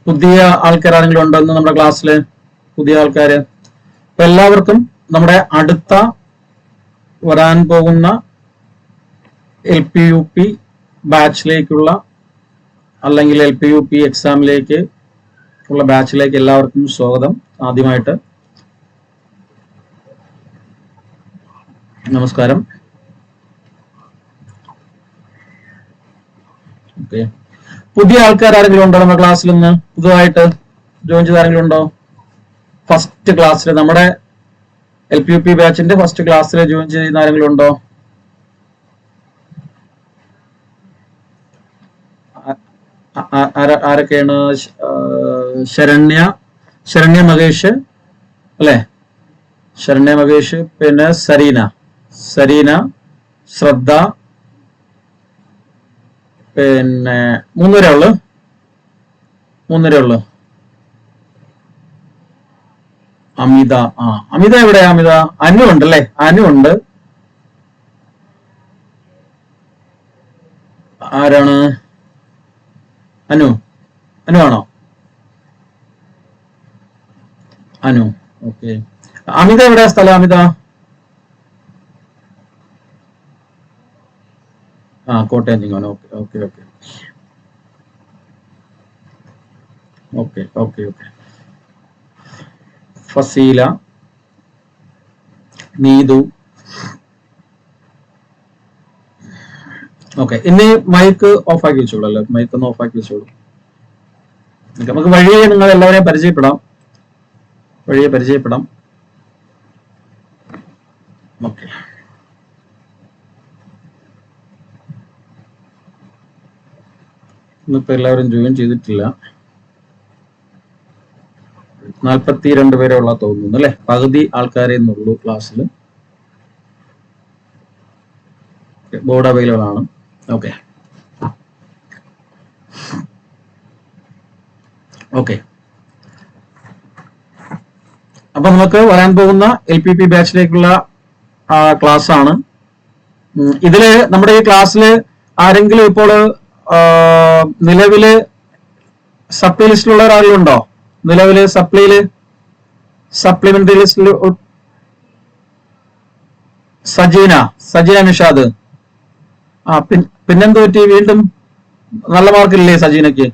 പുതിയ ആൾക്കാർ ആരെങ്കിലും ഉണ്ടോ ഇന്ന് നമ്മുടെ ക്ലാസ്സിൽ? പുതിയ ആൾക്കാര്. അപ്പൊ എല്ലാവർക്കും നമ്മുടെ അടുത്ത വരാൻ പോകുന്ന LPUP ബാച്ചിലേക്കുള്ള അല്ലെങ്കിൽ LPUP എക്സാമിലേക്ക് ഉള്ള ബാച്ചിലേക്ക് എല്ലാവർക്കും സ്വാഗതം. ആദ്യമായിട്ട് നമസ്കാരം. ഓക്കെ, പുതിയ ആൾക്കാർ ആരെങ്കിലും ഉണ്ടോ നമ്മുടെ ക്ലാസ്സിൽ? നിന്ന് പുതുതായിട്ട് ജോയിൻ ചെയ്ത ആരെങ്കിലും ഉണ്ടോ? ഫസ്റ്റ് ക്ലാസ്സിൽ, നമ്മുടെ LPUP ബാച്ചിന്റെ ഫസ്റ്റ് ക്ലാസ്സിൽ ജോയിൻ ചെയ്യുന്ന ആരെങ്കിലും ഉണ്ടോ? ആരൊക്കെയാണ്? ശരണ്യ മഹേഷ് അല്ലെ? ശരണ്യ മഹേഷ്, പിന്നെ സരീന, ശ്രദ്ധ, പിന്നെ മൂന്നുപേരേ ഉള്ളു. അമിത. അമിത എവിടെയാ? അമിത. അനു ഉണ്ടല്ലേ? അനു ഉണ്ട്. ആരാണ്? അനു ആണോ? അനു. ഓക്കെ. അമിത എവിടെയാ സ്ഥലം? അമിത കോട്ടയം ചിങ്ങവനം. ഓക്കെ. ഫസീല, നീതു. ഓക്കെ, ഇനി മൈക്ക് ഓഫ് ആക്കി വെച്ചോളൂ അല്ലേ? മൈക്ക് ഒന്ന് ഓഫ് ആക്കി വെച്ചോളൂ. നമുക്ക് വഴിയെ നിങ്ങൾ എല്ലാവരെയും പരിചയപ്പെടാം. ഓക്കെ, ഇന്നിപ്പോ എല്ലാവരും ജോയിൻ ചെയ്തിട്ടില്ല. 42 പേരെ ഉള്ള തോന്നുന്നു അല്ലെ? പകുതി ആൾക്കാരെ ഉള്ളൂ ക്ലാസ്സിൽ. ബോർഡ് അവൈലബിൾ ആണ്. ഓക്കെ. അപ്പൊ നമുക്ക് വരാൻ പോകുന്ന LPUP ബാച്ചിലേക്കുള്ള ക്ലാസ് ആണ്. ഇതില് നമ്മുടെ ഈ ക്ലാസ്സില് ആരെങ്കിലും ഇപ്പോൾ നിലവില് സപ്ലി ലിസ്റ്റിലുള്ള ഒരാളും ഉണ്ടോ? നിലവില് സപ്ലിമെന്ററി ലിസ്റ്റിൽ സജീന നിഷാദ്. പിന്നെന്ത് പറ്റി? വീണ്ടും നല്ല മാർക്കില്ലേ സജീനക്ക്?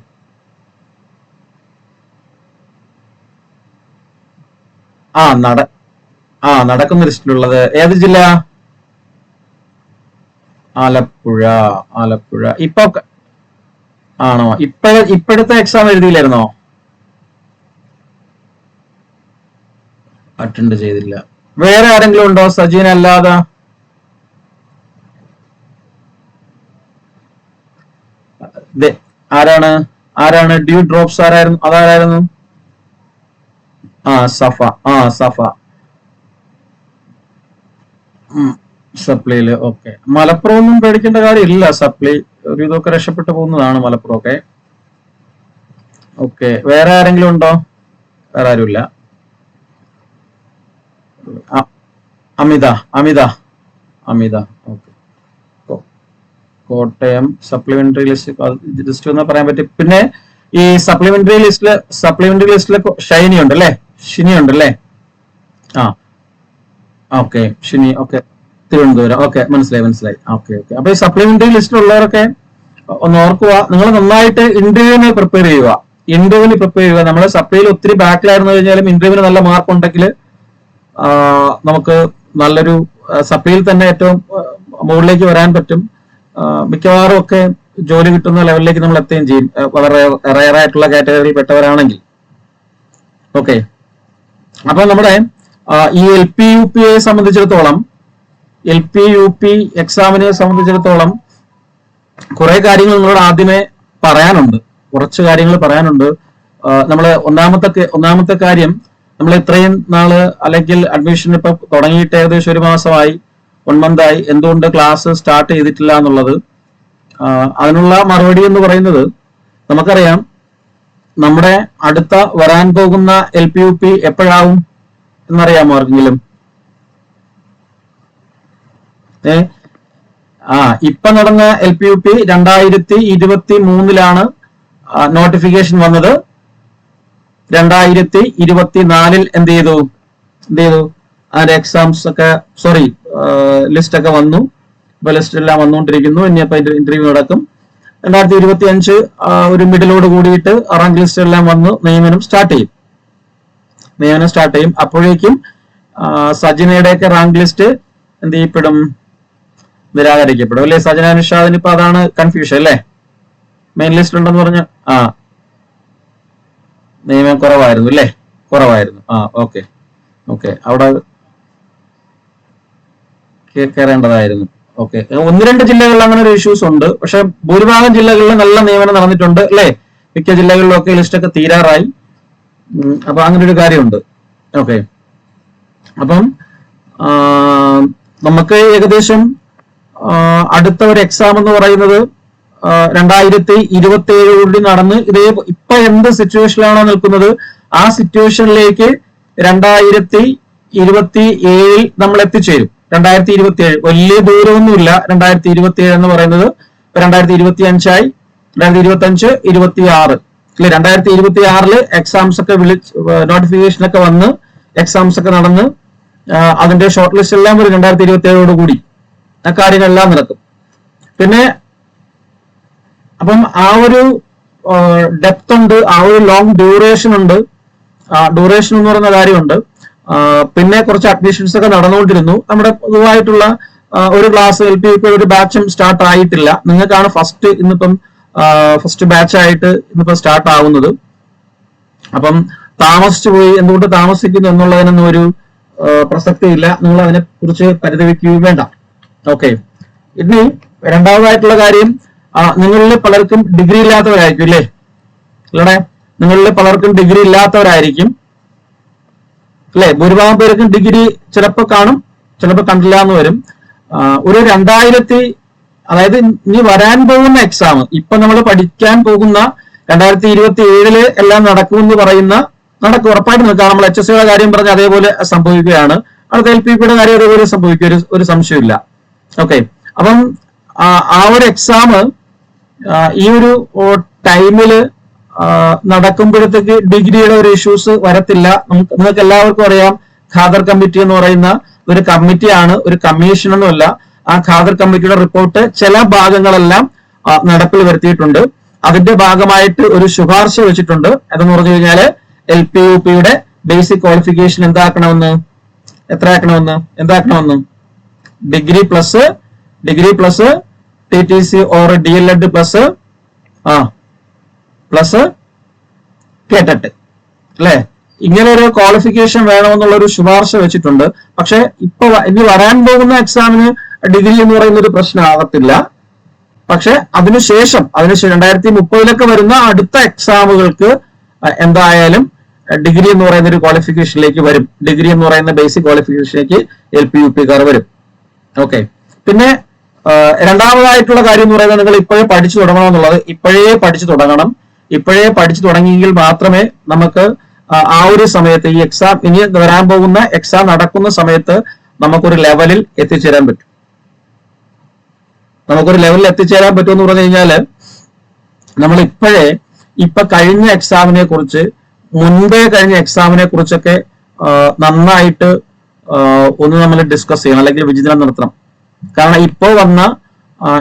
നടക്കുന്ന ലിസ്റ്റിലുള്ളത് ഏത് ജില്ല? ആലപ്പുഴ. ഇപ്പൊ ആണോ? ഇപ്പോഴത്തെ എക്സാം എഴുതിയില്ലായിരുന്നോ? അറ്റൻഡ് ചെയ്തില്ല. വേറെ ആരെങ്കിലും ഉണ്ടോ സജീന അല്ലാതെ? ആരാണ് ഡ്യൂ ഡ്രോപ്സ്? അതാരായിരുന്നു? സഫ. സപ്ലിയില്. ഓക്കെ. മലപ്പുറം ഒന്നും പേടിക്കേണ്ട കാര്യമില്ല. സപ്ലി ഒരു ഇതൊക്കെ രക്ഷപ്പെട്ടു പോകുന്നതാണ് മലപ്പുറം ഒക്കെ. ഓക്കെ, വേറെ ആരെങ്കിലും ഉണ്ടോ? വേറെ ആരുമില്ല. Amita. Okay. Kottayam supplementary list just ഒന്ന് പറയാൻ പറ്റും. പിന്നെ ഈ സപ്ലിമെന്ററി ലിസ്റ്റില് ഷിനി ഉണ്ടല്ലേ? Okay. Shini. Okay, Thiruvananthapuram. Okay, മനസ്സിലായി. ഓക്കെ. അപ്പൊ ഈ സപ്ലിമെന്ററി ലിസ്റ്റിലുള്ളവരൊക്കെ ഒന്ന് ഓർക്കുക, നിങ്ങൾ നന്നായിട്ട് ഇന്റർവ്യൂവിന് പ്രിപ്പയർ ചെയ്യുക. നമ്മള് സപ്ലിയിൽ ഒത്തിരി ബാക്കിലായിരുന്നു കഴിഞ്ഞാലും ഇന്റർവ്യൂവിന് നല്ല മാർക്ക് ഉണ്ടെങ്കിൽ നമുക്ക് നല്ലൊരു സപ്ലിയിൽ തന്നെ ഏറ്റവും മുകളിലേക്ക് വരാൻ പറ്റും. മിക്കവാറും ഒക്കെ ജോലി കിട്ടുന്ന ലെവലിലേക്ക് നമ്മൾ എത്തുകയും ചെയ്യും, വളരെ റയർ ആയിട്ടുള്ള കാറ്റഗറിയിൽ പെട്ടവരാണെങ്കിൽ. ഓക്കെ, അപ്പൊ നമ്മുടെ ഈ LPUP സംബന്ധിച്ചിടത്തോളം, LPUP എക്സാമിനെ സംബന്ധിച്ചിടത്തോളം കുറെ കാര്യങ്ങൾ നിങ്ങളോട് ആദ്യമേ പറയാനുണ്ട്. നമ്മള് ഒന്നാമത്തെ കാര്യം, നമ്മൾ ഇത്രയും നാള് അല്ലെങ്കിൽ അഡ്മിഷൻ ഇപ്പൊ തുടങ്ങിയിട്ട് ഏകദേശം 1 മാസമായി, 1 മന്തായി, എന്തുകൊണ്ട് ക്ലാസ് സ്റ്റാർട്ട് ചെയ്തിട്ടില്ല എന്നുള്ളത്. അതിനുള്ള മറുപടി എന്ന് പറയുന്നത്, നമുക്കറിയാം നമ്മുടെ അടുത്ത വരാൻ പോകുന്ന LPUP എപ്പോഴാവും എന്നറിയാമോ ആർക്കെങ്കിലും? ഇപ്പൊ നടന്ന LPUP 2023 നോട്ടിഫിക്കേഷൻ വന്നത്. 2024 എന്ത് ചെയ്തു അതിന്റെ എക്സാംസ് ഒക്കെ ലിസ്റ്റ് ഒക്കെ വന്നു. ഇപ്പൊ ലിസ്റ്റ് എല്ലാം വന്നുകൊണ്ടിരിക്കുന്നു. ഇനിയപ്പോ ഇന്റർവ്യൂ നടക്കും. 2025 ഒരു മിഡിലോട് കൂടിയിട്ട് റാങ്ക് ലിസ്റ്റ് എല്ലാം വന്ന് നിയമനം സ്റ്റാർട്ട് ചെയ്യും. അപ്പോഴേക്കും സജനയുടെയൊക്കെ റാങ്ക് ലിസ്റ്റ് എന്ത് ചെയ്യപ്പെടും? നിരാകരിക്കപ്പെടും അല്ലെ? സജന നിഷാദിന് ഇപ്പൊ അതാണ് കൺഫ്യൂഷൻ അല്ലേ? മെയിൻ ലിസ്റ്റ് ഉണ്ടെന്ന് പറഞ്ഞ നിയമം കുറവായിരുന്നു അല്ലേ? ഓക്കെ അവിടെ കയറേണ്ടതായിരുന്നു. ഓക്കെ, 1-2 ജില്ലകളിൽ അങ്ങനെ ഒരു ഇഷ്യൂസ് ഉണ്ട്. പക്ഷെ ഭൂരിഭാഗം ജില്ലകളിൽ നല്ല നിയമനം നടന്നിട്ടുണ്ട് അല്ലെ? മിക്ക ജില്ലകളിലൊക്കെ ലിസ്റ്റ് ഒക്കെ തീരാറായി. അപ്പൊ അങ്ങനെ ഒരു കാര്യമുണ്ട്. ഓക്കെ, അപ്പം നമുക്ക് ഏകദേശം അടുത്ത ഒരു എക്സാം എന്ന് പറയുന്നത് 2027 കൂടി നടന്ന് ഇപ്പൊ എന്ത് സിറ്റുവേഷനിലാണോ നിൽക്കുന്നത് ആ സിറ്റുവേഷനിലേക്ക് 2027 നമ്മൾ എത്തിച്ചേരും. 2027 വലിയ ദൂരമൊന്നുമില്ല. 2027 എന്ന് പറയുന്നത് 2025 ആയി, 2025, 26 അല്ലെ? 2026 എക്സാംസ് ഒക്കെ നോട്ടിഫിക്കേഷൻ ഒക്കെ വന്ന് എക്സാംസ് ഒക്കെ നടന്ന് അതിന്റെ ഷോർട്ട് ലിസ്റ്റ് എല്ലാം വരും 2027 കൂടി. ആ കാര്യങ്ങളെല്ലാം നടക്കും. പിന്നെ അപ്പം ആ ഒരു ഡെപ്ത് ഉണ്ട്, ആ ഒരു ലോങ് ഡ്യൂറേഷൻ ഉണ്ട്. ഡ്യൂറേഷൻ എന്ന് പറയുന്ന കാര്യമുണ്ട്. പിന്നെ കുറച്ച് അഡ്മിഷൻസ് ഒക്കെ നടന്നുകൊണ്ടിരുന്നു. നമ്മുടെ പൊതുവായിട്ടുള്ള ഒരു ക്ലാസ് LP ഒരു ബാച്ചും സ്റ്റാർട്ട് ആയിട്ടില്ല. നിങ്ങൾക്കാണ് ഫസ്റ്റ് ബാച്ച് ആയിട്ട് ഇന്നിപ്പോ സ്റ്റാർട്ട് ആവുന്നത്. അപ്പം താമസിച്ചു പോയി, എന്തുകൊണ്ട് താമസിക്കുന്നു എന്നുള്ളതിനൊന്നും ഒരു പ്രസക്തി ഇല്ല. നിങ്ങൾ അതിനെ കുറിച്ച് പരിതപിക്കുകയും വേണ്ട. ഓക്കെ, ഇനി രണ്ടാമതായിട്ടുള്ള കാര്യം, നിങ്ങളിൽ പലർക്കും ഡിഗ്രി ഇല്ലാത്തവരായിരിക്കും അല്ലേ? അല്ലേ, നിങ്ങളിൽ പലർക്കും ഡിഗ്രി ഇല്ലാത്തവരായിരിക്കും അല്ലെ? ഭൂരിഭാഗം പേർക്കും ഡിഗ്രി ചിലപ്പോൾ കാണും, ചിലപ്പോൾ കണ്ടില്ല എന്ന് വരും. ഒരു 2000 അതായത് ഇനി വരാൻ പോകുന്ന എക്സാം, ഇപ്പൊ നമ്മൾ പഠിക്കാൻ പോകുന്ന 2027 എല്ലാം നടക്കുമെന്ന് പറയുന്ന ഉറപ്പായിട്ട് നിൽക്കാം. നമ്മൾ HSCയുടെ കാര്യം പറഞ്ഞ അതേപോലെ സംഭവിക്കുകയാണ്. അടുത്ത LPPയുടെ കാര്യം അതേപോലെ സംഭവിക്കുക, ഒരു സംശയമില്ല. ഓക്കെ, അപ്പം ആ ഒരു എക്സാം ഈ ഒരു ടൈമില് നടക്കുമ്പോഴത്തേക്ക് ഡിഗ്രിയുടെ ഒരു ഇഷ്യൂസ് വരത്തില്ല. നിങ്ങൾക്ക് എല്ലാവർക്കും അറിയാം, ഖാദർ കമ്മിറ്റി എന്ന് പറയുന്ന ഒരു കമ്മിറ്റിയാണ്, ഒരു കമ്മീഷൻ ഒന്നുമല്ല. ആ ഖാദർ കമ്മിറ്റിയുടെ റിപ്പോർട്ട് ചില ഭാഗങ്ങളെല്ലാം നടപ്പിൽ വരുത്തിയിട്ടുണ്ട്. അതിന്റെ ഭാഗമായിട്ട് ഒരു ശുപാർശ വെച്ചിട്ടുണ്ട്. അതെന്ന് പറഞ്ഞു കഴിഞ്ഞാല് LPUPയുടെ ബേസിക് ക്വാളിഫിക്കേഷൻ എന്താക്കണമെന്ന് degree plus TTC or DLED plus കേട്ടിട്ട് അല്ലെ? ഇങ്ങനെ ഒരു ക്വാളിഫിക്കേഷൻ വേണമെന്നുള്ള ഒരു ശുപാർശ വെച്ചിട്ടുണ്ട്. പക്ഷെ ഇനി വരാൻ പോകുന്ന എക്സാമിന് ഡിഗ്രി എന്ന് പറയുന്ന ഒരു പ്രശ്നമാകത്തില്ല. പക്ഷെ അതിനുശേഷം 2030 വരുന്ന അടുത്ത എക്സാമുകൾക്ക് എന്തായാലും ഡിഗ്രി എന്ന് പറയുന്ന ഒരു ക്വാളിഫിക്കേഷനിലേക്ക് വരും. ഡിഗ്രി എന്ന് പറയുന്ന ബേസിക് ക്വാളിഫിക്കേഷനിലേക്ക് LPUPക്കാർ വരും. ഓക്കെ, പിന്നെ രണ്ടാമതായിട്ടുള്ള കാര്യം എന്ന് പറയുന്നത്, നിങ്ങൾ ഇപ്പോഴേ പഠിച്ചു തുടങ്ങണം എന്നുള്ളത്. ഇപ്പോഴേ പഠിച്ചു തുടങ്ങിയെങ്കിൽ മാത്രമേ നമുക്ക് ആ ഒരു സമയത്ത് ഈ എക്സാം, ഇനി വരാൻ പോകുന്ന എക്സാം നടക്കുന്ന സമയത്ത് നമുക്കൊരു ലെവലിൽ എത്തിച്ചേരാൻ പറ്റും. എന്ന് പറഞ്ഞു കഴിഞ്ഞാല് നമ്മൾ കഴിഞ്ഞ എക്സാമിനെ കുറിച്ച്, കഴിഞ്ഞ എക്സാമിനെ കുറിച്ചൊക്കെ നന്നായിട്ട് ഒന്ന് നമ്മൾ ഡിസ്കസ് ചെയ്യണം, അല്ലെങ്കിൽ വിചിന്തനം നടത്തണം. കാരണം ഇപ്പോൾ വന്ന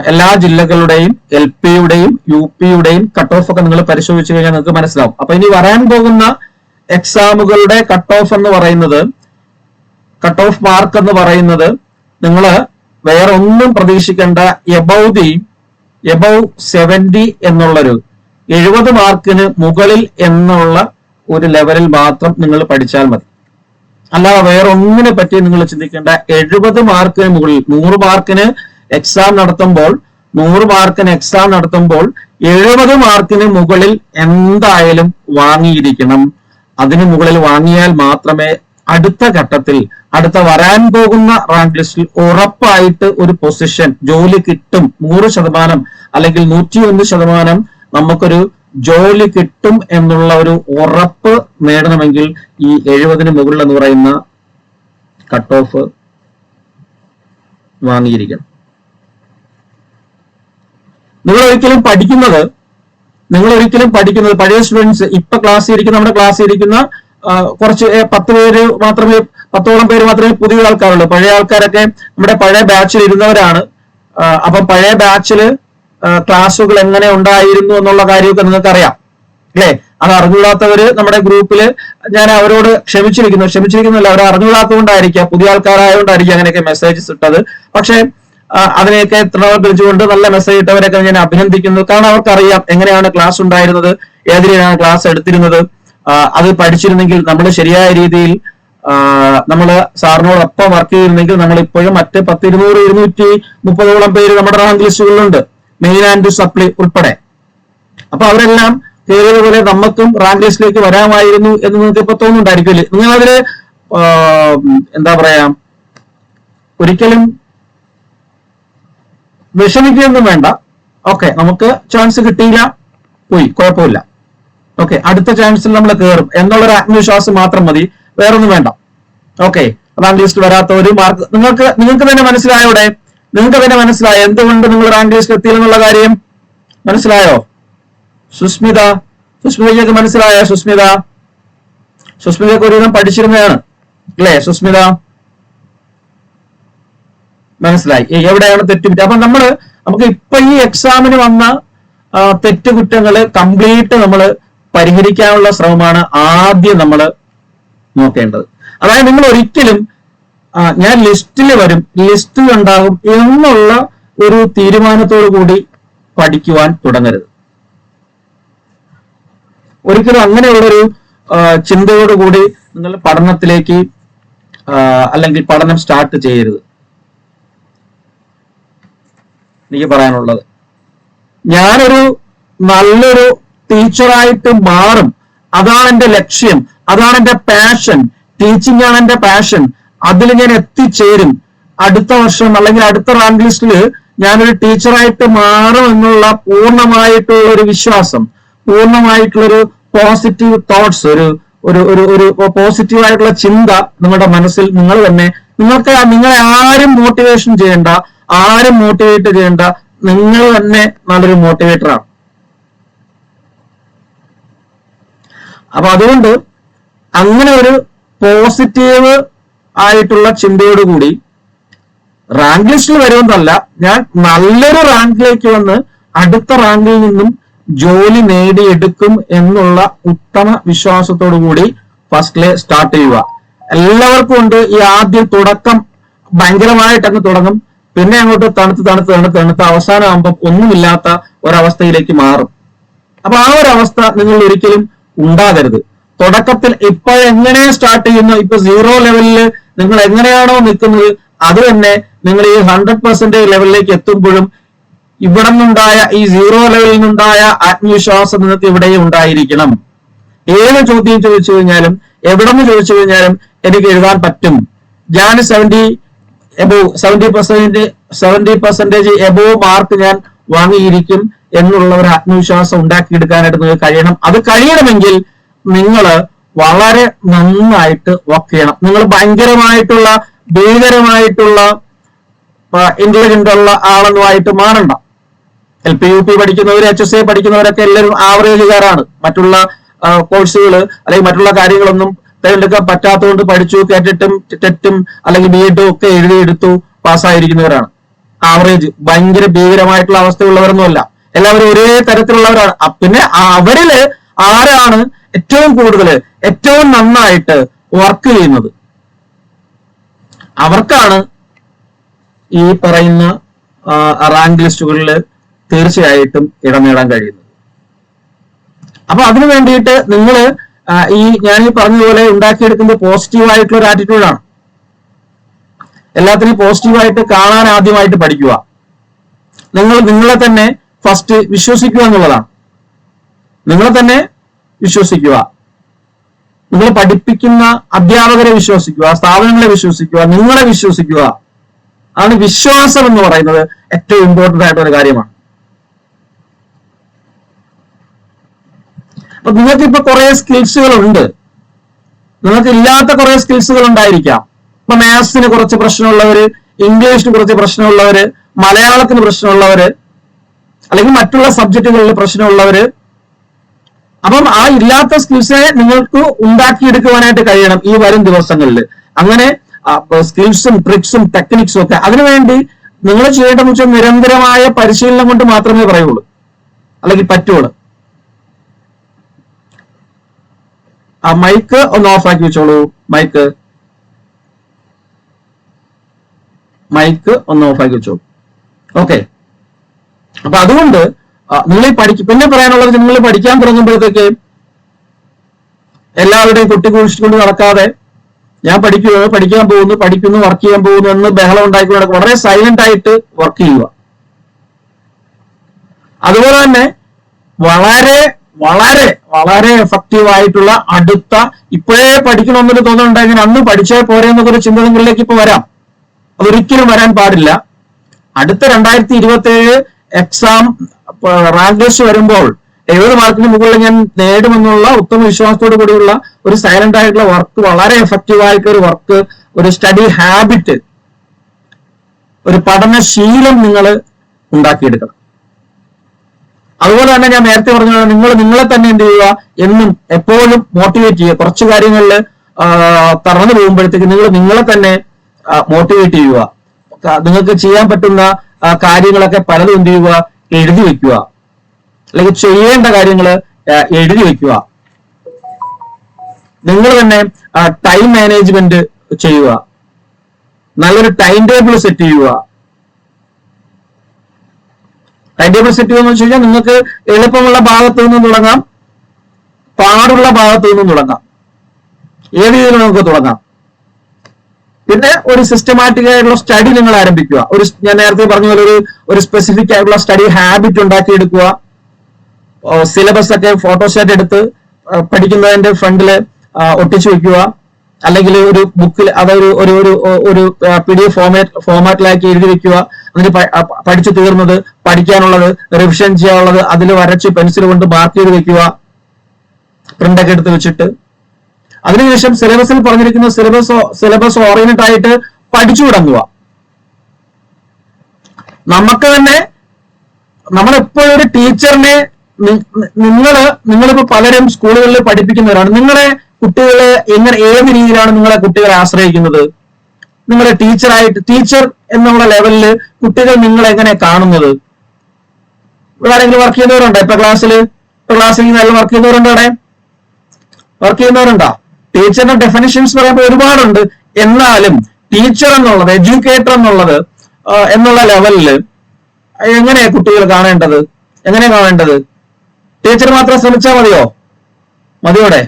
എല്ലാ ജില്ലകളുടെയും LPയുടെയും UPയുടെയും കട്ട് ഓഫ് ഒക്കെ നിങ്ങൾ പരിശോധിച്ചു കഴിഞ്ഞാൽ നിങ്ങൾക്ക് മനസ്സിലാവും. അപ്പൊ ഇനി വരാൻ പോകുന്ന എക്സാമുകളുടെ കട്ട് ഓഫ് മാർക്ക് എന്ന് പറയുന്നത് നിങ്ങൾ വേറെ ഒന്നും പ്രതീക്ഷിക്കേണ്ട, എബവ് 70 എന്നുള്ളൊരു 70 മാർക്കിന് മുകളിൽ എന്നുള്ള ഒരു ലെവലിൽ മാത്രം നിങ്ങൾ പഠിച്ചാൽ മതി. അല്ലാതെ വേറെ ഒന്നിനെ പറ്റി നിങ്ങൾ ചിന്തിക്കേണ്ട. 70 മാർക്കിന് മുകളിൽ, 100 മാർക്കിന് എക്സാം നടത്തുമ്പോൾ 70 മാർക്കിന് മുകളിൽ എന്തായാലും വാങ്ങിയിരിക്കണം. അതിന് മുകളിൽ വാങ്ങിയാൽ മാത്രമേ അടുത്ത ഘട്ടത്തിൽ, അടുത്ത വരാൻ പോകുന്ന റാങ്ക് ലിസ്റ്റിൽ ഉറപ്പായിട്ട് ഒരു പൊസിഷൻ, ജോലി കിട്ടും. 100% അല്ലെങ്കിൽ 101% നമുക്കൊരു ജോലി കിട്ടും എന്നുള്ള ഒരു ഉറപ്പ് നേടണമെങ്കിൽ ഈ 70 മുകളിൽ എന്ന് പറയുന്ന കട്ട് ഓഫ് വാങ്ങിയിരിക്കണം. നിങ്ങൾ ഒരിക്കലും നിങ്ങൾ ഒരിക്കലും പഠിക്കുന്നത് പഴയ സ്റ്റുഡൻസ് ഇപ്പൊ ക്ലാസ്സിൽ ഇരിക്കുന്ന നമ്മുടെ ക്ലാസ്സിൽ ഇരിക്കുന്ന കുറച്ച് 10 പേര് മാത്രമേ 10ഓളം പേര് മാത്രമേ പുതിയ ആൾക്കാരുള്ളൂ. പഴയ ആൾക്കാരൊക്കെ നമ്മുടെ പഴയ ബാച്ചിൽ ഇരുന്നവരാണ്. അപ്പൊ പഴയ ബാച്ചില് ക്ലാസ്സുകൾ എങ്ങനെ ഉണ്ടായിരുന്നു എന്നുള്ള കാര്യമൊക്കെ നിങ്ങൾക്ക് അറിയാം അല്ലെ? അത് അറിഞ്ഞുകൂടാത്തവര് നമ്മുടെ ഗ്രൂപ്പില് ഞാൻ അവരോട് ക്ഷമിച്ചിരിക്കുന്നില്ല, അവർ അറിഞ്ഞുകൂടാത്തതുകൊണ്ടായിരിക്കാം, പുതിയ ആൾക്കാരായതുകൊണ്ടായിരിക്കും അങ്ങനെയൊക്കെ മെസ്സേജസ് ഇട്ടത്. പക്ഷെ അതിനെയൊക്കെ പിടിച്ചുകൊണ്ട് നല്ല മെസ്സേജ് ഇട്ടവരൊക്കെ ഞാൻ അഭിനന്ദിക്കുന്നു. കാരണം അവർക്കറിയാം എങ്ങനെയാണ് ക്ലാസ് ഉണ്ടായിരുന്നത്, ഏതിനാണ് ക്ലാസ് എടുത്തിരുന്നത്. അത് പഠിച്ചിരുന്നെങ്കിൽ നമ്മൾ ശരിയായ രീതിയിൽ നമ്മൾ സാറിനോടൊപ്പം വർക്ക് ചെയ്യുന്നെങ്കിൽ നമ്മൾ ഇപ്പോഴും മറ്റ് 10, 200, 230ഓളം പേര് നമ്മുടെ റാങ്ക് ലിസ്റ്റുകളിലുണ്ട്, മെയിൻ ആൻഡ് സപ്ലി ഉൾപ്പെടെ. അപ്പൊ അവരെല്ലാം കയറിയതുപോലെ നമുക്കും റാങ്ക് ലിസ്റ്റിലേക്ക് വരാമായിരുന്നു എന്ന് നിങ്ങൾക്ക് ഇപ്പൊ തോന്നുന്നുണ്ടായിരിക്കില്ലേ? നിങ്ങൾ അതില് എന്താ പറയാ, ഒരിക്കലും വിഷമിക്കുകയൊന്നും വേണ്ട. ഓക്കെ, നമുക്ക് ചാൻസ് കിട്ടിയില്ല, പോയി, കുഴപ്പമില്ല. ഓക്കെ, അടുത്ത ചാൻസിൽ നമ്മൾ കയറും എന്നുള്ളൊരു ആത്മവിശ്വാസം മാത്രം മതി, വേറൊന്നും വേണ്ട. ഓക്കെ, റാങ്ക് ലിസ്റ്റ് വരാത്ത ഒരു മാർക്ക് നിങ്ങൾക്ക് തന്നെ മനസ്സിലായോടെ? നിങ്ങൾക്ക് തന്നെ മനസ്സിലായോ എന്തുകൊണ്ട് നിങ്ങൾ റാങ്ക് ലിസ്റ്റ് എത്തിയില്ലെന്നുള്ള കാര്യം? മനസ്സിലായോ? സുസ്മിതയ്ക്ക് മനസ്സിലായോ? സുസ്മിതയ്ക്ക് ഒരുവിധം പഠിച്ചിരുന്നതാണ് അല്ലേ? സുസ്മിത മനസ്സിലായി എവിടെയാണ് തെറ്റുകുറ്റം. അപ്പൊ നമുക്ക് ഇപ്പൊ ഈ എക്സാമിന് വന്ന തെറ്റുകുറ്റങ്ങള് കംപ്ലീറ്റ് നമ്മൾ പരിഹരിക്കാനുള്ള ശ്രമമാണ് ആദ്യം നമ്മൾ നോക്കേണ്ടത്. അതായത് നിങ്ങൾ ഒരിക്കലും ഞാൻ ലിസ്റ്റിൽ വരും, ലിസ്റ്റിൽ ഉണ്ടാകും എന്നുള്ള ഒരു തീരുമാനത്തോടു കൂടി പഠിക്കുവാൻ തുടങ്ങരുത്. ഒരിക്കലും അങ്ങനെയുള്ളൊരു ചിന്തയോടുകൂടി നിങ്ങൾ പഠനത്തിലേക്ക് അല്ലെങ്കിൽ പഠനം സ്റ്റാർട്ട് ചെയ്യരുത്. എനിക്ക് പറയാനുള്ളത്, ഞാനൊരു നല്ലൊരു ടീച്ചറായിട്ട് മാറും, അതാണ് എന്റെ ലക്ഷ്യം, അതാണ് എന്റെ പാഷൻ, ടീച്ചിങ് ആണ് എന്റെ പാഷൻ, അതിൽ ഞാൻ എത്തിച്ചേരും, അടുത്ത വർഷം അല്ലെങ്കിൽ അടുത്ത റാങ്ക് ലിസ്റ്റിൽ ഞാനൊരു ടീച്ചറായിട്ട് മാറും എന്നുള്ള പൂർണ്ണമായിട്ടുള്ള ഒരു വിശ്വാസം, പൂർണ്ണമായിട്ടുള്ളൊരു പോസിറ്റീവ് തോട്ട്സ്, ഒരു പോസിറ്റീവ് ആയിട്ടുള്ള ചിന്ത നിങ്ങളുടെ മനസ്സിൽ നിങ്ങളെ ആരും മോട്ടിവേഷൻ ചെയ്യേണ്ട, ആരും മോട്ടിവേറ്റ് ചെയ്യേണ്ട, നിങ്ങൾ തന്നെ നല്ലൊരു മോട്ടിവേറ്ററാണ്. അപ്പൊ അതുകൊണ്ട് അങ്ങനെ ഒരു പോസിറ്റീവ് ആയിട്ടുള്ള ചിന്തയോടുകൂടി റാങ്ക് ലിസ്റ്റിൽ വരുമെന്നല്ല, ഞാൻ നല്ലൊരു റാങ്കിലേക്ക് വന്ന് അടുത്ത റാങ്കിൽ നിന്നും ജോലി നേടിയെടുക്കും എന്നുള്ള ഉത്തമ വിശ്വാസത്തോടു കൂടി ഫസ്റ്റിലെ സ്റ്റാർട്ട് ചെയ്യുക. എല്ലാവർക്കും ഉണ്ട് ഈ ആദ്യം തുടക്കം ഭയങ്കരമായിട്ട് അങ്ങ് തുടങ്ങും, പിന്നെ അങ്ങോട്ട് തണുത്ത് അവസാനമാകുമ്പോൾ ഒന്നുമില്ലാത്ത ഒരവസ്ഥയിലേക്ക് മാറും. അപ്പൊ ആ ഒരു അവസ്ഥ നിങ്ങൾ ഒരിക്കലും ഉണ്ടാകരുത്. തുടക്കത്തിൽ ഇപ്പൊ എങ്ങനെ സ്റ്റാർട്ട് ചെയ്യുന്നു, ഇപ്പൊ 0 ലെവലിൽ നിങ്ങൾ എങ്ങനെയാണോ നിൽക്കുന്നത് അത് തന്നെ നിങ്ങൾ ഈ 100% ലെവലിലേക്ക് എത്തുമ്പോഴും ഇവിടെ നിന്നുണ്ടായ ഈ 0 ലെവലിൽ നിന്നുണ്ടായ ആത്മവിശ്വാസം നിങ്ങൾക്ക് ഇവിടെ ഉണ്ടായിരിക്കണം. ഏത് ചോദ്യം ചോദിച്ചു കഴിഞ്ഞാലും, എവിടെ നിന്ന് ചോദിച്ചു കഴിഞ്ഞാലും എനിക്ക് എഴുതാൻ പറ്റും, ഞാൻ 70% എബോവ് മാർക്ക് ഞാൻ വാങ്ങിയിരിക്കും എന്നുള്ള ഒരു ആത്മവിശ്വാസം ഉണ്ടാക്കിയെടുക്കാനായിട്ട് നിങ്ങൾക്ക് കഴിയണം. അത് കഴിയണമെങ്കിൽ നിങ്ങൾ വളരെ നന്നായിട്ട് വർക്ക് ചെയ്യണം. നിങ്ങൾ ഭയങ്കരമായിട്ടുള്ള ഭീകരമായിട്ടുള്ള ഇന്റലിജന്റ് ഉള്ള ആളൊന്നുമായിട്ട് മാറണ്ട. LP UP പഠിക്കുന്നവർ, HSA പഠിക്കുന്നവരൊക്കെ എല്ലാവരും ആവറേജുകാരാണ്. മറ്റുള്ള കോഴ്സുകൾ അല്ലെങ്കിൽ മറ്റുള്ള കാര്യങ്ങളൊന്നും തിരഞ്ഞെടുക്കാൻ പറ്റാത്തതുകൊണ്ട് പഠിച്ചു, കേട്ടിട്ടും ടെറ്റും അല്ലെങ്കിൽ BED ഒക്കെ എഴുതിയെടുത്തു പാസ്സായിരിക്കുന്നവരാണ്. ആവറേജ് ഭയങ്കര ഭീകരമായിട്ടുള്ള അവസ്ഥയുള്ളവരൊന്നുമല്ല, എല്ലാവരും ഒരേ തരത്തിലുള്ളവരാണ്. പിന്നെ അവരില് ആരാണ് ഏറ്റവും കൂടുതൽ ഏറ്റവും നന്നായിട്ട് വർക്ക് ചെയ്യുന്നത്, അവർക്കാണ് ഈ പറയുന്ന റാങ്ക് ലിസ്റ്റുകളിൽ തീർച്ചയായിട്ടും ഇടം നേടാൻ കഴിയുന്നത്. അപ്പൊ അതിനു വേണ്ടിയിട്ട് നിങ്ങൾ ഞാൻ ഈ പറഞ്ഞതുപോലെ ഉണ്ടാക്കിയെടുക്കുന്നത് പോസിറ്റീവായിട്ടുള്ള ഒരു ആറ്റിറ്റ്യൂഡാണ്. എല്ലാത്തിനെയും പോസിറ്റീവായിട്ട് കാണാൻ ആദ്യമായിട്ട് പഠിക്കുക. നിങ്ങളെ തന്നെ ഫസ്റ്റ് വിശ്വസിക്കുക എന്നുള്ളതാണ്. നിങ്ങളെ തന്നെ വിശ്വസിക്കുക, നിങ്ങൾ പഠിപ്പിക്കുന്ന അധ്യാപകരെ വിശ്വസിക്കുക, സ്ഥാപനങ്ങളെ വിശ്വസിക്കുക, നിങ്ങളെ വിശ്വസിക്കുക. അതാണ് വിശ്വാസം എന്ന് പറയുന്നത് ഏറ്റവും ഇമ്പോർട്ടന്റ് ആയിട്ടുള്ള ഒരു കാര്യമാണ്. അപ്പൊ നിങ്ങൾക്ക് ഇപ്പൊ കുറെ സ്കിൽസുകൾ ഉണ്ട്, നിങ്ങൾക്ക് ഇല്ലാത്ത കുറെ സ്കിൽസുകൾ ഉണ്ടായിരിക്കാം. ഇപ്പൊ മാത്സിന് കുറച്ച് പ്രശ്നമുള്ളവര്, ഇംഗ്ലീഷിന് കുറച്ച് പ്രശ്നമുള്ളവര്, മലയാളത്തിന് പ്രശ്നമുള്ളവര്, അല്ലെങ്കിൽ മറ്റുള്ള സബ്ജക്റ്റുകളിൽ പ്രശ്നമുള്ളവര് അപ്പം ആ ഇല്ലാത്ത സ്കിൽസിനെ നിങ്ങൾക്ക് ഉണ്ടാക്കിയെടുക്കുവാനായിട്ട് കഴിയണം ഈ വരും ദിവസങ്ങളിൽ. അങ്ങനെ സ്കിൽസും ട്രിക്സും ടെക്നിക്സും ഒക്കെ അതിനുവേണ്ടി നിങ്ങൾ ചെയ്യേണ്ടതെന്ന് വെച്ചാൽ നിരന്തരമായ പരിശീലനം കൊണ്ട് മാത്രമേ പറയുള്ളൂ, അല്ലെങ്കിൽ പറ്റുള്ളൂ. ആ മൈക്ക് ഒന്ന് ഓഫ് ആക്കി വെച്ചോളൂ. മൈക്ക് ഒന്ന് ഓഫ് ആക്കി വെച്ചോളൂ. ഓക്കെ. അപ്പൊ അതുകൊണ്ട് നിങ്ങൾ ഈ പിന്നെ പറയാനുള്ളത്, നിങ്ങൾ പഠിക്കാൻ തുടങ്ങുമ്പോഴത്തേക്ക് എല്ലാവരുടെയും കൊട്ടിക്കുഴിച്ചുകൊണ്ട് നടക്കാതെ ഞാൻ പഠിക്കാൻ പഠിക്കുന്നു വർക്ക് ചെയ്യാൻ പോകുന്നു എന്ന് ബഹളം ഉണ്ടാക്കി വളരെ സൈലന്റ് ആയിട്ട് വർക്ക് ചെയ്യുക. അതുപോലെ തന്നെ വളരെ വളരെ വളരെ എഫക്റ്റീവ് ആയിട്ടുള്ള അടുത്ത ഇപ്പോഴേ പഠിക്കണമെന്നൊരു തോന്നുന്നുണ്ടെങ്കിൽ അന്ന് പഠിച്ചാൽ പോരെ എന്നൊക്കെ ഒരു ചിന്തകളിലേക്ക് ഇപ്പൊ വരാം. അതൊരിക്കലും വരാൻ പാടില്ല. അടുത്ത 2027 എക്സാം റാങ്ക് ലിസ്റ്റ് വരുമ്പോൾ 70 മാർക്കിന് മുകളിൽ ഞാൻ നേടുമെന്നുള്ള ഉത്തമ വിശ്വാസത്തോടു കൂടിയുള്ള ഒരു സൈലന്റ് ആയിട്ടുള്ള വർക്ക്, വളരെ എഫക്റ്റീവ് ആയിട്ടുള്ള ഒരു വർക്ക്, ഒരു സ്റ്റഡി ഹാബിറ്റ്, ഒരു പഠനശീലം നിങ്ങൾ ഉണ്ടാക്കിയെടുക്കണം. അതുപോലെ തന്നെ ഞാൻ നേരത്തെ പറഞ്ഞ നിങ്ങളെ തന്നെ എന്ത് ചെയ്യുക, എന്നും എപ്പോഴും മോട്ടിവേറ്റ് ചെയ്യുക. കുറച്ച് കാര്യങ്ങളിൽ തറന്നു പോകുമ്പോഴത്തേക്ക് നിങ്ങളെ തന്നെ മോട്ടിവേറ്റ് ചെയ്യുക. നിങ്ങൾക്ക് ചെയ്യാൻ പറ്റുന്ന കാര്യങ്ങളൊക്കെ പലതും എന്ത് ചെയ്യുക, എഴുതി വെക്കുക, അല്ലെങ്കിൽ ചെയ്യേണ്ട കാര്യങ്ങൾ എഴുതി വെക്കുക. നിങ്ങൾ തന്നെ ടൈം മാനേജ്മെന്റ് ചെയ്യുക, നല്ലൊരു ടൈം ടേബിൾ സെറ്റ് ചെയ്യുക. ടൈം ടേബിൾ സെറ്റ് ചെയ്യുക എന്ന് വെച്ച് കഴിഞ്ഞാൽ നിങ്ങൾക്ക് എളുപ്പമുള്ള ഭാഗത്തു നിന്നും തുടങ്ങാം, പാടുള്ള ഭാഗത്തു നിന്നും തുടങ്ങാം, ഏത് രീതിയിൽ നമുക്ക് തുടങ്ങാം. പിന്നെ ഒരു സിസ്റ്റമാറ്റിക് ആയിട്ടുള്ള സ്റ്റഡി നിങ്ങൾ ആരംഭിക്കുക. ഞാൻ നേരത്തെ പറഞ്ഞ പോലെ ഒരു സ്പെസിഫിക് ആയിട്ടുള്ള സ്റ്റഡി ഹാബിറ്റ് ഉണ്ടാക്കിയെടുക്കുക. സിലബസ് ഒക്കെ ഫോട്ടോസ്റ്റാറ്റ് എടുത്ത് പഠിക്കുന്നതിന്റെ ഫ്രണ്ടില് ഒട്ടിച്ചു വെക്കുക, അല്ലെങ്കിൽ ഒരു ബുക്കിൽ അതൊരു ഒരു PDF ഫോമാറ്റിലാക്കി എഴുതി വെക്കുക. എന്നിട്ട് പഠിച്ചു തീർന്നത്, പഠിക്കാനുള്ളത്, റിവിഷൻ ചെയ്യാനുള്ളത് അതിൽ വരച്ച് പെൻസിൽ കൊണ്ട് മാർക്ക് ചെയ്ത് വെക്കുക, പ്രിന്റൊക്കെ എടുത്ത് വെച്ചിട്ട്. അതിനുശേഷം സിലബസിൽ പറഞ്ഞിരിക്കുന്ന സിലബസ് ഓറിയന്റഡ് ആയിട്ട് പഠിച്ചു തുടങ്ങുക. നമുക്ക് തന്നെ നമ്മളെപ്പോഴും ഒരു ടീച്ചറിനെ നിങ്ങളിപ്പോ പലരും സ്കൂളുകളിൽ പഠിപ്പിക്കുന്നവരാണ്. നിങ്ങളെ കുട്ടികളെ ഏത് രീതിയിലാണ് നിങ്ങളെ കുട്ടികളെ ആശ്രയിക്കുന്നത്? നിങ്ങളെ ടീച്ചർ എന്നുള്ള ലെവലിൽ കുട്ടികൾ നിങ്ങൾ എങ്ങനെ കാണുന്നത്? ആരെങ്കിലും വർക്ക് ചെയ്യുന്നവരുണ്ടോ? ഇപ്പൊ ക്ലാസ്സിൽ നല്ല വർക്ക് ചെയ്യുന്നവരുണ്ടോ? അവിടെ വർക്ക് ചെയ്യുന്നവരുണ്ടോ? ടീച്ചറിന്റെ ഡെഫിനിഷൻസ് പറയുമ്പോൾ ഒരുപാടുണ്ട്. എന്നാലും ടീച്ചർ എന്നുള്ളത്, എഡ്യൂക്കേറ്റർ എന്നുള്ള ലെവലിൽ എങ്ങനെയാ കുട്ടികൾ കാണേണ്ടത്? ടീച്ചർ മാത്രം ശ്രമിച്ചാൽ മതിയോടെ?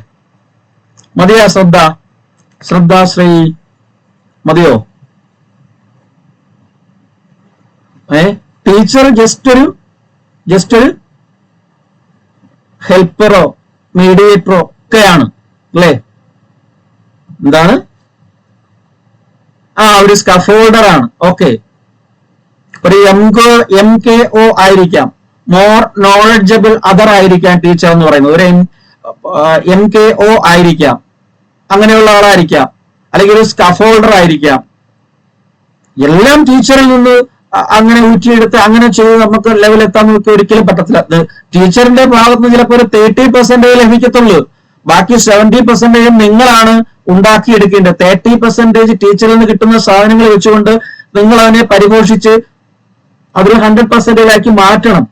മതിയോ? ശ്രദ്ധാശ്രീ മതിയോ? ടീച്ചർ ജസ്റ്റ് ഒരു ഹെൽപ്പറോ മീഡിയേറ്ററോ ഒക്കെയാണ് അല്ലേ? എന്താണ്? ഒരു സ്കഫോൾഡർ ആണ്. ഓക്കെ. ഒരു MKO ആയിരിക്കാം, മോർ നോളജബിൾ അതർ ആയിരിക്കാം ടീച്ചർ എന്ന് പറയുന്നത്. ഒരു MKO ആയിരിക്കാം, അങ്ങനെയുള്ള ആളായിരിക്കാം, അല്ലെങ്കിൽ ഒരു സ്കഫോൾഡർ ആയിരിക്കാം. എല്ലാം ടീച്ചറിൽ നിന്ന് അങ്ങനെ ഊറ്റിയെടുത്ത് അങ്ങനെ ചെയ്ത് നമുക്ക് ലെവലെത്താൻ നമുക്ക് ഒരിക്കലും പറ്റത്തില്ല. ടീച്ചറിന്റെ ഭാഗത്ത് നിന്ന് ചിലപ്പോൾ ഒരു 30% ലഭിക്കത്തുള്ളൂ. ബാക്കി 70% നിങ്ങളാണ് ഉണ്ടാക്കിയെടുക്കേണ്ടത്. 30% ടീച്ചറിൽ നിന്ന് കിട്ടുന്ന സാധനങ്ങൾ വെച്ചുകൊണ്ട് നിങ്ങൾ അതിനെ പരിപോഷിച്ച് അതൊരു 100%ആക്കി മാറ്റണം.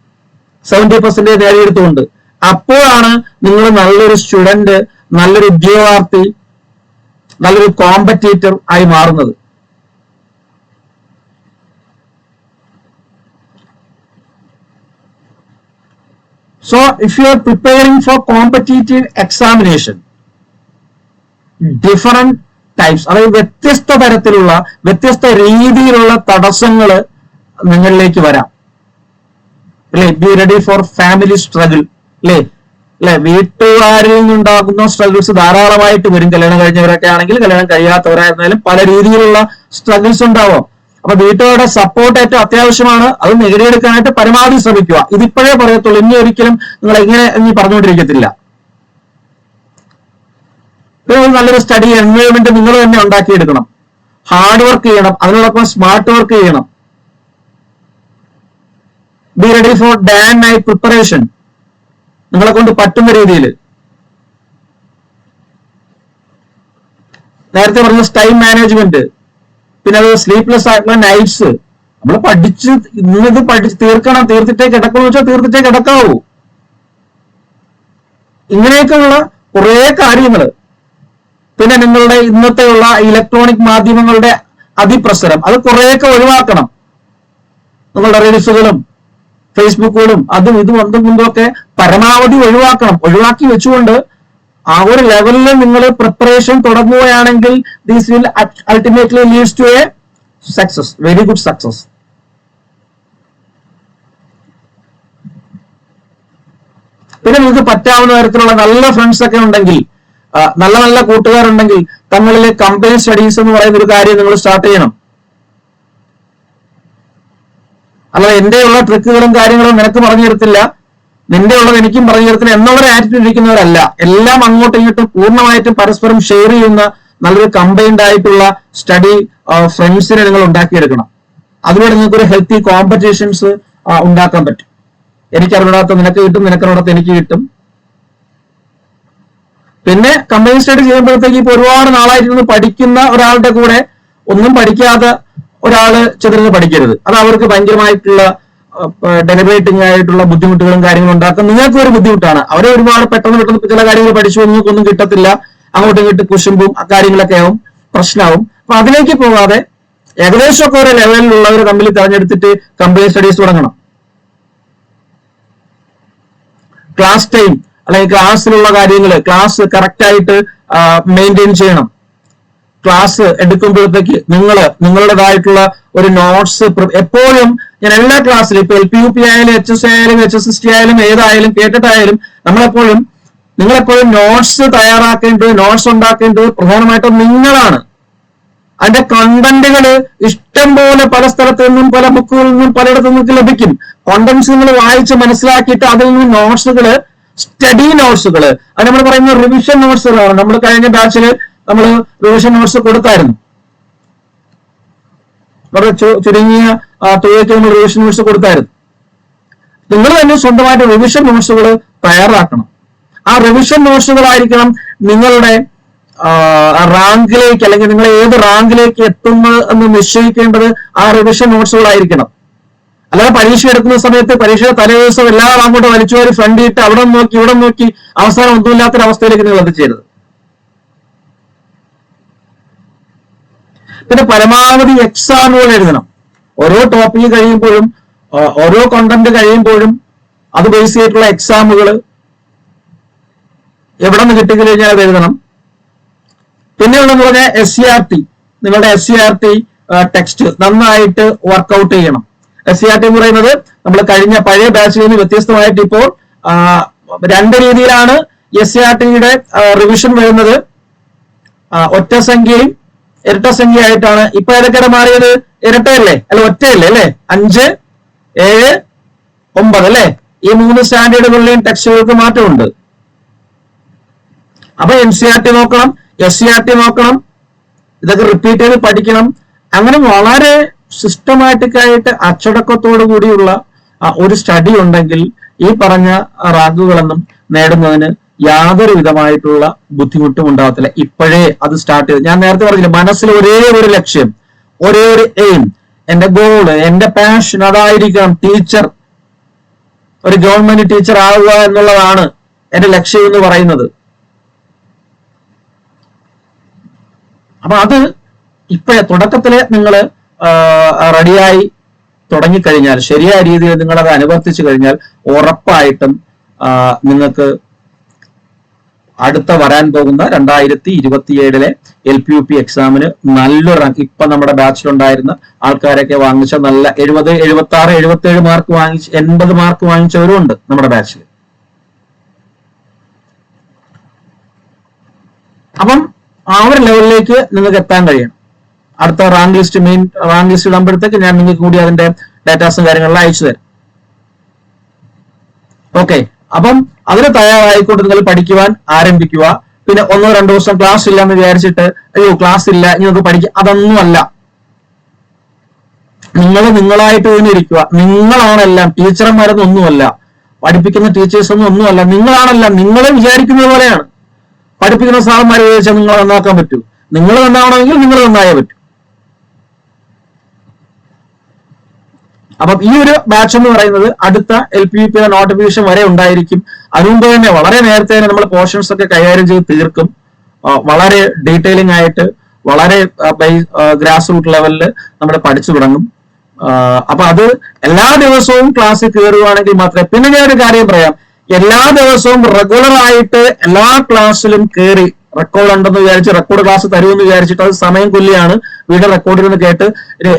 70% നേടിയെടുത്തുകൊണ്ട്. അപ്പോഴാണ് നിങ്ങൾ നല്ലൊരു സ്റ്റുഡന്റ്, നല്ലൊരു ഉദ്യോഗാർത്ഥി, നല്ലൊരു കോമ്പറ്റീറ്റർ ആയി മാറുന്നത്. So if you are preparing for competitive examination, different types, അതായത് വ്യത്യസ്ത തരത്തിലുള്ള വ്യത്യസ്ത രീതിയിലുള്ള തടസ്സങ്ങൾ നിങ്ങളിലേക്ക് വരാം അല്ലെ? Be ready for family struggle അല്ലെ? വീട്ടുകാരിൽ നിന്നുണ്ടാകുന്ന സ്ട്രഗിൾസ് ധാരാളമായിട്ട് വരും. കല്യാണം കഴിഞ്ഞവരൊക്കെ ആണെങ്കിൽ, കല്യാണം കഴിയാത്തവരായിരുന്നാലും പല രീതിയിലുള്ള സ്ട്രഗിൾസ് ഉണ്ടാവാം. അപ്പൊ വീട്ടുകാരുടെ സപ്പോർട്ട് ഏറ്റവും അത്യാവശ്യമാണ്. അത് നേടിയെടുക്കാനായിട്ട് പരമാവധി ശ്രമിക്കുക. ഇതിപ്പോഴേ പറയത്തുള്ളൂ, ഇനി ഒരിക്കലും നിങ്ങൾ ഇനി പറഞ്ഞുകൊണ്ടിരിക്കത്തില്ല. നല്ലൊരു സ്റ്റഡി എൻവയോൺമെന്റ് നിങ്ങൾ തന്നെ ഉണ്ടാക്കിയെടുക്കണം. ഹാർഡ് വർക്ക് ചെയ്യണം, അതിനോടൊപ്പം സ്മാർട്ട് വർക്ക് ചെയ്യണം. Be ready for day and night preparation. നിങ്ങളെ കൊണ്ട് പറ്റുന്ന രീതിയിൽ നേരത്തെ പറഞ്ഞ ടൈം മാനേജ്മെന്റ്, പിന്നെ അത് സ്ലീപ്ലെസ് ആയിട്ടുള്ള നൈറ്റ്സ്. നമ്മൾ ഇന്നത് പഠിച്ച് തീർക്കണം, തീർത്തിട്ടേ കിടക്കുമെന്ന് വെച്ചാൽ തീർത്തിട്ടേ കിടക്കാവൂ. ഇങ്ങനെയൊക്കെയുള്ള കുറെ കാര്യങ്ങൾ. പിന്നെ നിങ്ങളുടെ ഇന്നത്തെയുള്ള ഇലക്ട്രോണിക് മാധ്യമങ്ങളുടെ അതിപ്രസരം അത് കുറെയൊക്കെ ഒഴിവാക്കണം. നിങ്ങളുടെ റീൽസുകളും ഫേസ്ബുക്കുകളും അതും ഇതും ഒന്നും ഒക്കെ പരമാവധി ഒഴിവാക്കണം. ഒഴിവാക്കി വെച്ചുകൊണ്ട് ആ ഒരു ലെവലിൽ നിങ്ങൾ പ്രിപ്പറേഷൻ തുടങ്ങുകയാണെങ്കിൽ this will ultimately leads to a success, very good success. പിന്നെ നിങ്ങൾക്ക് പറ്റാവുന്ന തരത്തിലുള്ള നല്ല ഫ്രണ്ട്സ് ഒക്കെ ഉണ്ടെങ്കിൽ, നല്ല നല്ല കൂട്ടുകാരുണ്ടെങ്കിൽ തങ്ങളിൽ കമ്പൈൻ സ്റ്റഡീസ് എന്ന് പറയുന്ന ഒരു കാര്യം നിങ്ങൾ സ്റ്റാർട്ട് ചെയ്യണം. അല്ലാതെ എന്റെ ഉള്ള ട്രിക്കുകളും കാര്യങ്ങളും നിനക്ക് പറഞ്ഞു തരത്തില്ല, നിന്റെ ഉള്ളത് എനിക്കും പറഞ്ഞു തരത്തില്ല എന്നുള്ള ആറ്റിറ്റ്യൂഡ് ഇരിക്കുന്നവരല്ല. എല്ലാം അങ്ങോട്ടും ഇങ്ങോട്ടും പൂർണ്ണമായിട്ടും പരസ്പരം ഷെയർ ചെയ്യുന്ന നല്ലൊരു കമ്പൈൻഡ് ആയിട്ടുള്ള സ്റ്റഡി ഫ്രണ്ട്സിനെ നിങ്ങൾ ഉണ്ടാക്കിയെടുക്കണം. അതിലൂടെ നിങ്ങൾക്ക് ഒരു ഹെൽത്തി കോമ്പറ്റീഷൻസ് ഉണ്ടാക്കാൻ പറ്റും. എനിക്കറിവിടാത്ത നിനക്ക് കിട്ടും, നിനക്കറിവിടാത്ത എനിക്ക് കിട്ടും. പിന്നെ കമ്പൈൻ സ്റ്റഡി ചെയ്യുമ്പോഴത്തേക്ക് ഇപ്പൊ ഒരുപാട് നാളായിട്ട് പഠിക്കുന്ന ഒരാളുടെ കൂടെ ഒന്നും പഠിക്കാതെ ഒരാള് ചെറുത് പഠിക്കരുത്. അത് അവർക്ക് ഭയങ്കരമായിട്ടുള്ള ഡെലിബറേറ്റിംഗ് ആയിട്ടുള്ള ബുദ്ധിമുട്ടുകളും കാര്യങ്ങളും ഉണ്ടാക്കും. നിങ്ങൾക്ക് ഒരു ബുദ്ധിമുട്ടാണ്. അവരെ ഒരുപാട് പെട്ടെന്ന് ചില കാര്യങ്ങൾ പഠിച്ചു നിങ്ങൾക്കൊന്നും കിട്ടത്തില്ല, അങ്ങോട്ടും ഇങ്ങോട്ട് കുശുമ്പും ആ കാര്യങ്ങളൊക്കെ ആവും, പ്രശ്നമാവും. അപ്പൊ അതിലേക്ക് പോകാതെ ഏകദേശമൊക്കെ ഒരു ലെവലിലുള്ളവർ തമ്മിൽ തെരഞ്ഞെടുത്തിട്ട് കമ്പൈൻ സ്റ്റഡീസ് തുടങ്ങണം. ക്ലാസ് ടൈം അല്ലെങ്കിൽ ക്ലാസ്സിലുള്ള കാര്യങ്ങൾ ക്ലാസ് കറക്റ്റ് ആയിട്ട് മെയിൻറ്റെയിൻ ചെയ്യണം. ക്ലാസ് എടുക്കുമ്പോഴത്തേക്ക് നിങ്ങളുടേതായിട്ടുള്ള ഒരു നോട്ട്സ് എപ്പോഴും, ഞാൻ എല്ലാ ക്ലാസ്സിലും ഇപ്പൊ LPUP ആയാലും HS ആയാലും HSST ആയാലും ഏതായാലും കേട്ടിട്ടായാലും നിങ്ങളെപ്പോഴും നോട്ട്സ് തയ്യാറാക്കേണ്ടത്, നോട്ട്സ് ഉണ്ടാക്കേണ്ടത് പ്രധാനമായിട്ടും നിങ്ങളാണ്. അതിന്റെ കണ്ടന്റുകൾ ഇഷ്ടം പോലെ പല സ്ഥലത്തു നിന്നും പല ബുക്കുകളിൽ നിന്നും പലയിടത്തു നിങ്ങൾക്ക് ലഭിക്കും. കോണ്ടന്റ്സ് നിങ്ങൾ വായിച്ച് മനസ്സിലാക്കിയിട്ട് അതിൽ നിന്ന് നോട്ട്സുകള്, സ്റ്റഡി നോട്ട്സുകള്, അത് നമ്മൾ പറയുന്ന റിവിഷൻ നോട്ട്സുകളാണ്. നമ്മൾ കഴിഞ്ഞ ബാച്ചിൽ നമ്മൾ റിവിഷൻ നോട്ട്സ് കൊടുത്തായിരുന്നു. വളരെ ചുരുങ്ങിയ തുകയ്ക്ക് നമ്മൾ റിവിഷൻ നോട്ട്സ് കൊടുത്തായിരുന്നു. നിങ്ങൾ തന്നെ സ്വന്തമായിട്ട് റിവിഷൻ നോട്ട്സുകൾ തയ്യാറാക്കണം. ആ റിവിഷൻ നോട്ട്സുകളായിരിക്കണം നിങ്ങളുടെ റാങ്കിലേക്ക്, അല്ലെങ്കിൽ നിങ്ങൾ ഏത് റാങ്കിലേക്ക് എത്തുന്നു എന്ന് നിശ്ചയിക്കേണ്ടത് ആ റിവിഷൻ നോട്ട്സുകളായിരിക്കണം. അല്ലാതെ പരീക്ഷ എടുക്കുന്ന സമയത്ത് പരീക്ഷയുടെ തലേ ദിവസം എല്ലാവരും അങ്ങോട്ട് വലിച്ചുവാരി ഫ്രണ്ടിട്ട് അവിടെ നോക്കി ഇവിടെ നോക്കി അവസാനം ഒന്നുമില്ലാത്തൊരവസ്ഥയിലേക്ക് നിങ്ങൾ എത്തിച്ചേരുത്. പിന്നെ പരമാവധി എക്സാമുകൾ എഴുതണം. ഓരോ ടോപ്പിക് കഴിയുമ്പോഴും ഓരോ കണ്ടന്റ് കഴിയുമ്പോഴും അത് ബേസ് ചെയ്തിട്ടുള്ള എക്സാമുകൾ എവിടെ നിന്ന് കിട്ടിക്കഴിഞ്ഞാൽ അത് എഴുതണം. പിന്നെയുള്ളതെന്ന് പറഞ്ഞാൽ SCRT, നിങ്ങളുടെ SCRT ടെക്സ്റ്റ് നന്നായിട്ട് വർക്ക്ഔട്ട് ചെയ്യണം. SCRT എന്ന് പറയുന്നത് നമ്മൾ കഴിഞ്ഞ പഴയ ബാച്ചിൽ നിന്ന് വ്യത്യസ്തമായിട്ട് ഇപ്പോൾ രണ്ട് രീതിയിലാണ് SCRTയുടെ റിവിഷൻ വരുന്നത്. ഒറ്റ സംഖ്യയും ഇരട്ട സംഖ്യയായിട്ടാണ്. ഇപ്പൊ ഏതൊക്കെയാണ് മാറിയത്? ഇരട്ടയല്ലേ, അല്ല ഒറ്റയല്ലേ അല്ലെ? 5, 7, 9 അല്ലെ? ഈ 3 സ്റ്റാൻഡേർഡുകളിലെയും ടെക്സ്റ്റുകൾക്ക് മാറ്റമുണ്ട്. അപ്പൊ NCERT നോക്കണം, SCRT നോക്കണം, ഇതൊക്കെ റിപ്പീറ്റ് ചെയ്ത് പഠിക്കണം. അങ്ങനെ വളരെ സിസ്റ്റമാറ്റിക് ആയിട്ട് അച്ചടക്കത്തോടു കൂടിയുള്ള ഒരു സ്റ്റഡി ഉണ്ടെങ്കിൽ ഈ പറഞ്ഞ റാങ്കുകളൊന്നും നേടുന്നതിന് യാതൊരു വിധമായിട്ടുള്ള ബുദ്ധിമുട്ടും ഉണ്ടാകത്തില്ല. ഇപ്പോഴേ അത് സ്റ്റാർട്ട് ചെയ്ത്, ഞാൻ നേരത്തെ പറഞ്ഞില്ല, മനസ്സിൽ ഒരേ ഒരു ലക്ഷ്യം, ഒരേ ഒരു എയിം, എന്റെ ഗോള്, എന്റെ പാഷൻ അതായിരിക്കണം ടീച്ചർ, ഒരു ഗവൺമെന്റ് ടീച്ചർ ആവുക എന്നുള്ളതാണ് എന്റെ ലക്ഷ്യം എന്ന് പറയുന്നത്. അപ്പൊ അത് ഇപ്പോഴേ തുടക്കത്തില് നിങ്ങൾ റെഡിയായി തുടങ്ങിക്കഴിഞ്ഞാൽ, ശരിയായ രീതിയിൽ നിങ്ങൾ അത് അനുവർത്തിച്ചു കഴിഞ്ഞാൽ ഉറപ്പായിട്ടും നിങ്ങൾക്ക് അടുത്ത വരാൻ പോകുന്ന 2027 LPUP എക്സാമിന് നല്ലൊരു റാങ്ക്, ഇപ്പൊ നമ്മുടെ ബാച്ചിലുണ്ടായിരുന്ന ആൾക്കാരൊക്കെ വാങ്ങിച്ച നല്ല 70, 76, 77 മാർക്ക് വാങ്ങിച്ച് 80 മാർക്ക് വാങ്ങിച്ചവരും ഉണ്ട് നമ്മുടെ ബാച്ചിൽ. അപ്പം ആ ഒരു ലെവലിലേക്ക് നിങ്ങൾക്ക് എത്താൻ കഴിയണം. അടുത്ത റാങ്ക് ലിസ്റ്റ് ഇടുമ്പോഴത്തേക്ക് ഞാൻ നിങ്ങൾക്ക് കൂടി അതിന്റെ ഡാറ്റാസും കാര്യങ്ങളെല്ലാം അയച്ചു തരാം. ഓക്കെ, അപ്പം അതിന് തയ്യാറായിക്കൊണ്ട് നിങ്ങൾ പഠിക്കുവാൻ ആരംഭിക്കുക. പിന്നെ 1-2 ദിവസം ക്ലാസ് ഇല്ല എന്ന് വിചാരിച്ചിട്ട് അയ്യോ ക്ലാസ് ഇല്ല ഇനി നമുക്ക് പഠിക്കുക, അതൊന്നുമല്ല. നിങ്ങളായിട്ട് തന്നെ ഇരിക്കുക. നിങ്ങളാണെല്ലാം, ടീച്ചർമാരൊന്നൊന്നുമല്ല, പഠിപ്പിക്കുന്ന ടീച്ചേഴ്സ് ഒന്നുമല്ല, നിങ്ങളാണെല്ലാം. നിങ്ങൾ വിചാരിക്കുന്നത് പോലെയാണ് പഠിപ്പിക്കുന്ന സാറന്മാരെ ചോദിച്ചാൽ നിങ്ങൾ നന്നാക്കാൻ പറ്റൂ? നിങ്ങൾ നന്നാവണമെങ്കിൽ നിങ്ങൾ നന്നായേ പറ്റും. അപ്പം ഈ ഒരു ബാച്ച് എന്ന് പറയുന്നത് അടുത്ത LPUP നോട്ടിഫിക്കേഷൻ വരെ ഉണ്ടായിരിക്കും. അതുകൊണ്ട് തന്നെ വളരെ നേരത്തെ തന്നെ നമ്മൾ പോർഷൻസ് ഒക്കെ കൈകാര്യം ചെയ്ത് തീർക്കും. വളരെ ഡീറ്റെയിലിംഗ് ആയിട്ട് വളരെ ഗ്രാസ് റൂട്ട് ലെവലിൽ നമ്മൾ പഠിച്ചു തുടങ്ങും. അപ്പൊ അത് എല്ലാ ദിവസവും ക്ലാസ്സിൽ കയറുകയാണെങ്കിൽ മാത്രമേ. പിന്നെ ഞാൻ ഒരു കാര്യം പറയാം, എല്ലാ ദിവസവും റെഗുലർ ആയിട്ട് എല്ലാ ക്ലാസ്സിലും കയറി റെക്കോർഡ് ഉണ്ടെന്ന് വിചാരിച്ച് റെക്കോർഡ് ക്ലാസ് തരുമെന്ന് വിചാരിച്ചിട്ട് അത് സമയം കൊല്ലിയാണ്. വീണ്ടും റെക്കോർഡിൽ നിന്ന് കേട്ട്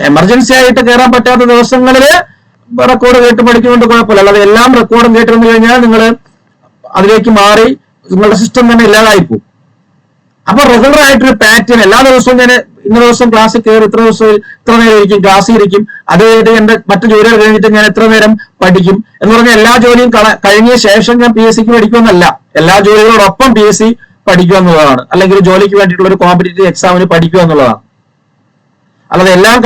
എമർജൻസി ആയിട്ട് കയറാൻ പറ്റാത്ത ദിവസങ്ങളിൽ റെക്കോർഡ് കേട്ട് പഠിക്കുന്നുണ്ട് കുഴപ്പമില്ല. അല്ലാതെ എല്ലാം റെക്കോർഡും കേട്ടിരുന്നു കഴിഞ്ഞാൽ നിങ്ങൾ അതിലേക്ക് മാറി നിങ്ങളുടെ സിസ്റ്റം തന്നെ ഇല്ലാതായി പോകും. അപ്പൊ റെഗുലർ ആയിട്ടൊരു പാറ്റേൺ, എല്ലാ ദിവസവും ഞാൻ ഇന്ന ദിവസം ക്ലാസ്സിൽ കയറി ഇത്ര ദിവസം ഇത്ര നേരം ഇരിക്കും, ക്ലാസ്സിൽ ഇരിക്കും, അത് കഴിഞ്ഞിട്ട് എന്റെ മറ്റു ജോലികൾ കഴിഞ്ഞിട്ട് ഞാൻ എത്ര നേരം പഠിക്കും എന്ന് പറഞ്ഞാൽ എല്ലാ ജോലിയും കഴിഞ്ഞ ശേഷം ഞാൻ PSCക്ക് പഠിക്കുമെന്നല്ല, എല്ലാ ജോലികളോടൊപ്പം PSC പഠിക്കുക എന്നുള്ളതാണ്. അല്ലെങ്കിൽ ജോലിക്ക് വേണ്ടിയിട്ടുള്ള ഒരു കോമ്പറ്റേറ്റീവ് എക്സാമിന് പഠിക്കുക എന്നുള്ളതാണ്. അല്ലാതെ എല്ലാം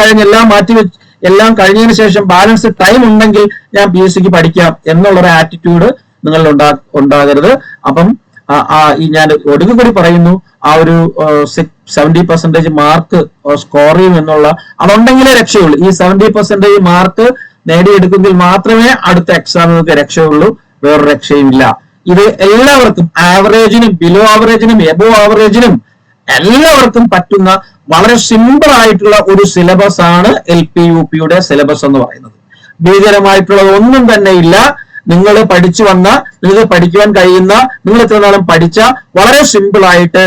എല്ലാം കഴിഞ്ഞതിന് ശേഷം ബാലൻസ് ടൈം ഉണ്ടെങ്കിൽ ഞാൻ PSCക്ക് പഠിക്കാം എന്നുള്ളൊരു ആറ്റിറ്റ്യൂഡ് നിങ്ങളിൽ ഉണ്ടാകരുത്. അപ്പം ഞാൻ ഒടുങ്ങി കൂടി പറയുന്നു, ആ ഒരു 70% മാർക്ക് സ്കോർ ചെയ്യും എന്നുള്ള അതുണ്ടെങ്കിലേ രക്ഷയുള്ളൂ. ഈ 70% മാർക്ക് നേടിയെടുക്കുമെങ്കിൽ മാത്രമേ അടുത്ത എക്സാം നിങ്ങൾക്ക് രക്ഷയുള്ളൂ, വേറൊരു രക്ഷയുമില്ല. ഇത് എല്ലാവർക്കും, ആവറേജിനും ബിലോ ആവറേജിനും എബോ ആവറേജിനും എല്ലാവർക്കും പറ്റുന്ന വളരെ സിമ്പിൾ ആയിട്ടുള്ള ഒരു സിലബസ് ആണ് LPUPയുടെ സിലബസ് എന്ന് പറയുന്നത്. ഭീകരമായിട്ടുള്ളത് ഒന്നും തന്നെ ഇല്ല. നിങ്ങൾ പഠിച്ചു വന്ന, നിങ്ങൾക്ക് പഠിക്കുവാൻ കഴിയുന്ന, നിങ്ങൾ ഇത്ര നാളും പഠിച്ച വളരെ സിമ്പിൾ ആയിട്ട്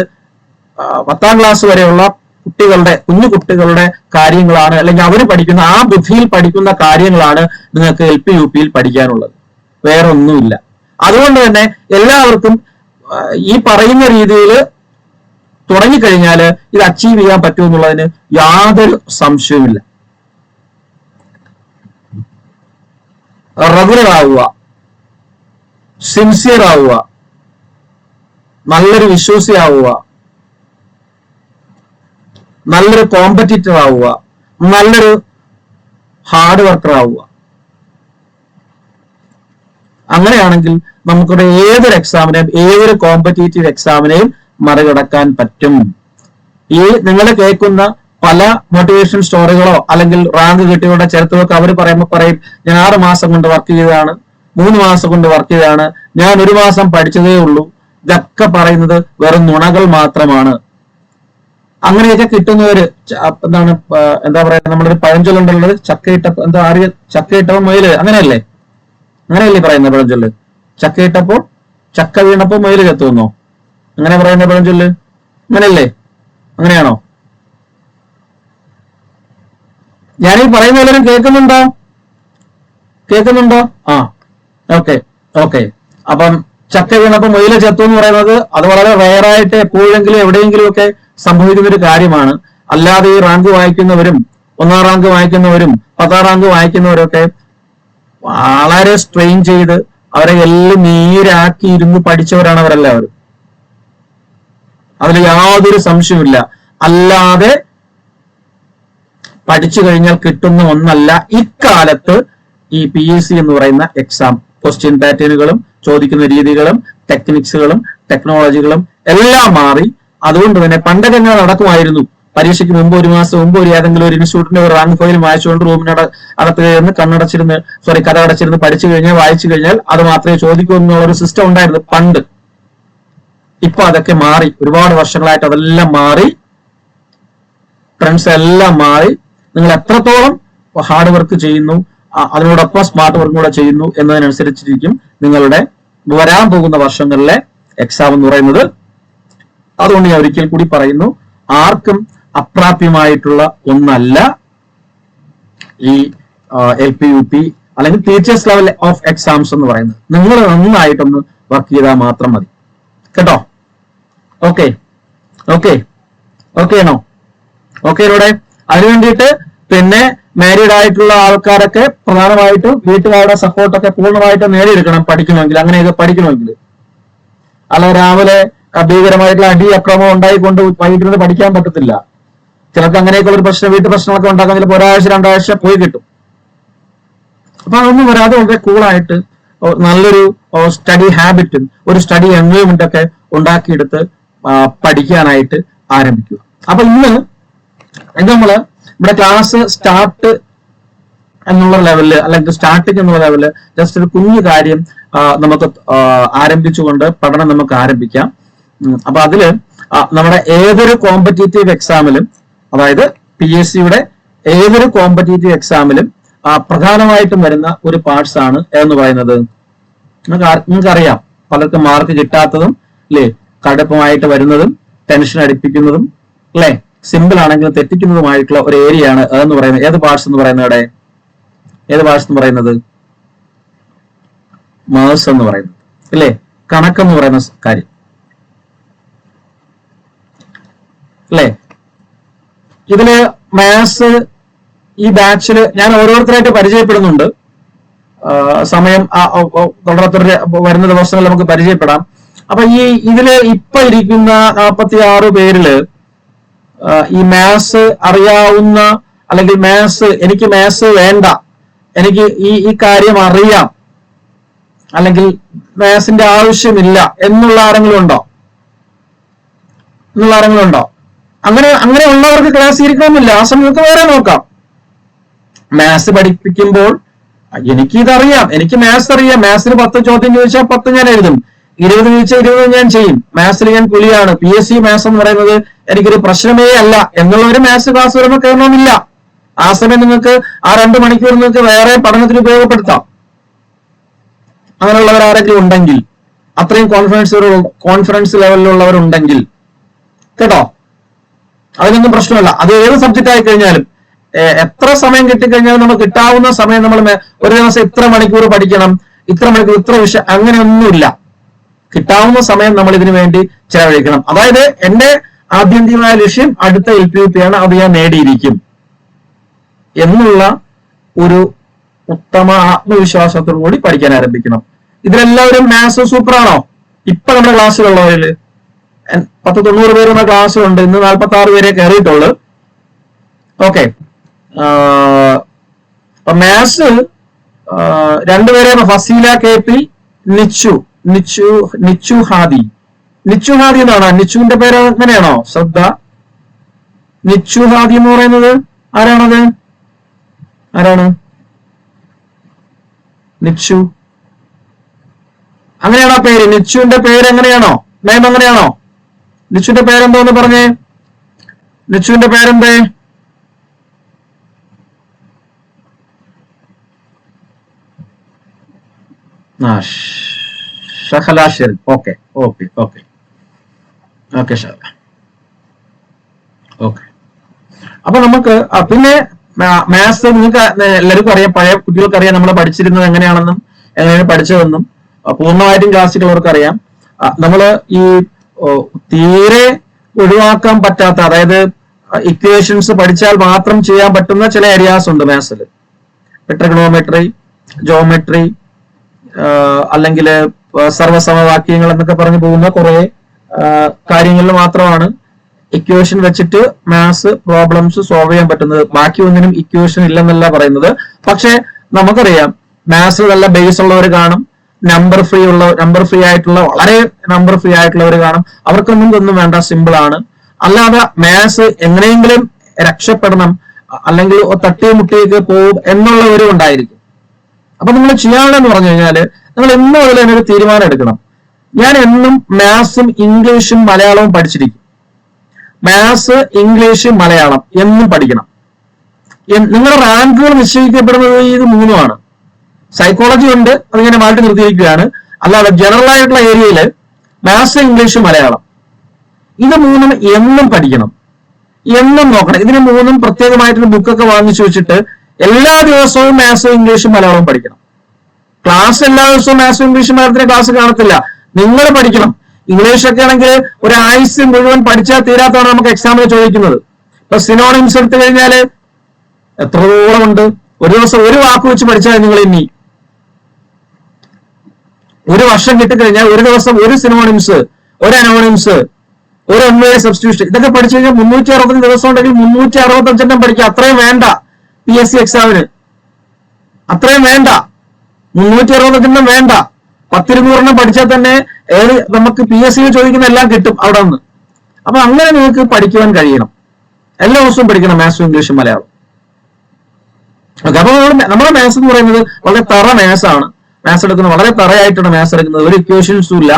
10ാം ക്ലാസ് വരെയുള്ള കുഞ്ഞു കുട്ടികളുടെ കാര്യങ്ങളാണ്, അല്ലെങ്കിൽ അവർ പഠിക്കുന്ന ആ ബുദ്ധിയിൽ പഠിക്കുന്ന കാര്യങ്ങളാണ് നിങ്ങൾക്ക് LPUPയിൽ പഠിക്കാനുള്ളത്, വേറെ ഒന്നുമില്ല. അതുകൊണ്ട് തന്നെ എല്ലാവർക്കും ഈ പറയുന്ന രീതിയിൽ തുടങ്ങിക്കഴിഞ്ഞാൽ ഇത് അച്ചീവ് ചെയ്യാൻ പറ്റുമെന്നുള്ളതിന് യാതൊരു സംശയവുമില്ല. റെഗുലർ ആവുക, സിൻസിയർ ആവുക, നല്ലൊരു വിശ്വാസിയാവുക, നല്ലൊരു കോമ്പറ്റീറ്റർ ആവുക, നല്ലൊരു ഹാർഡ് വർക്കർ ആവുക. അങ്ങനെയാണെങ്കിൽ നമുക്കിവിടെ ഏതൊരു എക്സാമിനെയും, ഏതൊരു കോമ്പറ്റീറ്റീവ് എക്സാമിനെയും മറികടക്കാൻ പറ്റും. ഈ നിങ്ങൾ കേൾക്കുന്ന പല മോട്ടിവേഷൻ സ്റ്റോറികളോ അല്ലെങ്കിൽ റാങ്ക് കിട്ടിയവരുടെ ചരിത്രമൊക്കെ അവർ പറയും ഞാൻ 6 മാസം കൊണ്ട് വർക്ക് ചെയ്തതാണ്, 3 മാസം കൊണ്ട് വർക്ക് ചെയ്തതാണ്, ഞാൻ 1 മാസം പഠിച്ചതേ ഉള്ളൂ. ഇതൊക്കെ പറയുന്നത് വെറും നുണകൾ മാത്രമാണ്. അങ്ങനെയൊക്കെ കിട്ടുന്നവര് എന്താ പറയാ, നമ്മളൊരു പഴഞ്ചൊല്ലുണ്ടുള്ളത്, ചക്കയിട്ടപ്പോ മുയല്, അങ്ങനെയല്ലേ പറയുന്ന പഴഞ്ചൊല്ല്? ചക്ക വീണപ്പോ മുയല് ചത്തുവന്നോ, അങ്ങനെ പറയുന്ന പഴഞ്ചൊല്ല്? അങ്ങനെയല്ലേ? അങ്ങനെയാണോ? ഞാനീ പറയുന്ന എല്ലാവരും കേൾക്കുന്നുണ്ടോ? ആ, ഓക്കെ. അപ്പം ചക്ക വീണപ്പോ മുയല് ചത്തു എന്ന് പറയുന്നത് അത് വളരെ റയറായിട്ട് എപ്പോഴെങ്കിലും എവിടെയെങ്കിലും ഒക്കെ സംഭവിക്കുന്ന ഒരു കാര്യമാണ്. അല്ലാതെ ഈ റാങ്ക് വായിക്കുന്നവരും 1ാം റാങ്ക് വായിക്കുന്നവരും 10ാം റാങ്ക് വായിക്കുന്നവരൊക്കെ വളരെ സ്ട്രെയിൻ ചെയ്ത് അവരെ എല്ലാം നീരാക്കി ഇരുന്ന് പഠിച്ചവരാണ് അവരെല്ലാവരും. അതിൽ യാതൊരു സംശയമില്ല. അല്ലാതെ പഠിച്ചു കഴിഞ്ഞാൽ കിട്ടുന്ന ഒന്നല്ല ഇക്കാലത്ത് ഈ PSC എന്ന് പറയുന്ന എക്സാം. ക്വസ്റ്റ്യൻ പാറ്റേണുകളും ചോദിക്കുന്ന രീതികളും ടെക്നിക്സുകളും ടെക്നോളജികളും എല്ലാം മാറി. അതുകൊണ്ട് തന്നെ പണ്ടൊക്കെ എങ്ങനെ നടക്കുമായിരുന്നു, പരീക്ഷയ്ക്ക് മുമ്പ് 1 മാസം മുമ്പ് ഏതെങ്കിലും ഒരു ഇൻസ്റ്റിറ്റ്യൂട്ടിന്റെ ഒരു റാങ്ക് ഫയൽ വായിച്ചുകൊണ്ട് അകത്ത് കയറുന്ന കഥ അടച്ചിരുന്ന് വായിച്ചു കഴിഞ്ഞാൽ അത് മാത്രമേ ചോദിക്കൂ എന്നുള്ള ഒരു സിസ്റ്റം ഉണ്ടായിരുന്നു പണ്ട്. ഇപ്പൊ അതൊക്കെ മാറി, ഒരുപാട് വർഷങ്ങളായിട്ട് അതെല്ലാം മാറി, ട്രെൻഡ്സ് എല്ലാം മാറി. നിങ്ങൾ എത്രത്തോളം ഹാർഡ് വർക്ക് ചെയ്യുന്നു, അതിനോടൊപ്പം സ്മാർട്ട് വർക്കും കൂടെ ചെയ്യുന്നു എന്നതിനനുസരിച്ചിരിക്കും നിങ്ങളുടെ വരാൻ പോകുന്ന വർഷങ്ങളിലെ എക്സാം എന്ന് പറയുന്നത്. അതുകൊണ്ട് ഞാൻ ഒരിക്കൽ കൂടി പറയുന്നു, ആർക്കും അപ്രാപ്യമായിട്ടുള്ള ഒന്നല്ല ഈ LPUP അല്ലെങ്കിൽ ടീച്ചേഴ്സ് ലെവൽ ഓഫ് എക്സാംസ് എന്ന് പറയുന്നത്. നിങ്ങൾ നന്നായിട്ടൊന്ന് വർക്ക് ചെയ്താൽ മാത്രം മതി കേട്ടോ. ഓക്കെയാണോ? ഓക്കെയോടെ അതിനു വേണ്ടിയിട്ട് പിന്നെ മാരീഡ് ആയിട്ടുള്ള ആൾക്കാരൊക്കെ പ്രധാനമായിട്ടും വീട്ടുകാരുടെ സപ്പോർട്ടൊക്കെ പൂർണ്ണമായിട്ട് നേടിയെടുക്കണം പഠിക്കണമെങ്കിൽ, അങ്ങനെയൊക്കെ പഠിക്കണമെങ്കിൽ. അല്ല രാവിലെ ഭീകരമായിട്ടുള്ള അക്രമം ഉണ്ടായിക്കൊണ്ട് വൈകിട്ട് പഠിക്കാൻ പറ്റത്തില്ല. ചിലർക്ക് അങ്ങനെയൊക്കെ ഒരു വീട്ടു പ്രശ്നങ്ങളൊക്കെ ഉണ്ടാക്കാൻ ചിലപ്പോൾ 1 ആഴ്ച 2 ആഴ്ച പോയി കിട്ടും. അപ്പൊ അതൊന്നും വരാതെ വളരെ കൂളായിട്ട് നല്ലൊരു സ്റ്റഡി ഹാബിറ്റും ഒരു സ്റ്റഡി എൻവയോൺമെന്റ് ഒക്കെ ഉണ്ടാക്കിയെടുത്ത് പഠിക്കാനായിട്ട് ആരംഭിക്കുക. അപ്പൊ ഇന്ന് നമ്മള് ഇവിടെ ക്ലാസ് സ്റ്റാർട്ട് എന്നുള്ള ലെവലില് അല്ലെങ്കിൽ സ്റ്റാർട്ടിങ് എന്നുള്ള ലെവലില് ജസ്റ്റ് ഒരു കുഞ്ഞു കാര്യം നമുക്ക് ആരംഭിച്ചുകൊണ്ട് പഠനം നമുക്ക് ആരംഭിക്കാം. അപ്പൊ അതില് നമ്മുടെ ഏതൊരു കോമ്പറ്റീറ്റീവ് എക്സാമിലും, അതായത് PSCയുടെ ഏതൊരു കോമ്പറ്റീറ്റീവ് എക്സാമിലും പ്രധാനമായിട്ടും വരുന്ന ഒരു പാർട്സ് ആണ് എന്ന് പറയുന്നത്. നിങ്ങൾക്കറിയാം, പലർക്കും മാർക്ക് കിട്ടാത്തതും അല്ലെ, കടുപ്പമായിട്ട് വരുന്നതും ടെൻഷൻ അടിപ്പിക്കുന്നതും അല്ലെ, സിമ്പിൾ ആണെങ്കിൽ തെറ്റിക്കുന്നതുമായിട്ടുള്ള ഒരു ഏരിയ ആണ് എന്ന് പറയുന്നത്. ഏത് പാർട്സ് എന്ന് പറയുന്നത്? ഇവിടെ ഏത് പാർട്സ് എന്ന് പറയുന്നത്? മാത്സ് എന്ന് പറയുന്നത് അല്ലെ, കണക്കെന്ന് പറയുന്ന കാര്യം അല്ലെ. ഇതില് മാത്സ് ഈ ബാച്ചില് ഞാൻ ഓരോരുത്തരായിട്ട് പരിചയപ്പെടുന്നുണ്ട്. സമയം വരുന്ന ദിവസങ്ങളിൽ നമുക്ക് പരിചയപ്പെടാം. അപ്പൊ ഇതില് ഇപ്പൊ ഇരിക്കുന്ന 46 പേരില് ഈ മാത്സ് അറിയാവുന്ന, അല്ലെങ്കിൽ എനിക്ക് മാത്സ് വേണ്ട, എനിക്ക് ഈ കാര്യം അറിയാം, അല്ലെങ്കിൽ മാത്സിന്റെ ആവശ്യമില്ല എന്നുള്ള ആരെങ്കിലും ഉണ്ടോ? അങ്ങനെ ഉള്ളവർക്ക് ക്ലാസ് ഇരിക്കണമെന്നില്ല. ആ സമയത്ത് വേറെ നോക്കാം. മാത്സ് പഠിപ്പിക്കുമ്പോൾ എനിക്കിതറിയാം, എനിക്ക് മാത്സ് അറിയാം, മാത്സിന് 10 ചോദ്യം ചോദിച്ചാൽ 10 ഞാൻ എഴുതും, 20 ചോദിച്ചാൽ 20 ഞാൻ ചെയ്യും, മാത്സിൽ ഞാൻ പുലിയാണ്, PSC മാത്സ് എന്ന് പറയുന്നത് എനിക്കൊരു പ്രശ്നമേ അല്ല എന്നുള്ളൊരു മാത്സ് ക്ലാസ് വരുമ്പോൾ കയറണമെന്നില്ല. ആ സമയം നിങ്ങൾക്ക് ആ 2 മണിക്കൂർ നിങ്ങൾക്ക് വേറെ പഠനത്തിന് ഉപയോഗപ്പെടുത്താം. അങ്ങനെയുള്ളവർ ആരെങ്കിലും ഉണ്ടെങ്കിൽ, അത്രയും കോൺഫിഡൻസ് ലെവലിലുള്ളവരുണ്ടെങ്കിൽ കേട്ടോ, അതിനൊന്നും പ്രശ്നമല്ല. അത് ഏത് സബ്ജക്റ്റ് ആയി കഴിഞ്ഞാലും, എത്ര സമയം കിട്ടിക്കഴിഞ്ഞാലും നമുക്ക് കിട്ടാവുന്ന സമയം നമ്മൾ ഒരു ദിവസം ഇത്ര മണിക്കൂർ പഠിക്കണം, ഇത്ര മണിക്കൂർ ഇത്ര വിഷയം, അങ്ങനെയൊന്നുമില്ല. കിട്ടാവുന്ന സമയം നമ്മൾ ഇതിനു വേണ്ടി ചെലവഴിക്കണം. അതായത് എന്റെ ആത്യന്തികമായ ലക്ഷ്യം അടുത്ത LPUP ആണ്, അത് ഞാൻ നേടിയിരിക്കും എന്നുള്ള ഒരു ഉത്തമ ആത്മവിശ്വാസത്തോടു കൂടി പഠിക്കാൻ ആരംഭിക്കണം. ഇതിലെല്ലാവരും മാത്സ് സൂപ്പറാണോ? ഇപ്പൊ നമ്മുടെ ക്ലാസ്സിലുള്ളവരില് 90 പേര് നമ്മുടെ ക്ലാസ്സിലുണ്ട്. ഇന്ന് 46 പേരെ കയറിയിട്ടുള്ളു. ഓക്കെ, മാത്സ് 2 പേരെ, ഫസീല KP, നിച്ചു ഹാദി എന്നാണോ? നിച്ചുവിന്റെ പേര് അങ്ങനെയാണോ? ശ്രദ്ധ, നിച്ചു ഹാദി എന്ന് പറയുന്നത് ആരാണത്? ആരാണ് നിച്ചു? അങ്ങനെയാണോ പേര്? നിച്ചുവിന്റെ പേര് എങ്ങനെയാണോ? നെയിം എങ്ങനെയാണോ? നിച്ചുവിന്റെ പേരെന്തോന്ന് പറഞ്ഞേ? നിച്ചുവിന്റെ പേരെന്തേ? ഷഹല ഷെറിൻ. ഓക്കെ. അപ്പൊ നമുക്ക് പിന്നെ മാത്സ് നിങ്ങൾക്ക് എല്ലാവർക്കും അറിയാം, പഴയ കുട്ടികൾക്ക് അറിയാം നമ്മൾ പഠിച്ചിരുന്നത് എങ്ങനെയാണെന്നും എങ്ങനെയാണ് പഠിച്ചതെന്നും പൂർണ്ണമായിട്ടും ക്ലാസ്സിലുള്ളവർക്ക് അറിയാം. നമ്മള് ഈ തീരെ ഒഴിവാക്കാൻ പറ്റാത്ത, അതായത് ഇക്വേഷൻസ് പഠിച്ചാൽ മാത്രം ചെയ്യാൻ പറ്റുന്ന ചില ഏരിയാസ് ഉണ്ട് മാത്സിൽ. ട്രിഗണോമെട്രി, ജോമെട്രി, അല്ലെങ്കിൽ സർവ്വസമവാക്യങ്ങൾ എന്നൊക്കെ പറഞ്ഞു പോകുന്ന കുറെ കാര്യങ്ങളിൽ മാത്രമാണ് ഇക്വേഷൻ വെച്ചിട്ട് മാത്സ് പ്രോബ്ലംസ് സോൾവ് ചെയ്യാൻ പറ്റുന്നത്. ബാക്കി ഒന്നിനും ഇക്വേഷൻ ഇല്ലെന്നല്ല പറയുന്നത്. പക്ഷെ നമുക്കറിയാം മാത്സ് നല്ല ബേസ് ഉള്ളവർ കാണും, നമ്പർ ഫ്രീ ആയിട്ടുള്ള വളരെ നമ്പർ ഫ്രീ ആയിട്ടുള്ളവർ കാണും. അവർക്കൊന്നും ഇതൊന്നും വേണ്ട, സിമ്പിൾ ആണ്. അല്ലാതെ മാത്സ് എങ്ങനെയെങ്കിലും രക്ഷപ്പെടണം, അല്ലെങ്കിൽ തട്ടിയും മുട്ടിയൊക്കെ പോകും എന്നുള്ളവരും ഉണ്ടായിരിക്കും. അപ്പൊ നിങ്ങൾ ചെയ്യാനുള്ളതെന്ന് പറഞ്ഞു കഴിഞ്ഞാല്, നിങ്ങൾ എന്നും അതിൽ തന്നെ ഒരു തീരുമാനം എടുക്കണം. ഞാൻ എന്നും മാത്സും ഇംഗ്ലീഷും മലയാളവും പഠിച്ചിരിക്കും. മാത്സ്, ഇംഗ്ലീഷ്, മലയാളം എന്നും പഠിക്കണം. നിങ്ങളുടെ റാങ്കുകൾ നിശ്ചയിക്കപ്പെടുന്നത് ഇത് 3ആണ്. സൈക്കോളജി ഉണ്ട്, അതിങ്ങനെ മാറ്റി നിർത്തിയിരിക്കുകയാണ്. അല്ലാതെ ജനറൽ ആയിട്ടുള്ള ഏരിയയില് മാത്സ്, ഇംഗ്ലീഷ്, മലയാളം ഇത് 3 എന്നും പഠിക്കണം, എന്നും നോക്കണം. ഇതിന് 3 പ്രത്യേകമായിട്ടൊരു ബുക്കൊക്കെ വാങ്ങിച്ചു വെച്ചിട്ട് എല്ലാ ദിവസവും മാത്സും ഇംഗ്ലീഷും മലയാളവും പഠിക്കണം. ക്ലാസ് എല്ലാ ദിവസവും മാത്സും ഇംഗ്ലീഷും മലയാളത്തിന്റെ ക്ലാസ് കാണത്തില്ല, നിങ്ങൾ പഠിക്കണം. ഇംഗ്ലീഷൊക്കെ ആണെങ്കിൽ ഒരു ആഴ്ച മുഴുവൻ പഠിച്ചാൽ തീരാത്തതാണ് നമുക്ക് എക്സാമിന് ചോദിക്കുന്നത്. ഇപ്പൊ സിനോണിംസ് എടുത്തു കഴിഞ്ഞാല് എത്രത്തോളം ഉണ്ട്? ഒരു ദിവസം ഒരു വാക്ക് വെച്ച് പഠിച്ചാൽ നിങ്ങൾ ഇനി ഒരു വർഷം കിട്ടിക്കഴിഞ്ഞാൽ ഒരു ദിവസം ഒരു സിനോണിംസ്, ഒരു അനോണിംസ്, ഒരു MA സബ്സ്റ്റിറ്റ്യൂഷൻ, ഇതൊക്കെ പഠിച്ചു കഴിഞ്ഞാൽ 365 ദിവസം ഉണ്ടെങ്കിൽ 365 പഠിക്കുക. അത്രയും വേണ്ട PSC എക്സാമിന്, അത്രയും വേണ്ട, 365 വേണ്ട. 10-200 പഠിച്ചാൽ തന്നെ നമുക്ക് PSC ചോദിക്കുന്ന എല്ലാം കിട്ടും അവിടെ നിന്ന്. അപ്പൊ അങ്ങനെ നിങ്ങൾക്ക് പഠിക്കുവാൻ കഴിയണം. എല്ലാ ദിവസവും പഠിക്കണം മാത്സും ഇംഗ്ലീഷും മലയാളം. ഓക്കെ, അപ്പൊ നമ്മുടെ മാത്സ് എന്ന് പറയുന്നത് വളരെ തറ മാത്സാണ്. മാത്സ് എടുക്കുന്നത് വളരെ തറയായിട്ടാണ് മാത്സ് എടുക്കുന്നത്. ഒരു ഇക്വേഷൻസും ഇല്ല,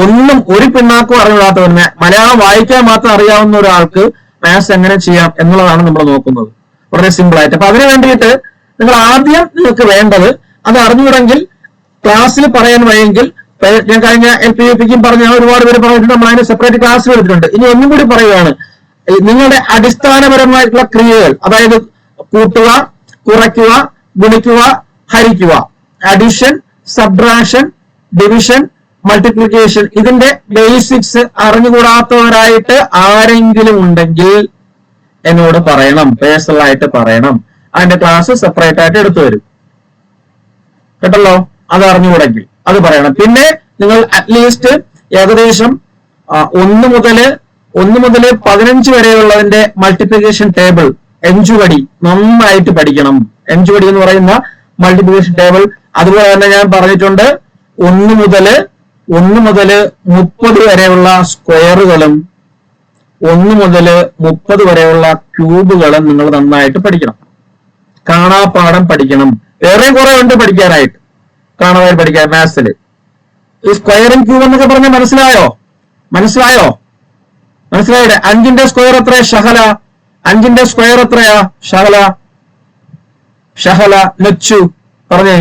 ഒന്നും ഒരു പിണ്ണാക്കും അറിവിടാത്തവൻ, മലയാളം വായിക്കാൻ മാത്രം അറിയാവുന്ന ഒരാൾക്ക് മാത്സ് എങ്ങനെ ചെയ്യാം എന്നുള്ളതാണ് നമ്മൾ നോക്കുന്നത്, വളരെ സിമ്പിൾ ആയിട്ട്. അപ്പൊ അതിനു വേണ്ടിയിട്ട് നിങ്ങൾ ആദ്യം നിങ്ങൾക്ക് വേണ്ടത് അത് അറിഞ്ഞുകൂടെങ്കിൽ ക്ലാസ്സിൽ പറയാൻ വയ്യെങ്കിൽ, ഞാൻ കഴിഞ്ഞ LP-UPക്കും പറഞ്ഞ ഒരുപാട് പേര് പറഞ്ഞിട്ടുണ്ട്, നമ്മൾ അതിന് സെപ്പറേറ്റ് ക്ലാസ് എടുത്തിട്ടുണ്ട്. ഇനി ഒന്നും കൂടി പറയുകയാണ്, നിങ്ങളുടെ അടിസ്ഥാനപരമായിട്ടുള്ള ക്രിയകൾ, അതായത് കൂട്ടുക, കുറയ്ക്കുക, ഗുണിക്കുക, ഹരിക്കുക, അഡിഷൻ, സബ്ട്രാക്ഷൻ, ഡിവിഷൻ, മൾട്ടിപ്ലിക്കേഷൻ, ഇതിന്റെ ബേസിക്സ് അറിഞ്ഞുകൂടാത്തവരായിട്ട് ആരെങ്കിലും ഉണ്ടെങ്കിൽ എന്നോട് പറയണം, പേഴ്സണൽ ആയിട്ട് പറയണം. അതിന്റെ ക്ലാസ് സെപ്പറേറ്റ് ആയിട്ട് എടുത്തു വരും, കേട്ടല്ലോ. അത് അറിഞ്ഞുകൂടെങ്കിൽ അത് പറയണം. പിന്നെ നിങ്ങൾ അറ്റ്ലീസ്റ്റ് ഏകദേശം 1 മുതൽ 15 വരെയുള്ളതിന്റെ മൾട്ടിപ്ലിക്കേഷൻ ടേബിൾ എഞ്ചുപടി നന്നായിട്ട് പഠിക്കണം. എഞ്ചുപടി എന്ന് പറയുന്ന മൾട്ടിപ്ലിക്കേഷൻ ടേബിൾ. അതുപോലെ തന്നെ ഞാൻ പറഞ്ഞിട്ടുണ്ട് 1 മുതൽ 30 വരെയുള്ള സ്ക്വയറുകളും 1 മുതൽ 30 വരെയുള്ള ക്യൂബുകളും നിങ്ങൾ നന്നായിട്ട് പഠിക്കണം. കാണാപ്പാഠം പഠിക്കണം. വേറെ കുറെ ഉണ്ട് പഠിക്കാനായിട്ട്, കാണാതെ പഠിക്കാൻ മാത്സില്. ഈ സ്ക്വയറും ക്യൂബ് എന്നൊക്കെ പറഞ്ഞാൽ മനസ്സിലായോ? മനസ്സിലായോ? 5ന്റെ സ്ക്വയർ എത്രയാ ഷഹല? 5ന്റെ സ്ക്വയർ എത്രയാ ഷഹല? ഷഹല ലച്ചു പറഞ്ഞേ,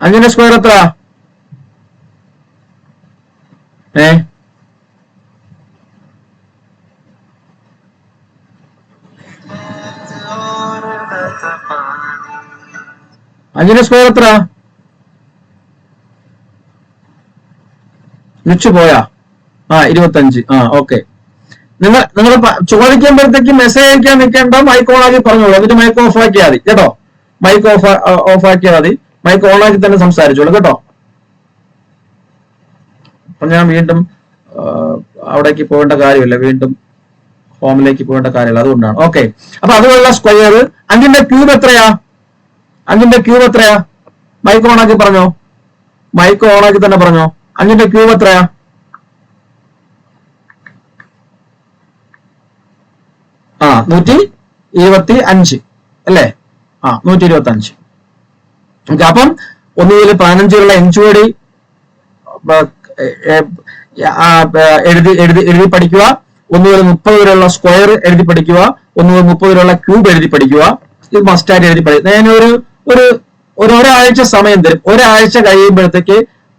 5ന്റെ സ്ക്വയർ എത്ര? അഞ്ചിന്റെ സ്ക്വയർ എത്ര? ലച്ചു പോയാ? 25. ഓക്കെ. നിങ്ങൾ ചോദിക്കുമ്പോഴത്തേക്ക് മെസ്സേജ് അയക്കാൻ നിൽക്കേണ്ട, മൈക്ക് ഓൺ ആക്കി പറഞ്ഞോളൂ. എന്നിട്ട് മൈക്ക് ഓഫ് ആക്കിയാൽ മതി കേട്ടോ. മൈക്ക് ഓഫ് ആക്കിയാൽ മതി. മൈക്ക് ഓൺ ആക്കി തന്നെ സംസാരിച്ചോളൂ കേട്ടോ. അപ്പൊ ഞാൻ വീണ്ടും അവിടേക്ക് പോകേണ്ട കാര്യമില്ല, വീണ്ടും ഹോമിലേക്ക് പോകേണ്ട കാര്യമില്ല, അതുകൊണ്ടാണ്. ഓക്കെ, അപ്പൊ അതുപോലുള്ള സ്ക്വയർ. 5ന്റെ ക്യൂബ് എത്രയാ? 5ന്റെ ക്യൂബ് എത്രയാ? മൈക്ക് ഓൺ ആക്കി പറഞ്ഞോ, മൈക്ക് ഓൺ ആക്കി തന്നെ പറഞ്ഞോ. 5ന്റെ ക്യൂബ് എത്രയാ? ആ 125 അല്ലേ? 125. ഓക്കെ, അപ്പം 1 മുതൽ 15 വരെയുള്ള എഞ്ചുപടി എഴുതി പഠിക്കുക. 1 മുതൽ 30 വരെയുള്ള സ്ക്വയർ എഴുതി പഠിക്കുക. 1 മുതൽ 30 വരെയുള്ള ക്യൂബ് എഴുതി പഠിക്കുക. ഇത് മസ്റ്റായിട്ട് എഴുതി പഠിക്കുക. ഞാൻ ഒരാഴ്ച സമയം തരും. ഒരാഴ്ച കഴിയുമ്പോഴത്തേക്ക്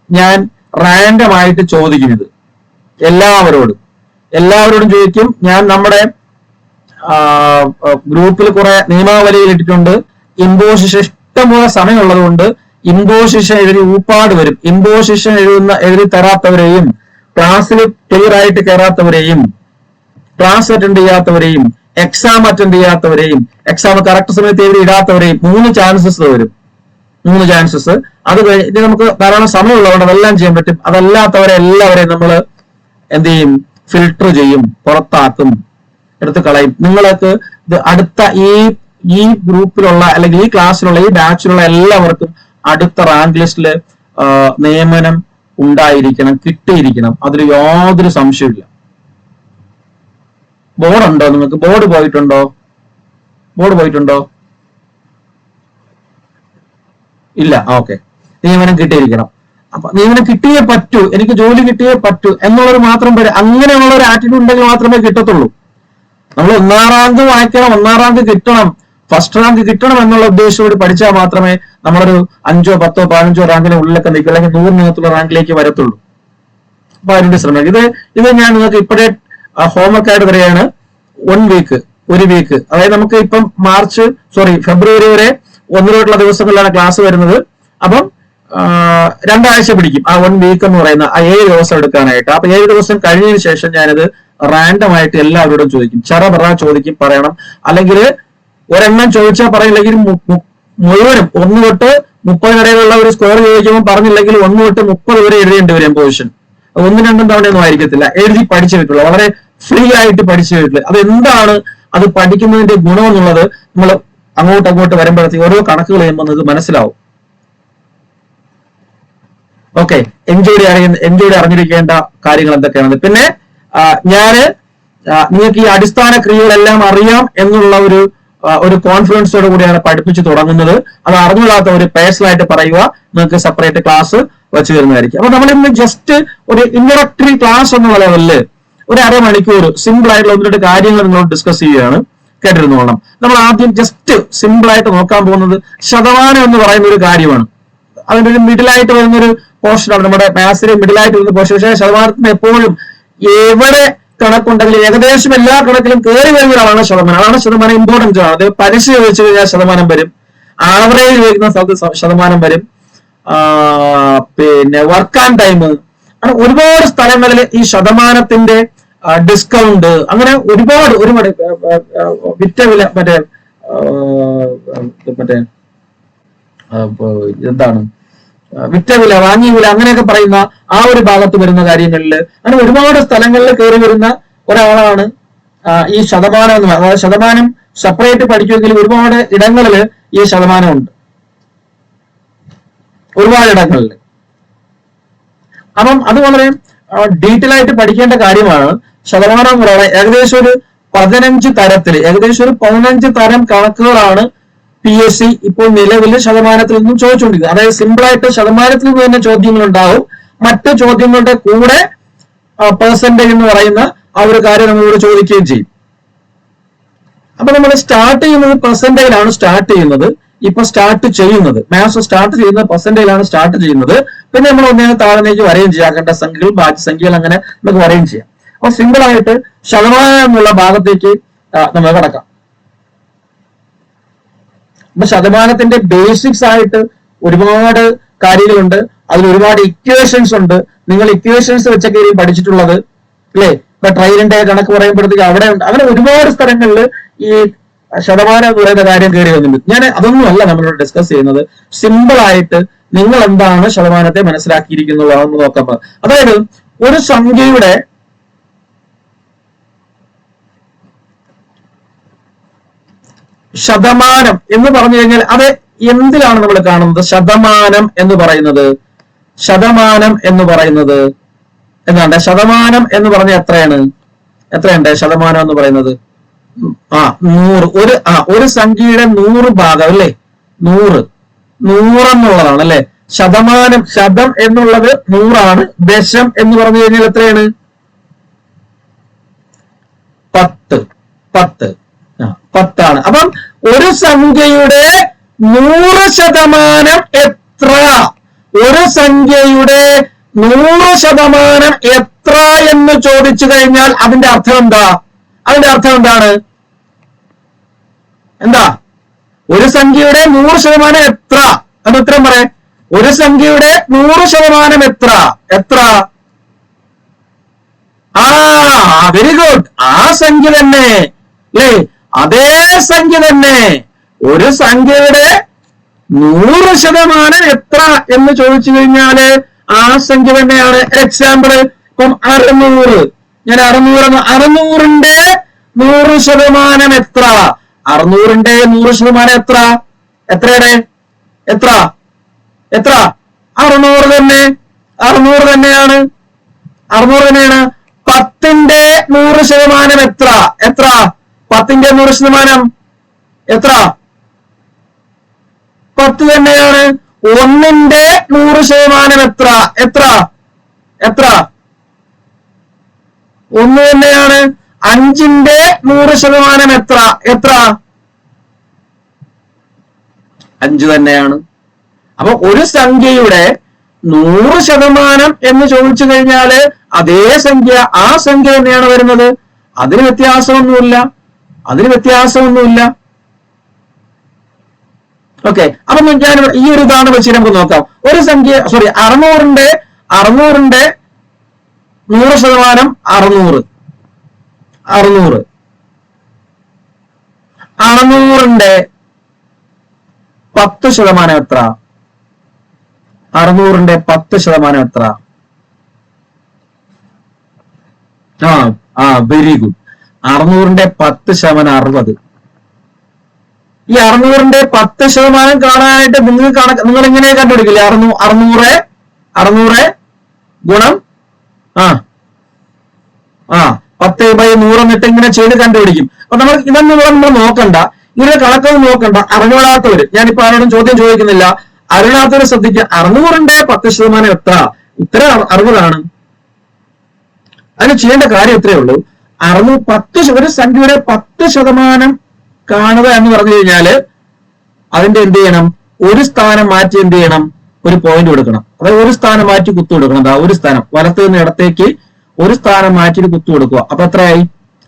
ഞാൻ റാൻഡം ആയിട്ട് ചോദിക്കുന്നത് എല്ലാവരോടും ചോദിക്കും. ഞാൻ നമ്മുടെ ഗ്രൂപ്പിൽ കുറെ നിയമാവലിയിൽ ഇട്ടിട്ടുണ്ട്. ഇമ്പോസിഷൻ ഇഷ്ടംപോലെ സമയമുള്ളത് കൊണ്ട് ഇമ്പോസിഷൻ എഴുതി ഊപ്പാട് വരും. ഇമ്പോസിഷൻ എഴുതി തരാത്തവരെയും, ക്ലാസ്സിൽ ക്ലിയർ ആയിട്ട് കയറാത്തവരെയും, ക്ലാസ് അറ്റൻഡ് ചെയ്യാത്തവരെയും, എക്സാം അറ്റൻഡ് ചെയ്യാത്തവരെയും, എക്സാം കറക്റ്റ് സമയത്ത് എഴുതി ഇടാത്തവരെയും 3 ചാൻസസ് വരും. 3 ചാൻസസ്. അത് കഴിഞ്ഞ് നമുക്ക് ധാരാളം സമയമുള്ളതുകൊണ്ട് അതെല്ലാം ചെയ്യാൻ പറ്റും. അതല്ലാത്തവരെ എല്ലാവരെയും നമ്മൾ എന്ത് ചെയ്യും? ഫിൽട്ടർ ചെയ്യും, പുറത്താക്കും, എടുത്ത് കളയും. നിങ്ങൾക്ക് ഇത് അടുത്ത ഈ ഗ്രൂപ്പിലുള്ള അല്ലെങ്കിൽ ഈ ക്ലാസ്സിലുള്ള ഈ ബാച്ചിലുള്ള എല്ലാവർക്കും അടുത്ത റാങ്ക് ലിസ്റ്റില് നിയമനം ഉണ്ടായിരിക്കണം, കിട്ടിയിരിക്കണം. അതിൽ യാതൊരു സംശയമില്ല. ബോർഡുണ്ടോ നിങ്ങൾക്ക്? ബോർഡ് പോയിട്ടുണ്ടോ? ഇല്ല. ഓക്കെ, നിയമനം കിട്ടിയിരിക്കണം. അപ്പൊ നിയമനം കിട്ടിയേ പറ്റൂ, എനിക്ക് ജോലി കിട്ടിയേ പറ്റൂ എന്നുള്ളത് മാത്രം അങ്ങനെയുള്ള ഒരു ആറ്റിറ്റ്യൂഡ് ഉണ്ടെങ്കിൽ മാത്രമേ കിട്ടത്തുള്ളൂ. നമ്മൾ 1ാം റാങ്ക് വായിക്കണം, 1ാം റാങ്ക് കിട്ടണം, ഫസ്റ്റ് റാങ്ക് കിട്ടണം എന്നുള്ള ഉദ്ദേശത്തോട് പഠിച്ചാൽ മാത്രമേ നമ്മളൊരു 5, 10, 15 റാങ്കിന് ഉള്ളിലൊക്കെ നിൽക്കും, അല്ലെങ്കിൽ 100-നകത്തുള്ള റാങ്കിലേക്ക് വരത്തുള്ളൂ. അപ്പൊ അതിന്റെ ശ്രമിക്കും. ഇത് ഞാൻ നിങ്ങൾക്ക് ഇപ്പോഴേ ഹോംവർക്ക് ആയിട്ട് പറയുകയാണ്. 1 വീക്ക്, അതായത് നമുക്ക് ഇപ്പം ഫെബ്രുവരി വരെ 1 തൊട്ടുള്ള ദിവസങ്ങളിലാണ് ക്ലാസ് വരുന്നത്. അപ്പം 2 ആഴ്ച പിടിക്കും ആ 1 വീക്ക് എന്ന് പറയുന്ന ആ 7 ദിവസം എടുക്കാനായിട്ട്. അപ്പൊ 7 ദിവസം കഴിഞ്ഞതിന് ശേഷം ഞാനിത് റാൻഡം ആയിട്ട് എല്ലാവരോടും ചോദിക്കും, ചറപറ ചോദിക്കും, പറയണം. അല്ലെങ്കിൽ ഒരെണ്ണം ചോദിച്ചാൽ പറയില്ലെങ്കിൽ മുഴുവനും 1 തൊട്ട് 30 വരെയുള്ള ഒരു സ്കോർ ചോദിക്കുമ്പോൾ പറഞ്ഞില്ലെങ്കിൽ 1 തൊട്ട് 30 വരെ എഴുതേണ്ടി വരും പൊസിഷൻ. 1-2 തവണയൊന്നും ആയിരിക്കത്തില്ല, എഴുതി പഠിച്ചിട്ടുള്ള, വളരെ ഫ്രീ ആയിട്ട് പഠിച്ചിട്ടുള്ള. അതെന്താണ് അത് പഠിക്കുന്നതിന്റെ ഗുണം എന്നുള്ളത് നമ്മൾ അങ്ങോട്ട് വരുമ്പോഴത്തേക്ക് ഓരോ കണക്കുകൾ ചെയ്യുമ്പോൾ ഇത് മനസ്സിലാവും. ഓക്കെ, എൻജോയുടെ അറിഞ്ഞിരിക്കേണ്ട കാര്യങ്ങൾ എന്തൊക്കെയാണ്. പിന്നെ നിങ്ങൾക്ക് ഈ അടിസ്ഥാന ക്രിയകളെല്ലാം അറിയാം എന്നുള്ള ഒരു കോൺഫിഡൻസോട് കൂടിയാണ് പഠിപ്പിച്ചു തുടങ്ങുന്നത്. അത് അറിഞ്ഞുകൂടാത്ത ഒരു പേഴ്സണലായിട്ട് പറയുക, നിങ്ങൾക്ക് സെപ്പറേറ്റ് ക്ലാസ് വെച്ച് തരുന്നതായിരിക്കും. അപ്പൊ നമ്മൾ ഇന്ന് ജസ്റ്റ് ഒരു ഇൻട്രൊഡക്ടറി ക്ലാസ് എന്നുള്ള ലെവലില് ഒരു അരമണിക്കൂർ സിമ്പിൾ ആയിട്ടുള്ള 1-2 കാര്യങ്ങൾ നിങ്ങളോട് ഡിസ്കസ് ചെയ്യുകയാണ്, കേട്ടിരുന്നോളണം. നമ്മൾ ആദ്യം ജസ്റ്റ് സിമ്പിൾ ആയിട്ട് നോക്കാൻ പോകുന്നത് ശതമാനം എന്ന് പറയുന്ന ഒരു കാര്യമാണ്. അതിന്റെ ഒരു മിഡിലായിട്ട് വരുന്നൊരു പോർഷനാണ്, നമ്മുടെ മാത്സിലെ മിഡിലായിട്ട് വരുന്ന പോർഷൻ. പക്ഷേ ശതമാനത്തിന് എപ്പോഴും എവിടെ കണക്കുണ്ടെങ്കിലും ഏകദേശം എല്ലാ കണക്കിലും കയറി വരുന്ന ഒരാളാണ് ശതമാനം. അതാണ് ശതമാനം ഇമ്പോർട്ടൻസ് ആണ്. അത് പലിശ ചോദിച്ചു കഴിഞ്ഞാൽ ശതമാനം വരും, ആവറേജ് ചോദിക്കുന്ന സ്ഥലത്ത് ശതമാനം വരും, പിന്നെ വർക്ക് ആൻഡ് ടൈം, അങ്ങനെ ഒരുപാട് സ്ഥലങ്ങളിൽ ഈ ശതമാനത്തിന്റെ ഡിസ്കൗണ്ട്, അങ്ങനെ ഒരുപാട് വിറ്റ വില മറ്റേ എന്താണ് വിറ്റ വില, വാങ്ങിയ വില, അങ്ങനെയൊക്കെ പറയുന്ന ആ ഒരു ഭാഗത്ത് വരുന്ന കാര്യങ്ങളിൽ അങ്ങനെ ഒരുപാട് സ്ഥലങ്ങളിൽ കയറി വരുന്ന ഒരാളാണ് ഈ ശതമാനം എന്ന് പറയുന്നത്. അതായത് ശതമാനം സെപ്പറേറ്റ് പഠിക്കുമെങ്കിലും ഒരുപാട് ഇടങ്ങളിൽ ഈ ശതമാനം ഉണ്ട്, ഒരുപാട് ഇടങ്ങളിൽ. അപ്പം അത് വളരെ ഡീറ്റെയിൽ ആയിട്ട് പഠിക്കേണ്ട കാര്യമാണ്. ശതമാനം എന്ന് പറയുന്നത് ഏകദേശം ഒരു 15 തരത്തിൽ, ഏകദേശം ഒരു 15 തരം കണക്കുകളാണ് PSC ഇപ്പോൾ നിലവിൽ ശതമാനത്തിൽ നിന്നും ചോദിച്ചുകൊണ്ടിരിക്കുന്നത്. അതായത് സിമ്പിൾ ആയിട്ട് ശതമാനത്തിൽ നിന്ന് തന്നെ ചോദ്യങ്ങൾ ഉണ്ടാവും, മറ്റ് ചോദ്യങ്ങളുടെ കൂടെ പെർസെന്റേജ് എന്ന് പറയുന്ന ആ ഒരു കാര്യം നമ്മളോട് ചോദിക്കുകയും ചെയ്യും. അപ്പൊ നമ്മൾ സ്റ്റാർട്ട് ചെയ്യുന്നത് പെർസെന്റേജിലാണ് സ്റ്റാർട്ട് ചെയ്യുന്നത്. ഇപ്പൊ സ്റ്റാർട്ട് ചെയ്യുന്നത് മാത്സ് സ്റ്റാർട്ട് ചെയ്യുന്നത് പെർസെന്റേജിലാണ് സ്റ്റാർട്ട് ചെയ്യുന്നത്. പിന്നെ നമ്മൾ ഒന്നേ താഴേക്ക് വരെയും ചെയ്യാം, അഖണ്ഡ സംഖ്യകൾ, ബാക്കി സംഖ്യകൾ, അങ്ങനെ നമുക്ക് വരെയും ചെയ്യാം. അപ്പൊ സിമ്പിൾ ആയിട്ട് ശതമാനം എന്നുള്ള ഭാഗത്തേക്ക് നമ്മൾ കടക്കാം. അപ്പൊ ശതമാനത്തിന്റെ ബേസിക്സ് ആയിട്ട് ഒരുപാട് കാര്യങ്ങളുണ്ട്, അതിൽ ഒരുപാട് ഇക്വേഷൻസ് ഉണ്ട്. നിങ്ങൾ ഇക്വേഷൻസ് വെച്ചൊക്കെ പഠിച്ചിട്ടുള്ളത് അല്ലേ? ഇപ്പൊ ട്രെയിനിന്റെ കണക്ക് പറയുമ്പോഴത്തേക്ക് അവിടെ ഉണ്ട്. അങ്ങനെ ഒരുപാട് സ്ഥലങ്ങളിൽ ഈ ശതമാനം എന്ന് പറയുന്ന കാര്യം കയറി വന്നിട്ടുണ്ട്. ഞാൻ അതൊന്നും അല്ല നമ്മളോട് ഡിസ്കസ് ചെയ്യുന്നത്. സിമ്പിൾ ആയിട്ട് നിങ്ങൾ എന്താണ് ശതമാനത്തെ മനസ്സിലാക്കിയിരിക്കുന്നതാണെന്ന് നോക്കാം. അതായത് ഒരു സംഖ്യയുടെ ശതമാനം എന്ന് പറഞ്ഞു കഴിഞ്ഞാൽ അത് എന്തിലാണ് നമ്മൾ കാണുന്നത്? ശതമാനം എന്ന് പറയുന്നത് എന്താണ്? ശതമാനം എന്ന് പറഞ്ഞാൽ എത്രയുണ്ട് ശതമാനം എന്ന് പറയുന്നത്? 100. ഒരു സംഖ്യയുടെ 100 ഭാഗം അല്ലേ? 100 എന്നുള്ളതാണ് അല്ലെ ശതമാനം. ശതം എന്നുള്ളത് 100 ആണ്. ദശം എന്ന് പറഞ്ഞു കഴിഞ്ഞാൽ എത്രയാണ്? 10 ആണ്. അപ്പം ഒരു സംഖ്യയുടെ 100% എത്ര? ഒരു സംഖ്യയുടെ 100% എത്ര എന്ന് ചോദിച്ചു കഴിഞ്ഞാൽ അതിന്റെ അർത്ഥം എന്താ? എന്താ? ഒരു സംഖ്യയുടെ 100% എത്ര? അത് ഉത്തരം പറയാം. ഒരു സംഖ്യയുടെ 100% എത്ര? Very good. ആ സംഖ്യ തന്നെ അല്ലേ? അതേ സംഖ്യ തന്നെ. ഒരു സംഖ്യയുടെ 100% എത്ര എന്ന് ചോദിച്ചു കഴിഞ്ഞാല് ആ സംഖ്യ തന്നെയാണ്. എക്സാമ്പിള് ഇപ്പം 600. ഞാൻ 600ന്റെ 100% എത്ര? 600ന്റെ 100% എത്ര? എത്ര? 600 തന്നെ. 600 തന്നെയാണ്. 10ന്റെ 100% എത്ര? 10ന്റെ 100% എത്ര? 10 തന്നെയാണ്. 1ന്റെ 100% എത്ര? 1 തന്നെയാണ്. 5ന്റെ 100% എത്ര? 5 തന്നെയാണ്. അപ്പൊ ഒരു സംഖ്യയുടെ 100% എന്ന് ചോദിച്ചു കഴിഞ്ഞാല് അതേ സംഖ്യ, ആ സംഖ്യ തന്നെയാണ് വരുന്നത്. അതിന് വ്യത്യാസമൊന്നുമില്ല. ഓക്കെ. അപ്പൊ ഞാൻ ഈ ഒരു ഉദാഹരണം വെച്ച് നമുക്ക് നോക്കാം. ഒരു സംഖ്യ 600ന്റെ 100% 600. 600ന്റെ 10% എത്ര? 600ന്റെ 10% എത്ര? Very good. 600ന്റെ 10% 60. ഈ 600ന്റെ 10% കാണാനായിട്ട് നിങ്ങൾ എങ്ങനെ കണ്ടുപിടിക്കില്ലേ? 600 600 ഗുണം ആ 10/100 എന്നിട്ട് ഇങ്ങനെ ചെയ്ത് കണ്ടുപിടിക്കും. അപ്പൊ നമ്മൾ ഇതൊന്നും നമ്മൾ നോക്കണ്ട, ഇതിന്റെ കണക്കൊന്നും നോക്കണ്ട. അറിഞ്ഞോളാത്തവര്, ഞാനിപ്പോ ആരോടും ചോദ്യം ചോദിക്കുന്നില്ല, അറിയാത്തവര് ശ്രദ്ധിക്കുക. 600ന്റെ 10% എത്ര? ഉത്തരം 60. അതിന് ചെയ്യേണ്ട കാര്യം എത്രയേ ഉള്ളൂ, 10 ഒരു സംഖ്യയുടെ 10% കാണുക എന്ന് പറഞ്ഞു കഴിഞ്ഞാല് അതിന്റെ എന്ത് ചെയ്യണം, ഒരു സ്ഥാനം മാറ്റി എന്ത് ചെയ്യണം, ഒരു പോയിന്റ് കൊടുക്കണം. അതായത് ഒരു സ്ഥാനം മാറ്റി കുത്തു കൊടുക്കണം. എന്താ ഒരു സ്ഥാനം വലത്ത് നിന്ന് ഇടത്തേക്ക് ഒരു സ്ഥാനം മാറ്റി കുത്തു കൊടുക്കുക. അപ്പൊ എത്രയായി?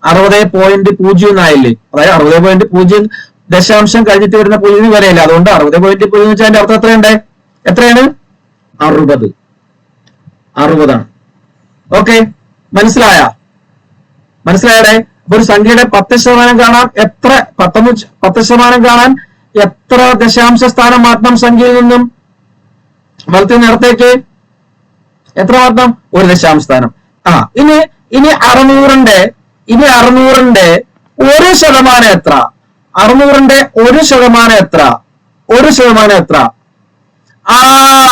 60.0 എന്നായില്ലേ? അതായത് 60.0 ദശാംശം കഴിഞ്ഞിട്ട് വരുന്ന 0 വരെയല്ലേ? അതുകൊണ്ട് 60.0 എന്ന് വെച്ചാൽ അതിന്റെ അർത്ഥം എത്രയുണ്ട്? എത്രയാണ്? 60. 60ആണ്. ഓക്കെ, മനസ്സിലായടെ? അപ്പൊ ഒരു സംഖ്യയുടെ 10% കാണാൻ എത്ര 10% കാണാൻ എത്ര ദശാംശ സ്ഥാനം മാറ്റണം? സംഖ്യയിൽ നിന്നും വലത്ത് നിറത്തേക്ക് എത്ര മാറ്റണം? ഒരു ദശാംശ സ്ഥാനം. ഇനി 600ന്റെ 1% എത്ര? 600ന്റെ 1% എത്ര? 1% എത്ര?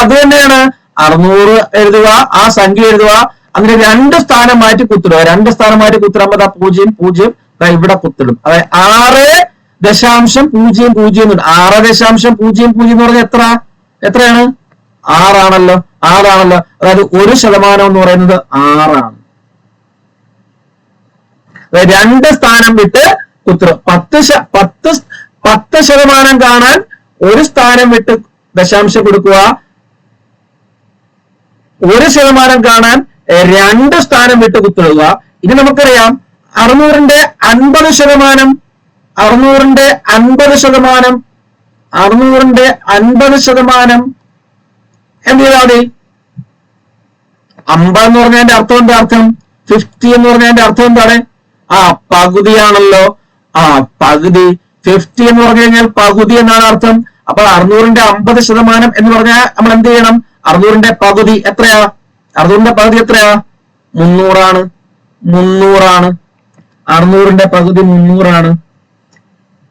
അത് തന്നെയാണ്. 600 എഴുതുക, ആ സംഖ്യ എഴുതുക, അങ്ങനെ 2 സ്ഥാനം മാറ്റി കുത്തിടുക. 2 സ്ഥാനം മാറ്റി കുത്തിടുമ്പോ 0 ഇവിടെ കുത്തിടും. അതായത് 6.00 6.00 എന്ന് പറഞ്ഞാൽ എത്രയാണ്? 6 ആണല്ലോ. അതായത് 1% എന്ന് പറയുന്നത് 6 ആണ്. അതായത് 2 സ്ഥാനം വിട്ട് കുത്തിടും. 10% കാണാൻ ഒരു സ്ഥാനം വിട്ട് ദശാംശം കൊടുക്കുക. 1% കാണാൻ 2 സ്ഥാനം വിട്ട് കുത്തിടുക. ഇനി നമുക്കറിയാം 600ന്റെ 50% 600ന്റെ 50% എന്ത് ചെയ്താൽ മതി? 50 എന്ന് പറഞ്ഞതിന്റെ അർത്ഥം എന്താ? അർത്ഥം 50 എന്ന് പറഞ്ഞതിന്റെ അർത്ഥം എന്താണ്? പകുതിയാണല്ലോ. പകുതി. 50 എന്ന് പറഞ്ഞു കഴിഞ്ഞാൽ പകുതി എന്നാണ് അർത്ഥം. അപ്പൊ 600ന്റെ 50% എന്ന് പറഞ്ഞാൽ നമ്മൾ എന്ത് ചെയ്യണം? 600ന്റെ പകുതി എത്രയാ? 600ന്റെ പകുതി എത്രയാ? 300 ആണ്. 600ന്റെ പകുതി 300 ആണ്.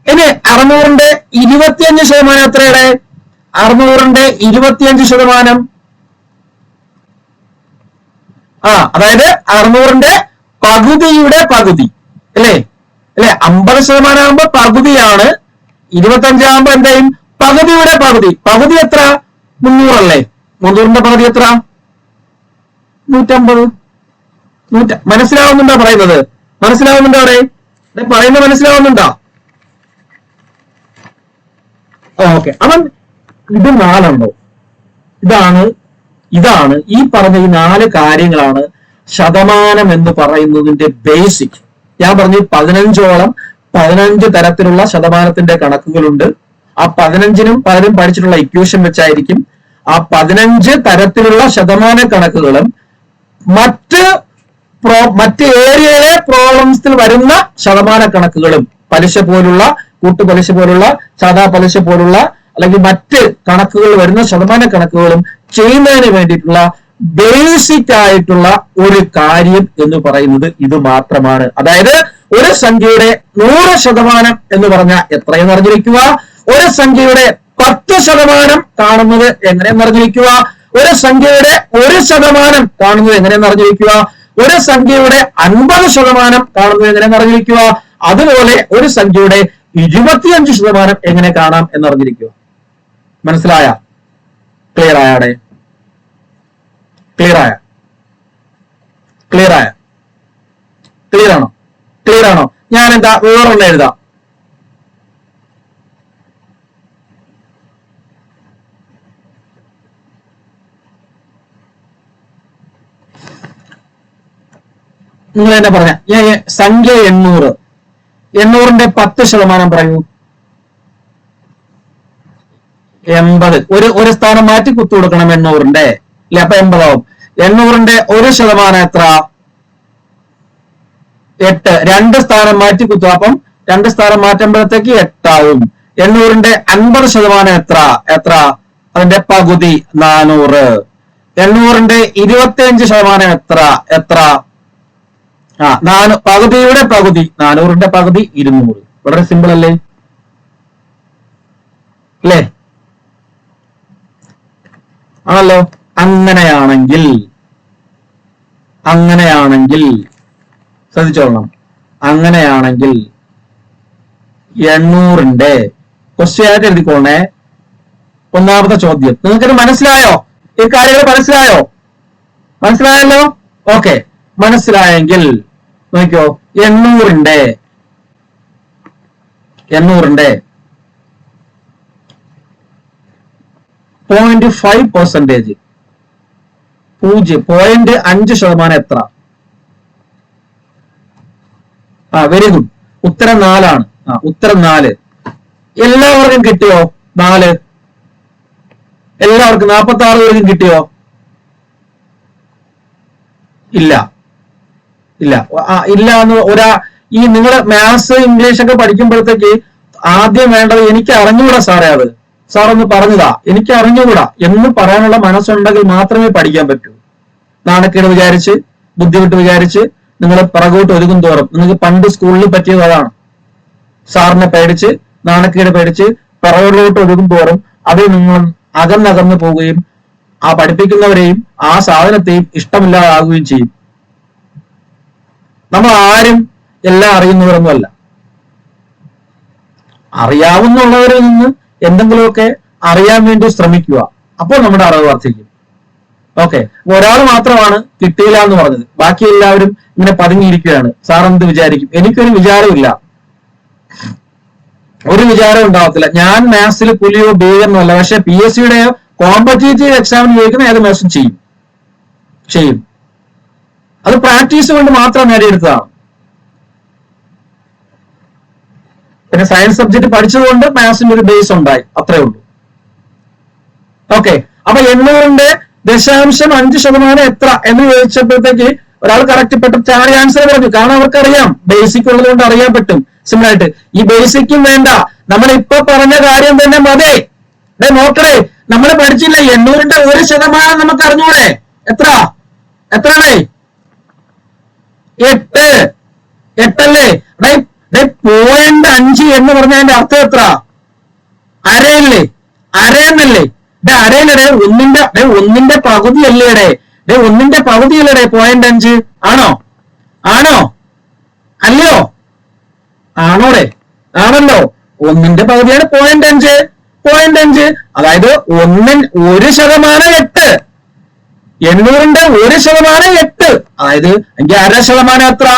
ഇനി 600ന്റെ 25% എത്രയുടെ? 600ന്റെ 25%. അതായത് 600ന്റെ പകുതിയുടെ പകുതി അല്ലേ? 50% ആകുമ്പോ പകുതിയാണ്. 25 ആകുമ്പോ എന്തായും? പകുതിയുടെ പകുതി. പകുതി എത്ര? 300 അല്ലേ? 300ന്റെ പകുതി എത്ര? 150. മനസ്സിലാവുന്നുണ്ടോ പറയുന്നത്? മനസ്സിലാവുന്നുണ്ടോ? പറയുന്നത് മനസ്സിലാവുന്നുണ്ടോ? ഓക്കെ. അപ്പം ഇത് 4 ഉണ്ടോ? ഇതാണ് ഈ പറഞ്ഞ ഈ 4 കാര്യങ്ങളാണ് ശതമാനം എന്ന് പറയുന്നതിന്റെ ബേസിക്. ഞാൻ പറഞ്ഞു 15 തരത്തിലുള്ള ശതമാനത്തിന്റെ കണക്കുകളുണ്ട്. ആ 15നും പലരും പഠിച്ചിട്ടുള്ള ഇക്വേഷൻ വെച്ചായിരിക്കും. ആ 15 തരത്തിലുള്ള ശതമാന കണക്കുകളും മറ്റ് ഏരിയയിലെ പ്രോബ്ലംസിൽ വരുന്ന ശതമാന കണക്കുകളും, പലിശ പോലുള്ള, കൂട്ടുപലിശ പോലുള്ള, സാധാ പലിശ പോലുള്ള, അല്ലെങ്കിൽ മറ്റ് കണക്കുകൾ വരുന്ന ശതമാന കണക്കുകളും ചെയ്യുന്നതിന് വേണ്ടിയിട്ടുള്ള ബേസിക് ആയിട്ടുള്ള ഒരു കാര്യം എന്ന് പറയുന്നത് ഇത് മാത്രമാണ്. അതായത് ഒരു സംഖ്യയുടെ 100% എന്ന് പറഞ്ഞാൽ എത്രയെന്ന് അറിഞ്ഞിരിക്കുക, ഒരു സംഖ്യയുടെ 10% കാണുന്നത് എങ്ങനെയെന്ന് അറിഞ്ഞിരിക്കുക, ഒരു സംഖ്യയുടെ 1% കാണുന്നത് എങ്ങനെയെന്ന് അറിഞ്ഞിരിക്കുക, ഒരു സംഖ്യയുടെ 50% കാണുന്നത് എങ്ങനെയെന്ന് അറിഞ്ഞിരിക്കുക, അതുപോലെ ഒരു സംഖ്യയുടെ 25% എങ്ങനെ കാണാം എന്നറിഞ്ഞിരിക്കുക. മനസ്സിലായ? ക്ലിയർ ആയാടെ? ക്ലിയർ ആണോ? ഞാൻ എന്താ വേറൊന്നും എഴുതാം. നിങ്ങൾ തന്നെ പറഞ്ഞ സംഖ്യ 800ന്റെ 10% പറയൂ. 80. ഒരു സ്ഥാനം മാറ്റി കുത്തു കൊടുക്കണം 800ന്റെ അല്ലെ? അപ്പൊ 80 ആവും. 800ന്റെ 1% എത്ര? 8. 2 സ്ഥാനം മാറ്റി കുത്തു, അപ്പം 2 സ്ഥാനം മാറ്റുമ്പോഴത്തേക്ക് 8 ആവും. 800ന്റെ 50% എത്ര? അതിന്റെ പകുതി 400. 800ന്റെ 25% എത്ര? പകുതിയുടെ പകുതി 400ന്റെ പകുതി 200. വളരെ സിമ്പിൾ അല്ലേ? ആണല്ലോ. അങ്ങനെയാണെങ്കിൽ ശ്രദ്ധിച്ചോളണം. അങ്ങനെയാണെങ്കിൽ 800ന്റെ ക്വസ്റ്റ്യൻ ആയിട്ട് എഴുതിക്കോണേ. ഒന്നാമത്തെ ചോദ്യം നിങ്ങൾക്കത് മനസ്സിലായോ? ഈ കാര്യങ്ങൾ മനസ്സിലായല്ലോ? ഓക്കെ, മനസ്സിലായെങ്കിൽ നോക്കിയോ. 800ന്റെ 0.5%, 0.5% എത്ര? Very good. ഉത്തരം 4 ആണ്. ഉത്തരം 4. എല്ലാവർക്കും കിട്ടിയോ? 4. എല്ലാവർക്കും 46 പേർക്കും കിട്ടിയോ? ഇല്ല എന്ന് ഈ നിങ്ങള് മാത്സ് ഇംഗ്ലീഷ് ഒക്കെ പഠിക്കുമ്പോഴത്തേക്ക് ആദ്യം വേണ്ടത് എനിക്ക് അറിഞ്ഞുകൂടാ സാറേ, സാർ ഒന്ന് പറഞ്ഞതാ, എനിക്ക് അറിഞ്ഞുകൂടാ എന്ന് പറയാനുള്ള മനസ്സുണ്ടെങ്കിൽ മാത്രമേ പഠിക്കാൻ പറ്റൂ. നാണക്കേട് വിചാരിച്ച്, ബുദ്ധിമുട്ട് വിചാരിച്ച് നിങ്ങൾ പിറകോട്ട് ഒരുങ്ങും തോറും, നിങ്ങൾക്ക് പണ്ട് സ്കൂളിൽ പറ്റിയത് അതാണ്. സാറിനെ പേടിച്ച്, നാണക്കേട് പേടിച്ച് പിറകോട്ട് ഒരുങ്ങും തോറും അതിൽ നിങ്ങൾ അകന്നകന്നു പോവുകയും ആ പഠിപ്പിക്കുന്നവരെയും ആ സാധനത്തെയും ഇഷ്ടമില്ലാതാകുകയും ചെയ്യും. നമ്മൾ ആരും എല്ലാം അറിയുന്നവരൊന്നുമല്ല. അറിയാവുന്നവരിൽ നിന്ന് എന്തെങ്കിലുമൊക്കെ അറിയാൻ വേണ്ടി ശ്രമിക്കുക. അപ്പോൾ നമ്മുടെ അറിവ് വർദ്ധിക്കും. ഓക്കെ, ഒരാൾ മാത്രമാണ് കിട്ടിയില്ല എന്ന് പറഞ്ഞത്, ബാക്കി എല്ലാവരും ഇങ്ങനെ പതുങ്ങിയിരിക്കുകയാണ്. സാർ എന്ത് വിചാരിക്കും? എനിക്കൊരു വിചാരമില്ല, ഒരു വിചാരം ഉണ്ടാവത്തില്ല. ഞാൻ മാത്സിൽ പുലിയോ ബീകരണോ അല്ല. പക്ഷെ PSCയുടെയോ കോമ്പറ്റേറ്റീവ് എക്സാമിന് ചോദിക്കുന്ന ഏത് മാത്സും ചെയ്യും. അത് പ്രാക്ടീസ് കൊണ്ട് മാത്രം നേടിയെടുത്തതാണ്. പിന്നെ സയൻസ് സബ്ജക്ട് പഠിച്ചതുകൊണ്ട് മാത്സിന്റെ ഒരു ബേസ് ഉണ്ടായി, അത്രേ ഉള്ളൂ. ഓക്കെ, അപ്പൊ 800.5% എത്ര എന്ന് ചോദിച്ചപ്പോഴത്തേക്ക് ഒരാൾ കറക്റ്റ് പെട്ടെന്ന് ചാടി ആൻസർ പറഞ്ഞു. കാരണം അവർക്കറിയാം, ബേസിക് ഉള്ളത് കൊണ്ട് അറിയാൻ പറ്റും സിമ്പിൾ ആയിട്ട്. ഈ ബേസിക്കും വേണ്ട, നമ്മൾ ഇപ്പൊ പറഞ്ഞ കാര്യം തന്നെ മതി. നോക്കണേ, നമ്മൾ പഠിച്ചില്ല 800ന്റെ 1% നമുക്ക് അറിഞ്ഞൂടെ? എത്രയാണ്? 8 അല്ലേ? 0.5 എന്ന് പറഞ്ഞതിന്റെ അർത്ഥം എത്ര? അരയല്ലേ? അരയല്ലേ? ഒന്നിന്റെ പകുതി അല്ലേടെ? 0.5 ആണോ? അല്ലയോ? ആണോടെ? ആണല്ലോ. 1ന്റെ പകുതിയാണ് 0.5. അതായത് 1% 8. 800ന്റെ 1% 8. അതായത് എനിക്ക് 0.5% എത്ര?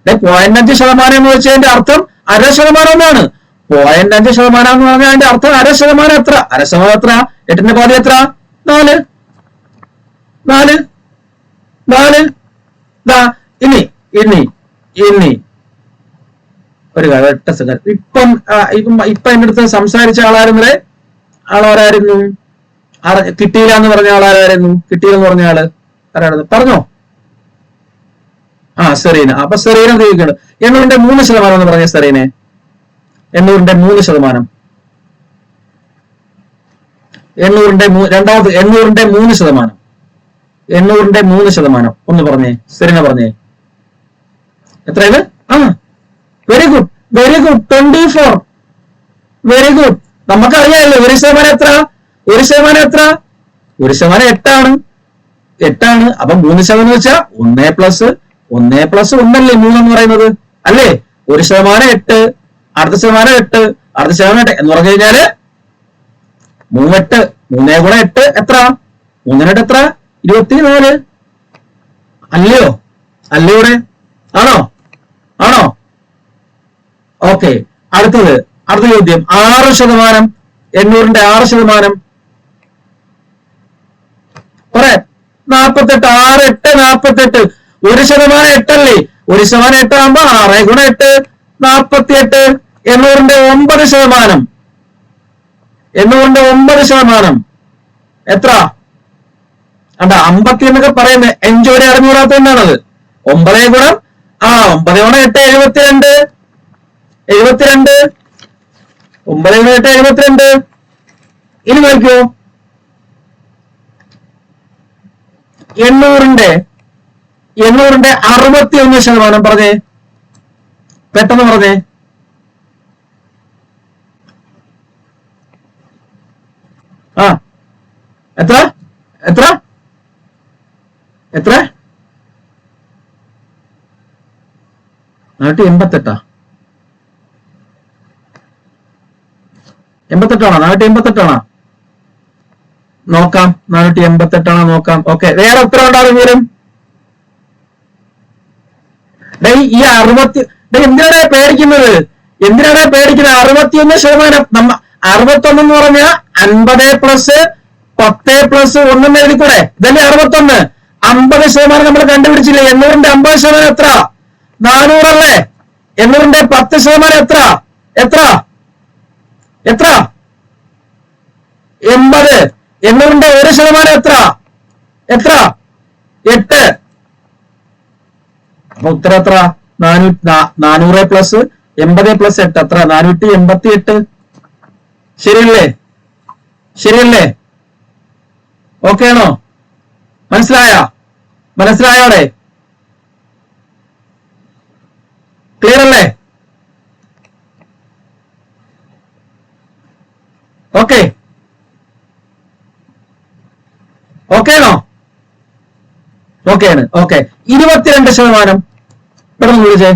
0.5% എന്ന് വെച്ചതിന്റെ അർത്ഥം 0.5% എന്നാണ്. 0.5% എന്ന് പറഞ്ഞാൽ അതിന്റെ അർത്ഥം 0.5% എത്ര? 0.5% എത്ര? 8ന്റെ പകുതി എത്ര? 4. ഇനി ഒരു കാര്യം, 8 സെക്കൻഡ്. ഇപ്പൊ എന്റെ അടുത്ത് സംസാരിച്ച ആളായിരുന്നേ, ആളാരായിരുന്നു? കിട്ടിയില്ല എന്ന് പറഞ്ഞ ആളാരായിരുന്നു? കിട്ടിയില്ലെന്ന് പറഞ്ഞ ആള് ആരായിരുന്നു? പറഞ്ഞോ. സെറീന. അപ്പൊ സെറീന ചോദിക്കണം 800ന്റെ 3% എന്ന് പറഞ്ഞ സെറീനെ. 800ന്റെ 3%. 800ന്റെ 3%. 3% ഒന്ന് പറഞ്ഞേ, സെറീന പറഞ്ഞേ. എത്രയാണ്? Very good. 24. Very good. നമുക്കറിയാമല്ലോ 1% എത്ര? 1% എത്ര? 1% 8ആണ്. അപ്പൊ 3% എന്ന് വെച്ചാൽ 1 + 1 അല്ലേ 3 എന്ന് പറയുന്നത്? അല്ലേ? 1% 8, അടുത്ത ശതമാനം 8, അടുത്ത ശതമാനം 8 എന്ന് പറഞ്ഞു കഴിഞ്ഞാല് 3 × 8 എത്ര? 3 എത്ര? 24. അല്ലയോ? അല്ലയോടെ? ആണോ? ഓക്കെ, അടുത്ത ചോദ്യം. 6%. 800ന്റെ 6%. പറയാ 48. 6, 8, 48. 1% 8 അല്ലേ? 1% 8 ആകുമ്പോ 6 × 8 48. 800ന്റെ 9%. 800ന്റെ 9% എത്ര? 50 എന്നൊക്കെ പറയുന്നത് എൻജോയുടെ അറിഞ്ഞുകൂടാത്തതുകൊണ്ടാണത്. 9 × 9 × 8 72. 9 × 8 72. ഇനി നോക്കിയോ, 800ന്റെ 61% പറഞ്ഞേ, പെട്ടെന്ന് പറഞ്ഞേ. എത്ര? 488 88 488 നോക്കാം. 488 നോക്കാം. ഓക്കെ, വേറെ ഉത്തരം ഉണ്ടാകും വരും. ഈ 60 എന്തിനാണ് പേടിക്കുന്നത്? 61%. 61 എന്ന് പറഞ്ഞാൽ 50 പ്ലസ് 10 പ്ലസ് 1 എഴുതിക്കൂടെ? ഇതല്ലേ 61. 50% നമ്മൾ കണ്ടുപിടിച്ചില്ലേ? 800ന്റെ 50% എത്ര? 400 അല്ലേ? 800ന്റെ 10% എത്ര? 80. 800ന്റെ 1% എത്ര? 8. അപ്പൊ ഉത്തരം എത്ര? 400 പ്ലസ് 80 പ്ലസ് 8 എത്ര? 488. ശരിയല്ലേ? ഓക്കെ ആണോ? മനസ്സിലായോടെ? ക്ലിയർ അല്ലേ? ഓക്കെ ആണോ? ഓക്കെയാണ്. ഓക്കെ, 22%. പെട്ടെന്ന് വിളിച്ചേ.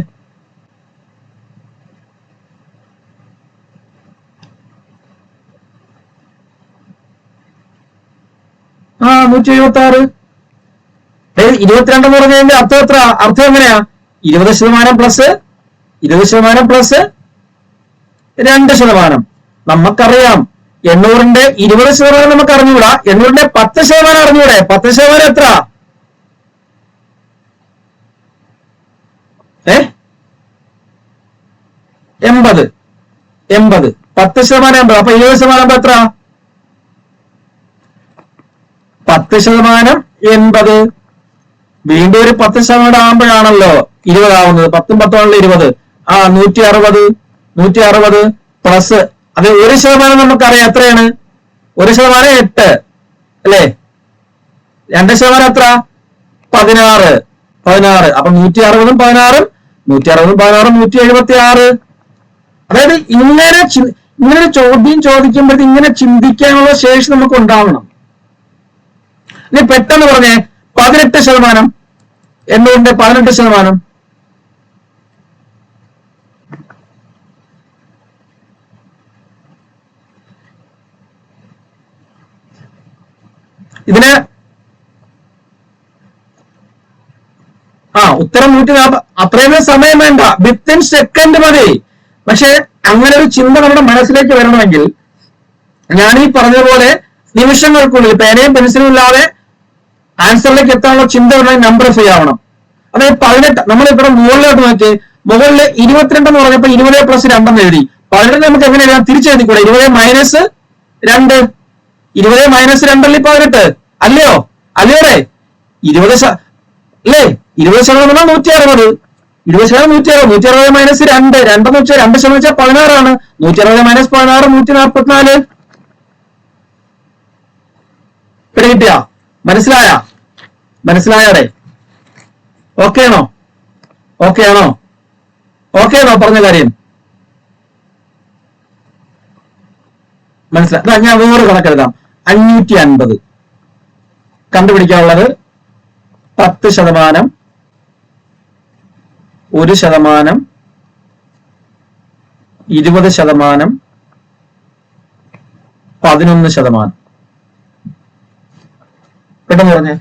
ആ 176. 22 എന്ന് പറഞ്ഞതിന്റെ അർത്ഥം എത്ര? അർത്ഥം എങ്ങനെയാ? 20% പ്ലസ് 2%. നമുക്കറിയാം 800ന്റെ 20% നമുക്ക് അറിഞ്ഞുകൂടാ. 800ന്റെ 10% അറിഞ്ഞൂടെ? 10% എത്ര? 80. 10% 80. അപ്പൊ 20% എത്ര? 10% 80. വീണ്ടും ഒരു 10% ആകുമ്പോഴാണല്ലോ 20 ആവുന്നത്. 10ഉം 10 ആണല്ലോ 20. 160 പ്ലസ് അത് 1% നമുക്കറിയാം എത്രയാണ്? 1% 8 അല്ലേ? 2% എത്ര? 16. അപ്പൊ 160ഉം 16ഉം 176. അതായത് ഇങ്ങനെ ചോദ്യം ചോദിക്കുമ്പോഴത്തെ ഇങ്ങനെ ചിന്തിക്കാനുള്ള ശേഷി നമുക്ക് ഉണ്ടാവണം. ഇനി പെട്ടെന്ന് പറഞ്ഞേ 18%. 800ന്റെ 18%. ഇതിന് ഉത്തരം 140. അത്രയും സമയം വേണ്ട, വിത്തിൻ സെക്കൻഡ് മതി. പക്ഷെ അങ്ങനെ ഒരു ചിന്ത നമ്മുടെ മനസ്സിലേക്ക് വരണമെങ്കിൽ ഞാൻ ഈ പറഞ്ഞതുപോലെ നിമിഷങ്ങൾക്കുള്ളിൽ പേനയും പെൻസിലും ഇല്ലാതെ ആൻസറിലേക്ക് എത്താനുള്ള ചിന്ത ഉണ്ടെങ്കിൽ നമ്പർ ഫ്രീ ആവണം. അതായത് 18. നമ്മളിവിടെ മുകളിലോട്ട് നോക്കി, മുകളിൽ 22 എന്ന് പറഞ്ഞപ്പോ 20 പ്ലസ് 2 എന്ന് എഴുതി. 18 നമുക്ക് എങ്ങനെ എഴുതാം? തിരിച്ചെഴുതിക്കൂടെ? 20 മൈനസ് 2. 20 മൈനസ് 2 അല്ലേ 18? അല്ലയോടെ? 20 അല്ലേ? 20% 160. 160 മൈനസ് 2. 2 വെച്ചാൽ 2% 16 160 മൈനസ് 16 144. കിട്ടിയാ? മനസ്സിലായോടെ? ഓക്കെ ആണോ? പറഞ്ഞ കാര്യം മനസ്സിലായി? ഞാൻ വേറെ കണക്കെടുക്കാം. 550 കണ്ടുപിടിക്കാനുള്ളത് 10%, 1%, 20%, 11%. പെട്ടെന്ന് പറഞ്ഞേ.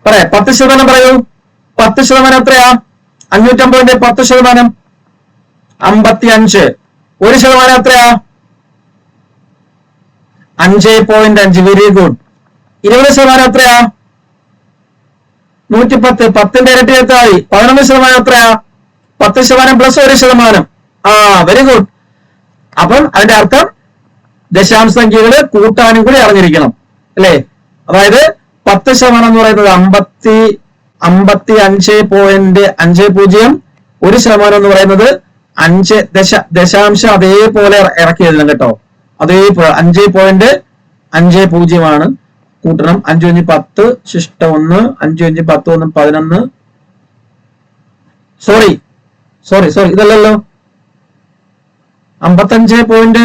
പറയാ 10% പറയൂ. 10% എത്രയാ? 550ന്റെ 10% 55. 1% എത്രയാ? 5.5. Very good. 20% എത്രയാ? 110. 10ന്റെ ഇരട്ടി എത്രയായി? 11% എത്രയാ? 10% പ്ലസ് 1%. Very good. അപ്പം അതിന്റെ അർത്ഥം ദശാംശ സംഖ്യകള് കൂട്ടാനും കൂടി അറിഞ്ഞിരിക്കണം അല്ലേ? അതായത് 10% എന്ന് പറയുന്നത് 55.50. 1% എന്ന് പറയുന്നത് 5 ദശാംശം അതേപോലെ ഇറക്കി എഴുതണം കേട്ടോ. അതേപോലെ 5.50 ആണ്. കൂട്ടണം. 5 5 10 ശിഷ്ട 1. 5 5 10 1 11. സോറി ഇതല്ലല്ലോ. 55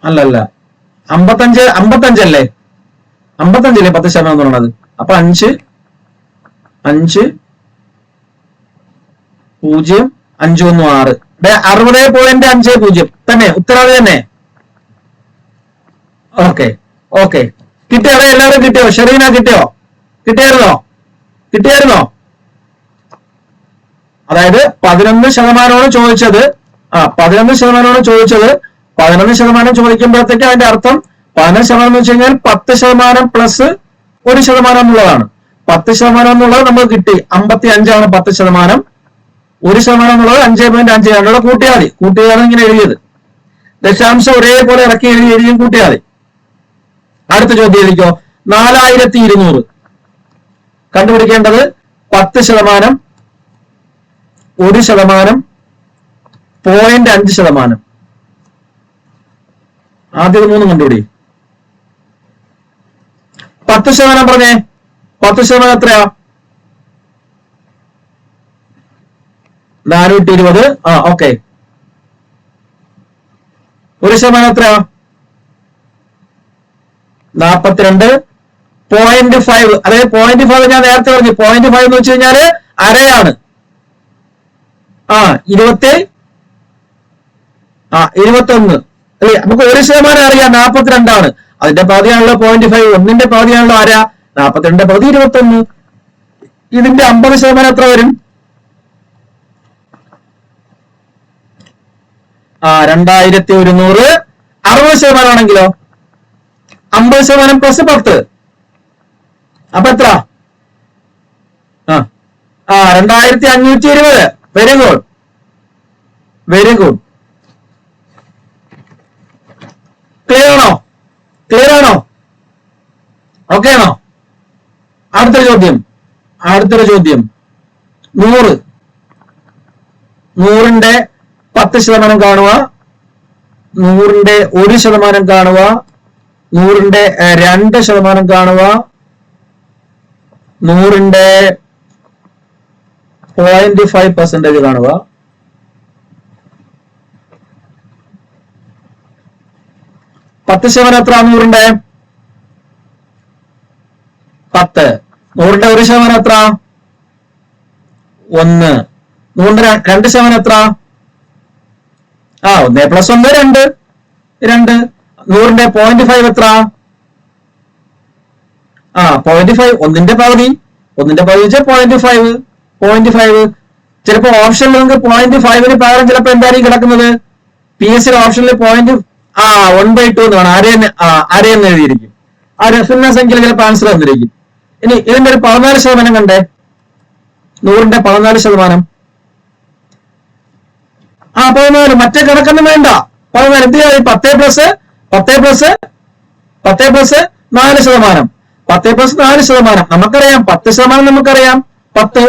അല്ലല്ല 55 അല്ലേ? 55 10% എന്ന് പറയുന്നത്. അപ്പൊ 5 5 0 5 1 6 60.50 തന്നെ ഉത്തരം തന്നെ. ഓക്കെ ഓക്കെ, കിട്ടിയോ എല്ലാവരും? കിട്ടിയോ? ഷെറീന കിട്ടിയോ? കിട്ടിയായിരുന്നോ? അതായത് 11% ചോദിച്ചത്. 11% ചോദിച്ചത്. 11% ചോദിക്കുമ്പോഴത്തേക്ക് അതിന്റെ അർത്ഥം 11% എന്ന് വെച്ച് കഴിഞ്ഞാൽ 10% പ്ലസ് 1% എന്നുള്ളതാണ്. 10% എന്നുള്ളത് നമുക്ക് കിട്ടി. 55 10%. 1% എന്നുള്ളത് 5.5 രണ്ടോടെ കൂട്ടിയാൽ മതി. കൂട്ടിയാണ് ഇങ്ങനെ എഴുതിയത്. ദശാംശം ഒരേപോലെ ഇറക്കി എഴുതിയും കൂട്ടിയാൽ മതി. അടുത്ത ചോദ്യം എഴുതിക്കോ. 4200 കണ്ടുപിടിക്കേണ്ടത് 10%, 1%, 0.5%. ആദ്യം 3 കണ്ടുപിടി. 10% പറഞ്ഞേ. 10% എത്രയാ? 420. ഓക്കെ. 1% എത്രയാ? 42. 0.5. അതായത് 0.5 ഞാൻ നേരത്തെ പറഞ്ഞു. 0.5 എന്ന് വെച്ച് കഴിഞ്ഞാല് അരയാണ്. 21 അല്ലെ? നമുക്ക് 1% അറിയാം, 42. അതിന്റെ പകുതിയാണല്ലോ 0.5. 1ന്റെ പകുതിയാണല്ലോ അര. 42 പകുതി 21. ഇതിന്റെ 50% എത്ര വരും? 2100. 60% ആണെങ്കിലോ 50% പ്ലസ് 10. അപ്പൊ എത്ര? 2520. Very good. ക്ലിയർ ആണോ? ഓക്കെ ആണോ? അടുത്തൊരു ചോദ്യം. 100. 100ന്റെ 10% കാണുക. 100ന്റെ 1% കാണുക. 100ന്റെ 2% കാണുക. 100ന്റെ 0.5% കാണുക. 10% എത്ര? 100ന്റെ 10. 100ന്റെ 1% എത്ര? 1. 100ന്റെ 2% എത്ര? 1 പ്ലസ് 1 2. 100ന്റെ 0.5 എത്ര? 0.5. 1ന്റെ പകുതി വെച്ചാൽ 0.5. ചിലപ്പോ ഓപ്ഷനിൽ നമുക്ക് 0.5ന് പകരം ചിലപ്പോ എന്തായിരിക്കും കിടക്കുന്നത്? PS ഓപ്ഷനിൽ 1/2 എന്ന് വേണം. അരയെന്ന് എഴുതിയിരിക്കും. ആ രസന്ന സംഖ്യയിൽ ചിലപ്പോൾ ആൻസർ തന്നിരിക്കും. ഇനി ഇതിന്റെ ഒരു 14% കണ്ടേ. 100ന്റെ 14%. 14. മറ്റേ കണക്കൊന്നും വേണ്ട. 14 എന്ത് ചെയ്യാം? 10 പ്ലസ് 4%. 10 പ്ലസ് 4%. നമുക്കറിയാം 10% നമുക്കറിയാം. 10.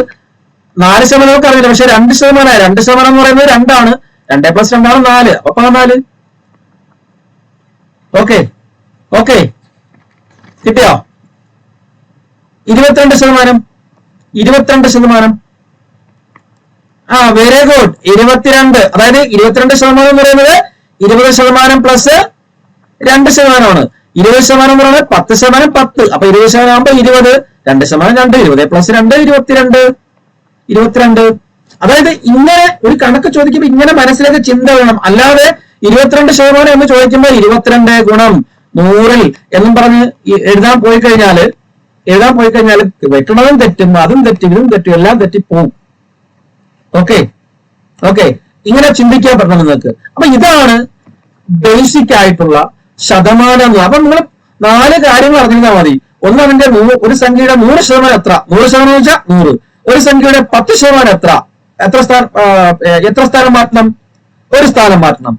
4% നമുക്കറിയില്ല. പക്ഷെ 2%. 2% എന്ന് പറയുന്നത് 2 ആണ്. 2 പ്ലസ് 2 ആണ് 4. അപ്പൊ 14. ഓക്കെ കിട്ടിയോ? 22%. Very good. 22. അതായത് 22% എന്ന് പറയുന്നത് 20% പ്ലസ് 2% ആണ്. 20% എന്ന് പറയുന്നത് 10% 10. അപ്പൊ 20% ആകുമ്പോ 20. 2% 2. 20 പ്ലസ് 2 22. അതായത് ഇങ്ങനെ ഒരു കണക്ക് ചോദിക്കുമ്പോൾ ഇങ്ങനെ മനസ്സിലേക്ക് ചിന്ത വേണം. അല്ലാതെ 22% എന്ന് ചോദിക്കുമ്പോൾ 22 ഗുണം 100 എന്നും പറഞ്ഞ് എഴുതാൻ പോയി കഴിഞ്ഞാല് വെക്കണതും തെറ്റും, അതും തെറ്റും, ഇതും തെറ്റും, എല്ലാം തെറ്റിപ്പോവും. ഓക്കെ ഇങ്ങനെ ചിന്തിക്കാൻ പറ്റണം നിങ്ങൾക്ക്. അപ്പൊ ഇതാണ് ബേസിക് ആയിട്ടുള്ള ശതമാനം. അപ്പൊ നിങ്ങൾ 4 കാര്യങ്ങൾ അറിഞ്ഞാൽ മതി. ഒന്ന്, അതിന്റെ ഒരു സംഖ്യയുടെ 100% എത്ര? 100% വെച്ചാൽ 100. ഒരു സംഖ്യയുടെ 10% എത്ര സ്ഥാനം മാറ്റണം? 1 സ്ഥാനം മാറ്റണം.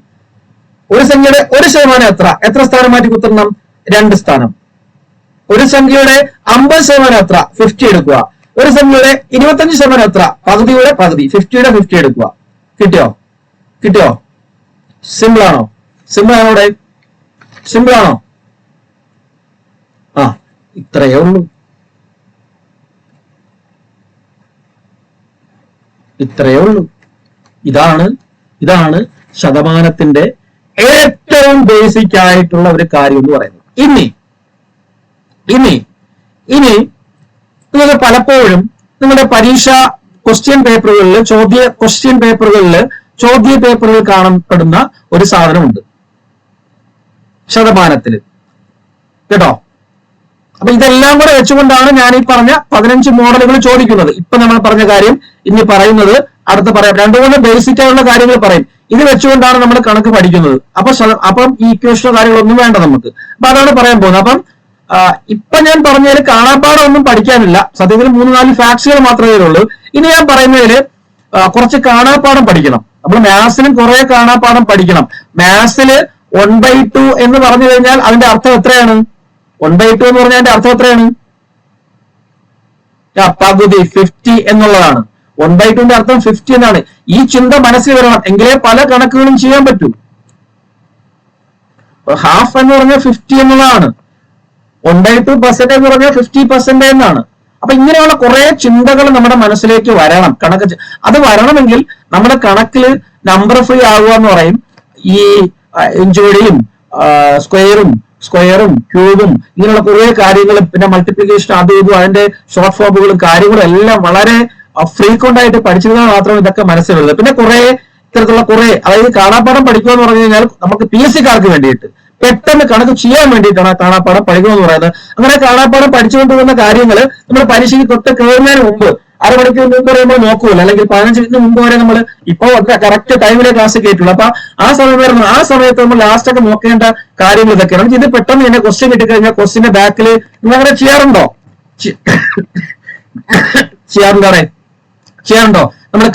ഒരു സംഖ്യയുടെ 1% എത്ര സ്ഥാനം മാറ്റി കുത്തണം? 2 സ്ഥാനം. ഒരു സംഖ്യയുടെ 50% എത്ര? 50 എടുക്കുക. ഒരു സംഖ്യയുടെ 25% എത്ര? പകുതിയുടെ പകുതി, 50യുടെ 50 എടുക്കുക. കിട്ടിയോ? സിമ്പിൾ ആണോ? സിമ്പിൾ ആണോ? ഇത്രയേ ഉള്ളൂ. ഇതാണ് ശതമാനത്തിന്റെ ഏറ്റവും ബേസിക് ആയിട്ടുള്ള ഒരു കാര്യം എന്ന് പറയുന്നത്. ഇനി ഇനി ഇനി നിങ്ങൾക്ക് പലപ്പോഴും നിങ്ങളുടെ പരീക്ഷ ക്വസ്റ്റ്യൻ പേപ്പറുകളിൽ ചോദ്യ പേപ്പറുകളിൽ കാണപ്പെടുന്ന ഒരു സാധനമുണ്ട്, ശതമാനത്തിൽ, കേട്ടോ. അപ്പൊ ഇതെല്ലാം കൂടെ വെച്ചുകൊണ്ടാണ് ഞാൻ ഈ പറഞ്ഞ 15 മോഡലുകൾ ചോദിക്കുന്നത്. ഇപ്പൊ നമ്മൾ പറഞ്ഞ കാര്യം ഇനി പറയുന്നത് അടുത്ത പറയാം. 2-3 ബേസിക് ആയിട്ടുള്ള കാര്യങ്ങൾ പറയും. ഇത് വെച്ചുകൊണ്ടാണ് നമ്മൾ കണക്ക് പഠിക്കുന്നത്. അപ്പം ഈ ഇക്വേഷനോ കാര്യങ്ങളൊന്നും വേണ്ട നമുക്ക്. അപ്പൊ അതാണ് പറയാൻ പോകുന്നത്. അപ്പം ഇപ്പൊ ഞാൻ പറഞ്ഞതിൽ കാണാപ്പാടം ഒന്നും പഠിക്കാനില്ല. സത്യത്തിൽ 3-4 ഫാക്ട്സുകൾ മാത്രമേ ഉള്ളൂ. ഇനി ഞാൻ പറയുന്നതിൽ കുറച്ച് കാണാപ്പാടം പഠിക്കണം. നമ്മൾ മാത്സിലും കുറെ കാണാപ്പാടം പഠിക്കണം. മാത്സിൽ 1/2 എന്ന് പറഞ്ഞു കഴിഞ്ഞാൽ അതിന്റെ അർത്ഥം എത്രയാണ്? 1/2 എന്ന് പറഞ്ഞാൽ അതിന്റെ അർത്ഥം എത്രയാണ്? പകുതി, 50 എന്നുള്ളതാണ്. 1/2ന്റെ അർത്ഥം 50 എന്നാണ്. ഈ ചിന്ത മനസ്സിൽ വരണം, എങ്കിലേ പല കണക്കുകളും ചെയ്യാൻ പറ്റൂ. ഹാഫ് എന്ന് പറഞ്ഞാൽ 50 എന്നുള്ളതാണ്. 1/2% എന്ന് പറഞ്ഞാൽ 50% എന്നാണ്. അപ്പൊ ഇങ്ങനെയുള്ള കുറെ ചിന്തകൾ നമ്മുടെ മനസ്സിലേക്ക് വരണം. അത് വരണമെങ്കിൽ നമ്മുടെ കണക്കിൽ നമ്പർ ഫ്രീ ആകുക എന്ന് പറയും. ഈ ജോഡിയും സ്ക്വയറും ക്യൂബും ഇങ്ങനെയുള്ള കുറെ കാര്യങ്ങളും പിന്നെ മൾട്ടിപ്ലിക്കേഷൻ അതും ഇതും അതിന്റെ ഷോർട്ട് ഫോമുകളും കാര്യങ്ങളും എല്ലാം വളരെ ഫ്രീക്വന്റ് ആയിട്ട് പഠിച്ചിരുന്നാൽ മാത്രമേ ഇതൊക്കെ മനസ്സിലുള്ളൂ. പിന്നെ കുറെ ഇത്തരത്തിലുള്ള അതായത് കാണാപ്പാടം പഠിക്കുക എന്ന് പറഞ്ഞു കഴിഞ്ഞാൽ നമുക്ക് PSCക്കാർക്ക് വേണ്ടിയിട്ട് പെട്ടെന്ന് കണക്ക് ചെയ്യാൻ വേണ്ടിയിട്ടാണ് കാണാപ്പാടം പഠിക്കുക എന്ന് പറയുന്നത്. അങ്ങനെ കാണാപ്പാടം പഠിച്ചുകൊണ്ടിരുന്ന കാര്യങ്ങൾ നമ്മൾ പരീക്ഷയ്ക്ക് തൊട്ട് കയറുന്നതിന് മുമ്പ് അരമണിക്കൂർ മുമ്പ് പറയുമ്പോൾ നോക്കൂല, അല്ലെങ്കിൽ 15 മിനിറ്റ് മുമ്പ് വരെ നമ്മൾ ഇപ്പൊ കറക്റ്റ് ടൈമിലെ ക്ലാസ് കേട്ടുള്ളൂ. അപ്പൊ ആ സമയത്ത് നമ്മൾ ലാസ്റ്റ് ഒക്കെ നോക്കേണ്ട കാര്യങ്ങൾ ഇതൊക്കെയാണ്. ഇത് പെട്ടെന്ന് തന്നെ ക്വസ്റ്റ്യൻ കിട്ടിക്കഴിഞ്ഞാൽ ക്വസ്റ്റ്യന്റെ ബാക്കിൽ നിങ്ങൾ അങ്ങനെ ചെയ്യാറുണ്ടോ? ചെയ്യാറുണ്ടോ? നമ്മൾ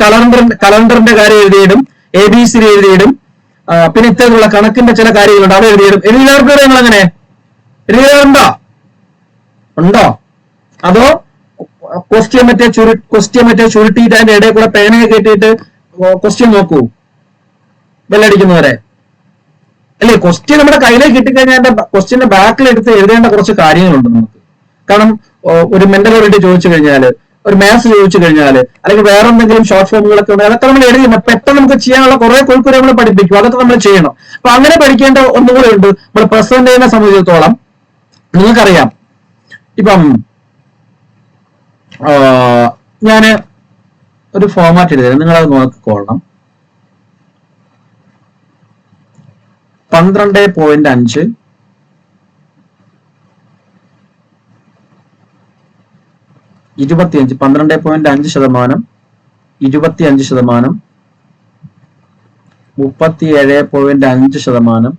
കലണ്ടറിന്റെ കാര്യം എഴുതിയിടും, ABC എഴുതിയിടും, പിന്നെ ഇത്തരത്തിലുള്ള കണക്കിന്റെ ചില കാര്യങ്ങളുണ്ട്, അത് എഴുതിയവർക്ക് നിങ്ങൾ അങ്ങനെ ഉണ്ടോ? അതോ ക്വസ്റ്റ്യൻ മറ്റേ ചുരുട്ടിയിട്ട് അതിന്റെ ഇടയിൽ കൂടെ പേനയെ കെട്ടിയിട്ട് ക്വസ്റ്റ്യൻ നോക്കൂ ബെല്ലടിക്കുന്നവരെ? അല്ലേ, ക്വസ്റ്റ്യൻ നമ്മുടെ കയ്യിലേക്ക് കിട്ടിക്കഴിഞ്ഞാൽ ക്വസ്റ്റ്യന്റെ ബാക്കിൽ എടുത്ത് എഴുതേണ്ട കുറച്ച് കാര്യങ്ങളുണ്ട് നമുക്ക്. കാരണം ഒരു മെന്റൽ ഓറിയന്റ് ചോദിച്ചു കഴിഞ്ഞാല്, ഒരു മാത്സ് ചോദിച്ചു കഴിഞ്ഞാല്, അല്ലെങ്കിൽ വേറെ എന്തെങ്കിലും ഷോർട്ട് ഫോമുകളൊക്കെ ഉണ്ട്, അതൊക്കെ നമ്മൾ എഴുതി പെട്ടെന്ന് നമുക്ക് ചെയ്യാനുള്ള കുറെ കുറിക്കുറി നമ്മൾ പഠിപ്പിക്കും. അതൊക്കെ നമ്മൾ ചെയ്യണം. അപ്പൊ അങ്ങനെ പഠിക്കേണ്ട ഒന്നുകൂടെ ഉണ്ട്. നമ്മൾ പെർസെന്റേജിനെ സംബന്ധിച്ചിടത്തോളം നിങ്ങൾക്കറിയാം, ഇപ്പം ഞാന് ഒരു ഫോമാറ്റ് എഴുതി, നിങ്ങളത് നോക്കിക്കൊള്ളണം. 12.5 25 12.5%, 25%, 37.5%, 50%,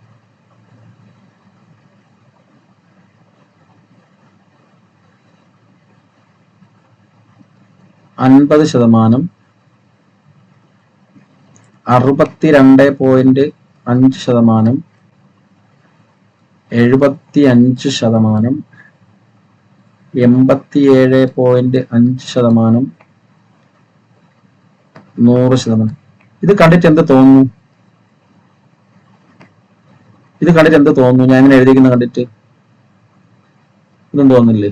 62.5%, 75%, 87.5%, 100%. ഇത് കണ്ടിട്ട് എന്ത് തോന്നുന്നു? ഞാൻ ഇങ്ങനെ എഴുതിക്കുന്ന കണ്ടിട്ട് ഇതൊന്നും തോന്നുന്നില്ലേ?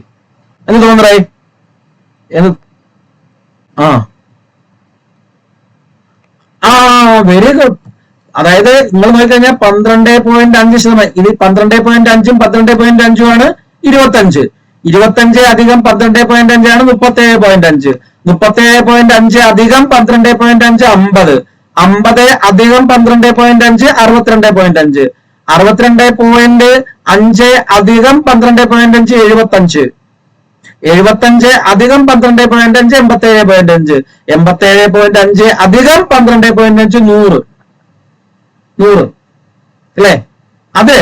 എന്ത് തോന്നറേ? Very good. അതായത് നിങ്ങൾ നോക്കിക്കഴിഞ്ഞാൽ 12.5%, ഇത് 12.5ഉം 12.5ഉം ആണ് 25. 25 അധികം 12.5 ആണ് 37.5. 37.5 അധികം 12.5 50. 50 അധികം 12.5 62.5. 62.5 അധികം 12.5 75. 75 അധികം 12.5 87.5. 87.5 അധികം 12.5 100. അല്ലേ? അത്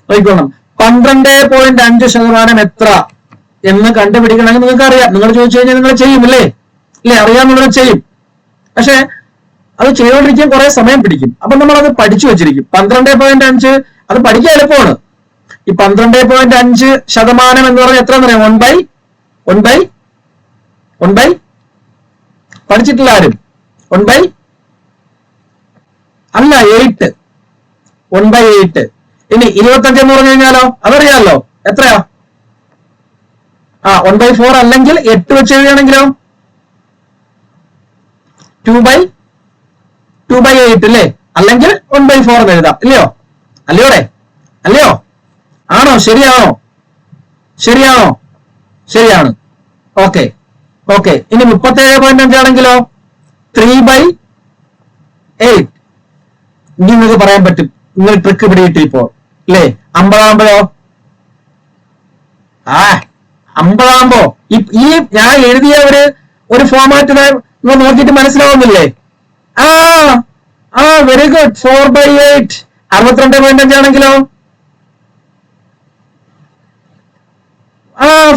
നോക്കിക്കോണം. 12.5% എത്ര എന്ന് കണ്ടുപിടിക്കണമെങ്കിൽ നിങ്ങൾക്ക് അറിയാം. നിങ്ങൾ ചോദിച്ചു കഴിഞ്ഞാൽ നിങ്ങൾ ചെയ്യും, അല്ലേ? അറിയാമെന്നുള്ളത് ചെയ്യും. പക്ഷെ അത് ചെയ്തുകൊണ്ടിരിക്കാൻ കുറെ സമയം പിടിക്കും. അപ്പൊ നമ്മൾ അത് പഠിച്ചു വെച്ചിരിക്കും. 12.5 അത് പഠിക്കാൻ എളുപ്പമാണ്. ഈ 12.5% എന്ന് പറഞ്ഞാൽ എത്ര എന്ന് പറയാം? 1 പഠിച്ചിട്ടില്ല ആരും? 8. 1/8. ഇനി 25 എന്ന് പറഞ്ഞു കഴിഞ്ഞാലോ? അതറിയാമല്ലോ, എത്രയാ? 1/4 അല്ലെങ്കിൽ 8 വെച്ച് എഴുതുകയാണെങ്കിലോ 2/8 അല്ലേ? അല്ലെങ്കിൽ 1/4 എന്ന് എഴുതാം, അല്ലയോ? ആണോ? ശരിയാണോ? ശരിയാണോ? ശരിയാണ്. Okay okay. ഇനി 37.5 ആണെങ്കിലോ 3/8. ഇനി നിങ്ങൾക്ക് പറയാൻ പറ്റും, നിങ്ങൾ ട്രിക്ക് പിടിയിട്ട് ഇപ്പോ അല്ലേ? 50 ആ 50 ഈ ഞാൻ എഴുതിയ ഒരു ഫോമാറ്റ് നിങ്ങൾ നോക്കിയിട്ട് മനസ്സിലാവുന്നില്ലേ? ആ ആ വെരി ഗുഡ്. 4/8 62.5 ആണെങ്കിലോ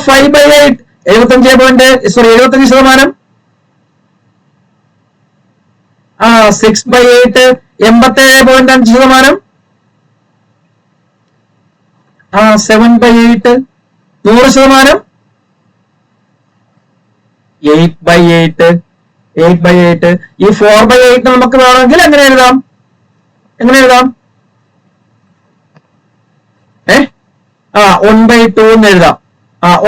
5/8 75%. 6/8 87.5%. 7/8 100%. 8/8 ഈ 4/8 നമുക്ക് വേണമെങ്കിൽ എങ്ങനെ എഴുതാം? 1/2 എന്ന് എഴുതാം.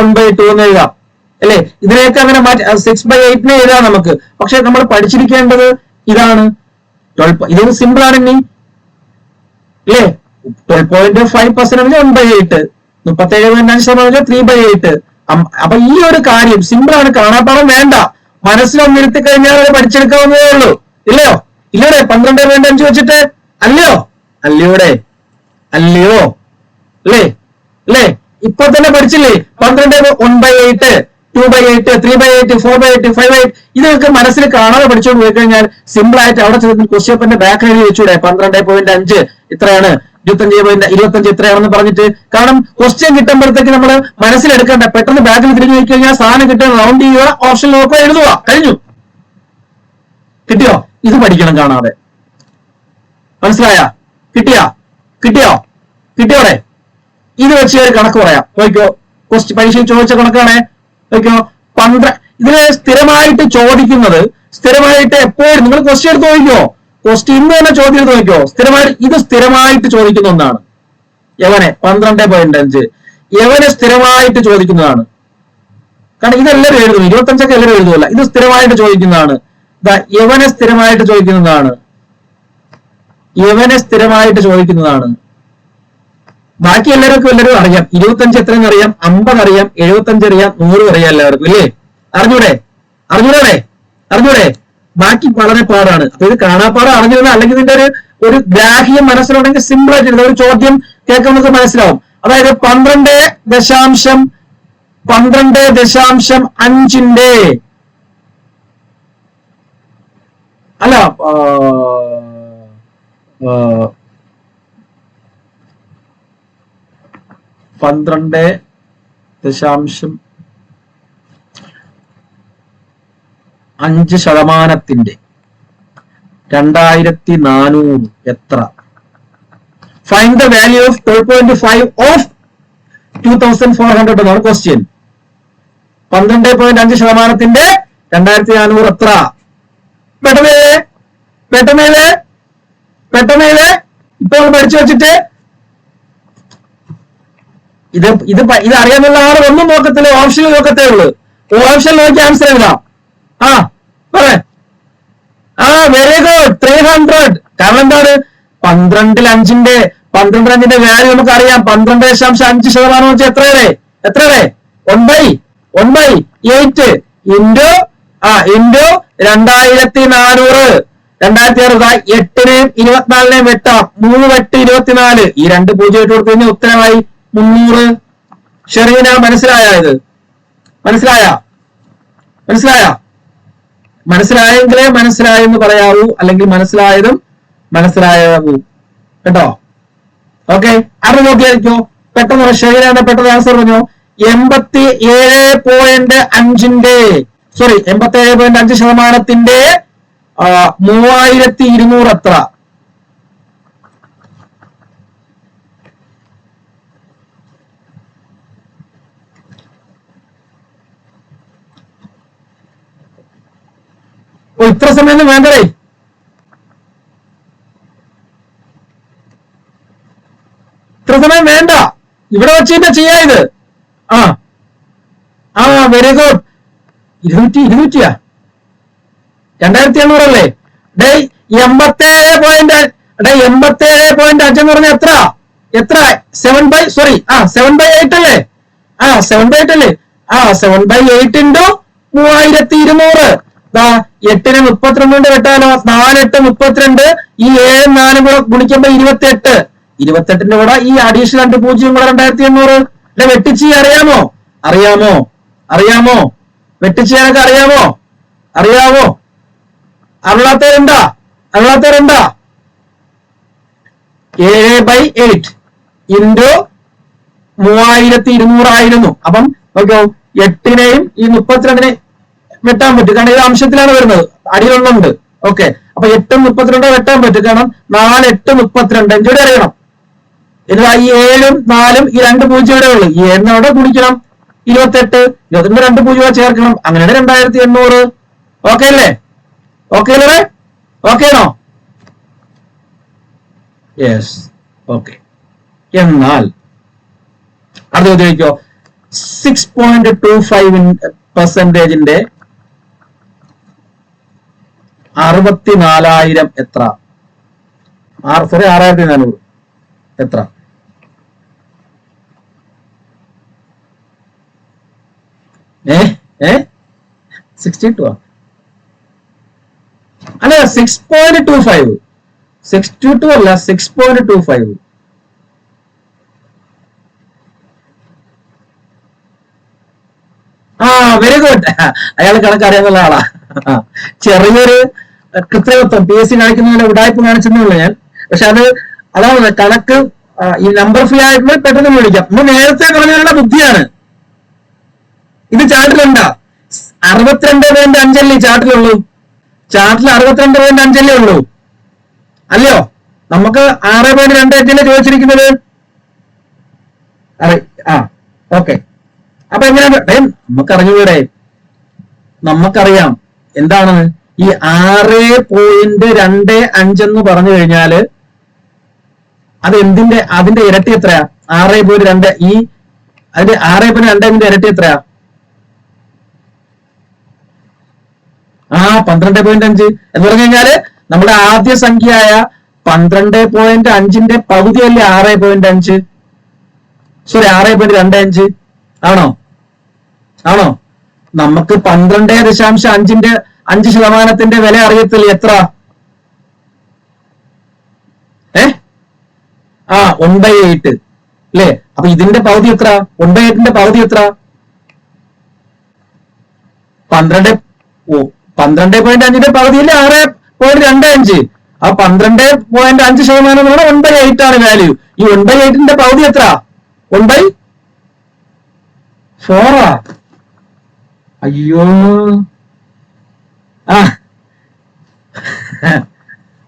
1/2 എന്ന് എഴുതാം അല്ലെ? ഇതിനെയൊക്കെ അങ്ങനെ മാറ്റി 6/8 എഴുതാം നമുക്ക്. പക്ഷെ നമ്മൾ പഠിച്ചിരിക്കേണ്ടത് ഇതാണ്. ഇതൊരു സിമ്പിൾ ആണ് ഇനി അല്ലേ? 12.5% 1/8, 37.5% 3/8. അപ്പൊ ഈ ഒരു കാര്യം സിമ്പിൾ ആണ്, കാണാപ്പാടം വേണ്ട, മനസ്സിലൊന്ന് ഇരുത്തി കഴിഞ്ഞാൽ അത് പഠിച്ചെടുക്കാവുന്നതേ ഉള്ളൂ. ഇല്ലയോ? 12.5 വെച്ചിട്ട് അല്ലയോ അല്ലേ? ഇപ്പൊ തന്നെ പഠിച്ചില്ലേ? 12 1/8 2/8 3/8 4/8 5/8 ഇതൊക്കെ മനസ്സിൽ കാണാതെ പഠിച്ചുകൊണ്ട് പോയി കഴിഞ്ഞാൽ സിമ്പിൾ ആയിട്ട് അവിടെ ചെന്ന് ക്വസ്റ്റ്യൻ പേപ്പറിന്റെ ബാക്ക് എഴുതി വെച്ചൂടെ 12.5 ഇത്രയാണ്, 25 ഇത്രയാണെന്ന് പറഞ്ഞിട്ട്. കാരണം ക്വസ്റ്റ്യൻ കിട്ടുമ്പോഴത്തേക്ക് നമ്മൾ മനസ്സിലെടുക്കണ്ട, പെട്ടെന്ന് ബാക്കിൽ തിരിഞ്ഞു പോയി കഴിഞ്ഞാൽ സാധനം കിട്ടുക, റൗണ്ട് ചെയ്യുക, ഓപ്ഷൻ നോക്കുക, എഴുതുക, കഴിഞ്ഞു. കിട്ടിയോ? ഇത് പഠിക്കണം കാണാതെ. മനസ്സിലായാ? കിട്ടിയോടെ? ഇത് വെച്ച് ഒരു കണക്ക് പറയാം. നോക്കിയോ, പരീക്ഷയിൽ ചോദിച്ച കണക്കാണേ. നോക്കിയോ, 12 ഇതില് സ്ഥിരമായിട്ട് ചോദിക്കുന്നത്, സ്ഥിരമായിട്ട് എപ്പോഴും നിങ്ങൾ ക്വസ്റ്റ്യൻ എടുത്ത് നോക്കിയോ, ക്വസ്റ്റ്യൻ ഇന്ന് തന്നെ ചോദ്യം എടുത്ത് നോക്കിയോ, സ്ഥിരമായിട്ട് ചോദിക്കുന്ന ഒന്നാണ്. യവനെ 12.5 യവനെ സ്ഥിരമായിട്ട് ചോദിക്കുന്നതാണ്. കാരണം ഇതെല്ലാവരും എഴുതും, 25 എല്ലാവരും എഴുതുമല്ല, ഇത് സ്ഥിരമായിട്ട് ചോദിക്കുന്നതാണ്. യവനെ സ്ഥിരമായിട്ട് ചോദിക്കുന്നതാണ്. ബാക്കി എല്ലാവർക്കും അറിയാം. 25 എത്രയെന്ന് അറിയാം, 50 അറിയാം, 75 അറിയാം, 100 അറിയാം എല്ലാവർക്കും അല്ലേ? അറിഞ്ഞൂടെ? ബാക്കി വളരെ പാടാണ്. അപ്പൊ ഇത് കാണാപ്പാടം അറിഞ്ഞിരുന്ന, അല്ലെങ്കിൽ ഇതിന്റെ ഒരു ഗ്രാഹ്യം മനസ്സിലുണ്ടെങ്കിൽ സിമ്പിൾ ആയിട്ട് ഒരു ചോദ്യം കേൾക്കുന്നത് മനസ്സിലാവും. അതായത് 12.5 അല്ല 12.5% 2400 എത്ര? Find the value of 12.5 of 2400 എന്നാണ് ക്വസ്റ്റ്യൻ. 12.5% 2400 എത്ര? പെട്ടെന്നേ ഇപ്പോൾ പഠിച്ചു വെച്ചിട്ട് ഇത് അറിയാനുള്ള ആൾ ഒന്നും നോക്കത്തില്ല, ഓപ്ഷനിൽ നോക്കത്തേ ഉള്ളൂ. ഓപ്ഷൻ നോക്കി ആൻസർ എഴുതാം. Very good. 300. കാരണം എന്താണ്? 12.5 വാല്യൂ നമുക്കറിയാം. 12.5% വെച്ചാൽ എത്രയുടെ 1/8 ഇൻറ്റു 2400. 8നെയും 24നെയും വെട്ടാം. 3 വെട്ട് 24. ഈ 2 0 ഇട്ട് കൊടുത്തു കഴിഞ്ഞാൽ ഉത്തരമായി 300. ഷെറീന മനസ്സിലായ? ഇത് മനസ്സിലായെങ്കിലേ മനസ്സിലായെന്ന് പറയാവൂ, അല്ലെങ്കിൽ മനസ്സിലായാവൂ കേട്ടോ. ഓക്കെ, അത് നോക്കിയായിരിക്കോ. പെട്ടെന്ന് ഷെറീന പെട്ടെന്ന് ആൻസർ പറഞ്ഞോ. 87.5% 3200 എത്ര? ഇത്ര സമയം വേണ്ടേ? ഇത്ര സമയം വേണ്ട, ഇവിടെ വെച്ചിട്ട് ചെയ്യാ ഇത്. Very good. 200 2800 അല്ലേ? 87.5 എന്ന് പറഞ്ഞാൽ എത്ര? എത്ര 7/8 അല്ലേ? 7/8 അല്ലേ? 7/8 ഇൻറ്റു 3200. 8നെ 32 കൊണ്ട് വെട്ടാലോ? 4 8 32. ഈ 7 4 കൂടെ ഗുണിക്കുമ്പോ 28. 28ന്റെ കൂടെ ഈ അഡീഷണൽ 2 പൂജ്യം കൂടെ 2800. വെട്ടിച്ച് അറിയാമോ? അറിയാമോ? വെട്ടിച്ചെയ്യാനൊക്കെ അറിയാമോ? അറിയാത്തവരുണ്ടാ? 7/8 ഇൻറ്റു 3200 ആയിരുന്നു. അപ്പം നോക്കോ, 8നെയും ഈ 32നെയും വെട്ടാൻ പറ്റും, കാരണം ഇത് അംശത്തിലാണ് വരുന്നത്, അടിയിലൊന്നുണ്ട്. ഓക്കെ, അപ്പൊ 8 32 വെട്ടാൻ പറ്റും, കാരണം 4 8 32. എഞ്ചൂടെ അറിയണം. ഇത് ഈ 7 4 ഈ 2 പൂജ്യം ഇവിടെ ഉള്ളു. ഈ 7 അവിടെ ഗുണിക്കണം 28. 28 2 പൂജ്യം ചേർക്കണം. അങ്ങനെയാണ് 2800. ഓക്കെ അല്ലേ? ഓക്കെയാണോ? Yes, okay. എന്നാൽ അത് ചോദിക്കോ, 6.25% 64,000 എത്ര? 6,400 എത്ര? ഏ 62 അല്ല, 6.25. 62 അല്ല, 6.25. Very good. അയാൾ കണക്കറിയാന്നുള്ള ആളാ. ചെറിയൊരു കൃത്രിമത്വം PSC കാണിക്കുന്നതിന് ഉടായ്പ കാണിച്ചെന്നുള്ളൂ ഞാൻ. പക്ഷെ അതാണ് കണക്ക്. ഈ നമ്പർ ഫ്രീ ആയിട്ടുള്ള പെട്ടെന്ന് വിളിക്കാം. നമ്മൾ നേരത്തെ പറഞ്ഞവരുടെ ബുദ്ധിയാണ്. ഇത് ചാർട്ടിലുണ്ടാ? 62.5 അല്ലേ ചാർട്ടിലുള്ളൂ? ചാർട്ടിൽ 62.5 അല്ലേ ഉള്ളൂ? അല്ലയോ? നമുക്ക് 6.25 ചോദിച്ചിരിക്കുന്നത്. ഓക്കെ. അപ്പൊ എങ്ങനെയാണ്? നമുക്കറിഞ്ഞൂടെ? നമുക്കറിയാം എന്താണ് ഈ 6.25 എന്ന് പറഞ്ഞു കഴിഞ്ഞാല് അത് എന്തിന്റെ, അതിന്റെ ഇരട്ടി എത്രയാ? 6.2. ഈ അതിന്റെ 6.2 ഇരട്ടി എത്രയാ? 12.5 എന്ന് പറഞ്ഞു കഴിഞ്ഞാല് നമ്മുടെ ആദ്യ സംഖ്യയായ 12.5ന്റെ പകുതിയല്ലേ 6.5? സോറി, 6.25 ആണോ? നമുക്ക് 12.5% വില അറിയത്തില്ല. എത്ര? 1/8 അല്ലേ? അപ്പൊ ഇതിന്റെ പകുതി എത്ര? 1/8ന്റെ പകുതി എത്ര? 12.5ന്റെ പകുതിയില് 6.25. ആ 12.5% 1/8 ആണ് വാല്യൂ. ഈ 1/8ന്റെ പകുതി എത്ര? 1/4. അയ്യോ,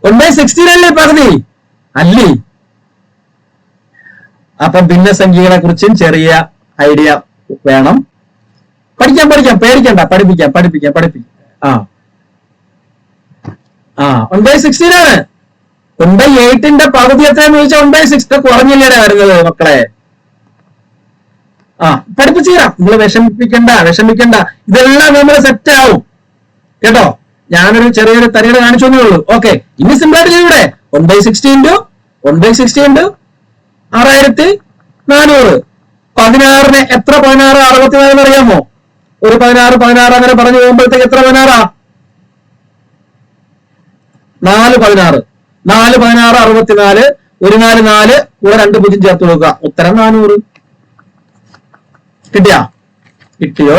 1/16 അല്ലേ പകുതി? അല്ലേ? അപ്പൊ ഭിന്നസംഖ്യകളെ കുറിച്ചും ചെറിയ ഐഡിയ വേണം. പഠിക്കാം, പേടിക്കണ്ട, പഠിപ്പിക്കാം. 1/16 ആണ്. 1/8ന്റെ പകുതി എത്രയെന്ന് ചോദിച്ചാൽ 1/6 കുറഞ്ഞില്ലേടാ വരുന്നത് മക്കളെ. പഠിപ്പിച്ചു തരാം, നിങ്ങൾ വിഷമിക്കണ്ട. ഇതെല്ലാം നമ്മൾ സെറ്റ് ആവും കേട്ടോ. ഞാനൊരു ചെറിയൊരു തരികട കാണിച്ചു തന്നേ ഉള്ളൂ. ഓക്കെ, ഇനി സിമ്പിൾ ആയിട്ട് ചെയ്യൂടെ? 1/60 ഇൻറ്റു 6,400. 16ന് എത്ര? 16 64 അറിയാമോ? ഒരു 16 അങ്ങനെ പറഞ്ഞു പോകുമ്പോഴത്തേക്ക് എത്ര 16? 4 16 64. 1 4 4 കൂടെ 2 പൂജ്യം ചേർത്ത് കൊടുക്കുക. ഉത്തരം 400. കിട്ടിയോ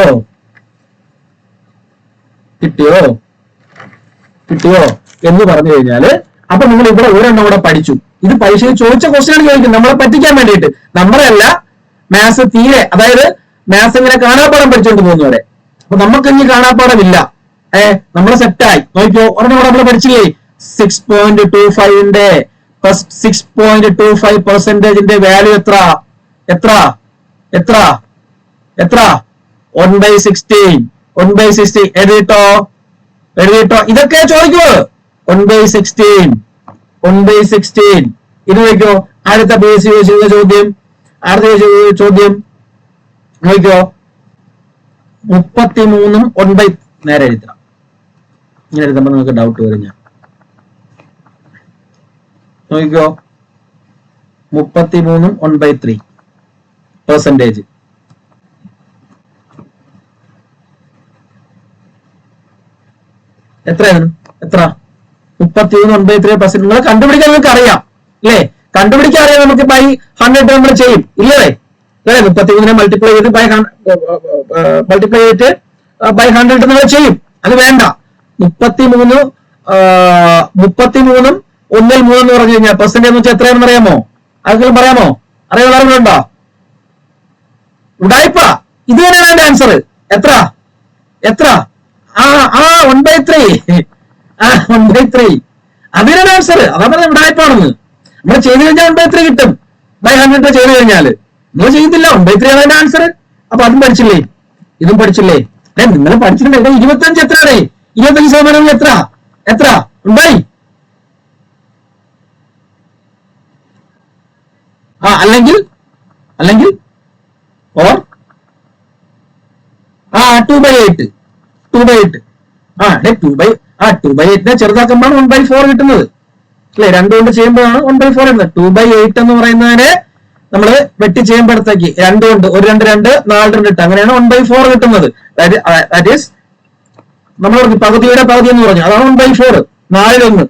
എന്ന് പറഞ്ഞു കഴിഞ്ഞാല് അപ്പൊ നിങ്ങൾ ഇവിടെ ഒരെണ്ണം കൂടെ പഠിച്ചു. ഇത് പരീക്ഷയിൽ ചോദിച്ച ക്വസ്റ്റ്യൻ ആണ് ചോദിക്കുന്നത്, നമ്മളെ പറ്റിക്കാൻ വേണ്ടിയിട്ട്. നമ്മളല്ല മാത്സ് തീരെ, അതായത് മാത്സ് ഇങ്ങനെ കാണാപ്പാടം പഠിച്ചുകൊണ്ട് പോകുന്നവരെ. അപ്പൊ നമുക്ക് ഇനി കാണാപ്പാടമില്ല. നമ്മളെ സെറ്റായി. നോക്കിയോ, ഒരെണ്ണം കൂടെ നമ്മള് പഠിച്ചില്ലേ? 6.25ന്റെ 6.25% വാല്യൂ എത്ര? 1/16. എഴുതിട്ടോ. ഇതൊക്കെ ചോദിക്കോ? 1/16. ഇത് നോക്കിയോ, അടുത്ത BSc ചോദ്യം. നോക്കിയോ, 33 നേരെ എഴുതാം. ഇങ്ങനെ എഴുതുമ്പോ നിങ്ങൾക്ക് ഡൗട്ട് വരും. ഞാൻ നോക്കിക്കോ, 33 1/3%. എത്രയാണ്? എത്ര? 33 1/3%. നിങ്ങൾ കണ്ടുപിടിക്കാൻ നിങ്ങൾക്ക് അറിയാം അല്ലേ? കണ്ടുപിടിക്കാൻ അറിയാം. നമുക്ക് ബൈ 100 നമ്മൾ ചെയ്യും ഇല്ലേ? 33 മൾട്ടിപ്ലൈ ചെയ്ത് ബൈ 100 നമ്മൾ ചെയ്യും. അത് വേണ്ട. 33 1/3 എന്ന് പറഞ്ഞു കഴിഞ്ഞാൽ പെർസെന്റേജ് എന്ന് വെച്ചാൽ എത്രയാണെന്ന് അറിയാമോ? ആർക്കെങ്കിലും പറയാമോ? അറിയാവുന്നവരുണ്ടോ? ഉടായിപ്പ. ഇത് തന്നെയാണ് എന്റെ ആൻസർ. എത്ര? 1/3. 1/3. അതിനാണ് ആൻസർ. അതാ പറഞ്ഞ ഉടായിപ്പാണെന്ന്. നമ്മൾ ചെയ്ത് കഴിഞ്ഞാൽ 1/3 കിട്ടും. ബൈ 100 ചെയ്ത് കഴിഞ്ഞാൽ നിങ്ങൾ ചെയ്തില്ല. 1/3 ആണ് അതിന്റെ ആൻസർ. അപ്പൊ അതും പഠിച്ചില്ലേ? ഇതും പഠിച്ചില്ലേ? നിങ്ങൾ പഠിച്ചിട്ടുണ്ട്. 25 എത്രയാണ്? 25% എത്ര ഉണ്ടായി? അല്ലെങ്കിൽ ഓർ 2/8. 2/8. 2/8 ചെറുതാക്കുമ്പോഴാണ് 1/4 കിട്ടുന്നത് അല്ലെ? 2 കൊണ്ട് ചെയ്യുമ്പോഴാണ് 1/4 കിട്ടുന്നത്. 2/8 എന്ന് പറയുന്നതിനെ നമ്മൾ വെട്ടി ചെയ്യുമ്പോഴത്തേക്ക് 2 കൊണ്ട് 1 2 2 4 2 ഇട്ട് അങ്ങനെയാണ് 1/4 കിട്ടുന്നത്. ദാറ്റ് ഈസ് നമ്മൾ പകുതിയുടെ പകുതി എന്ന് പറഞ്ഞു. അതാണ് 1/4. 4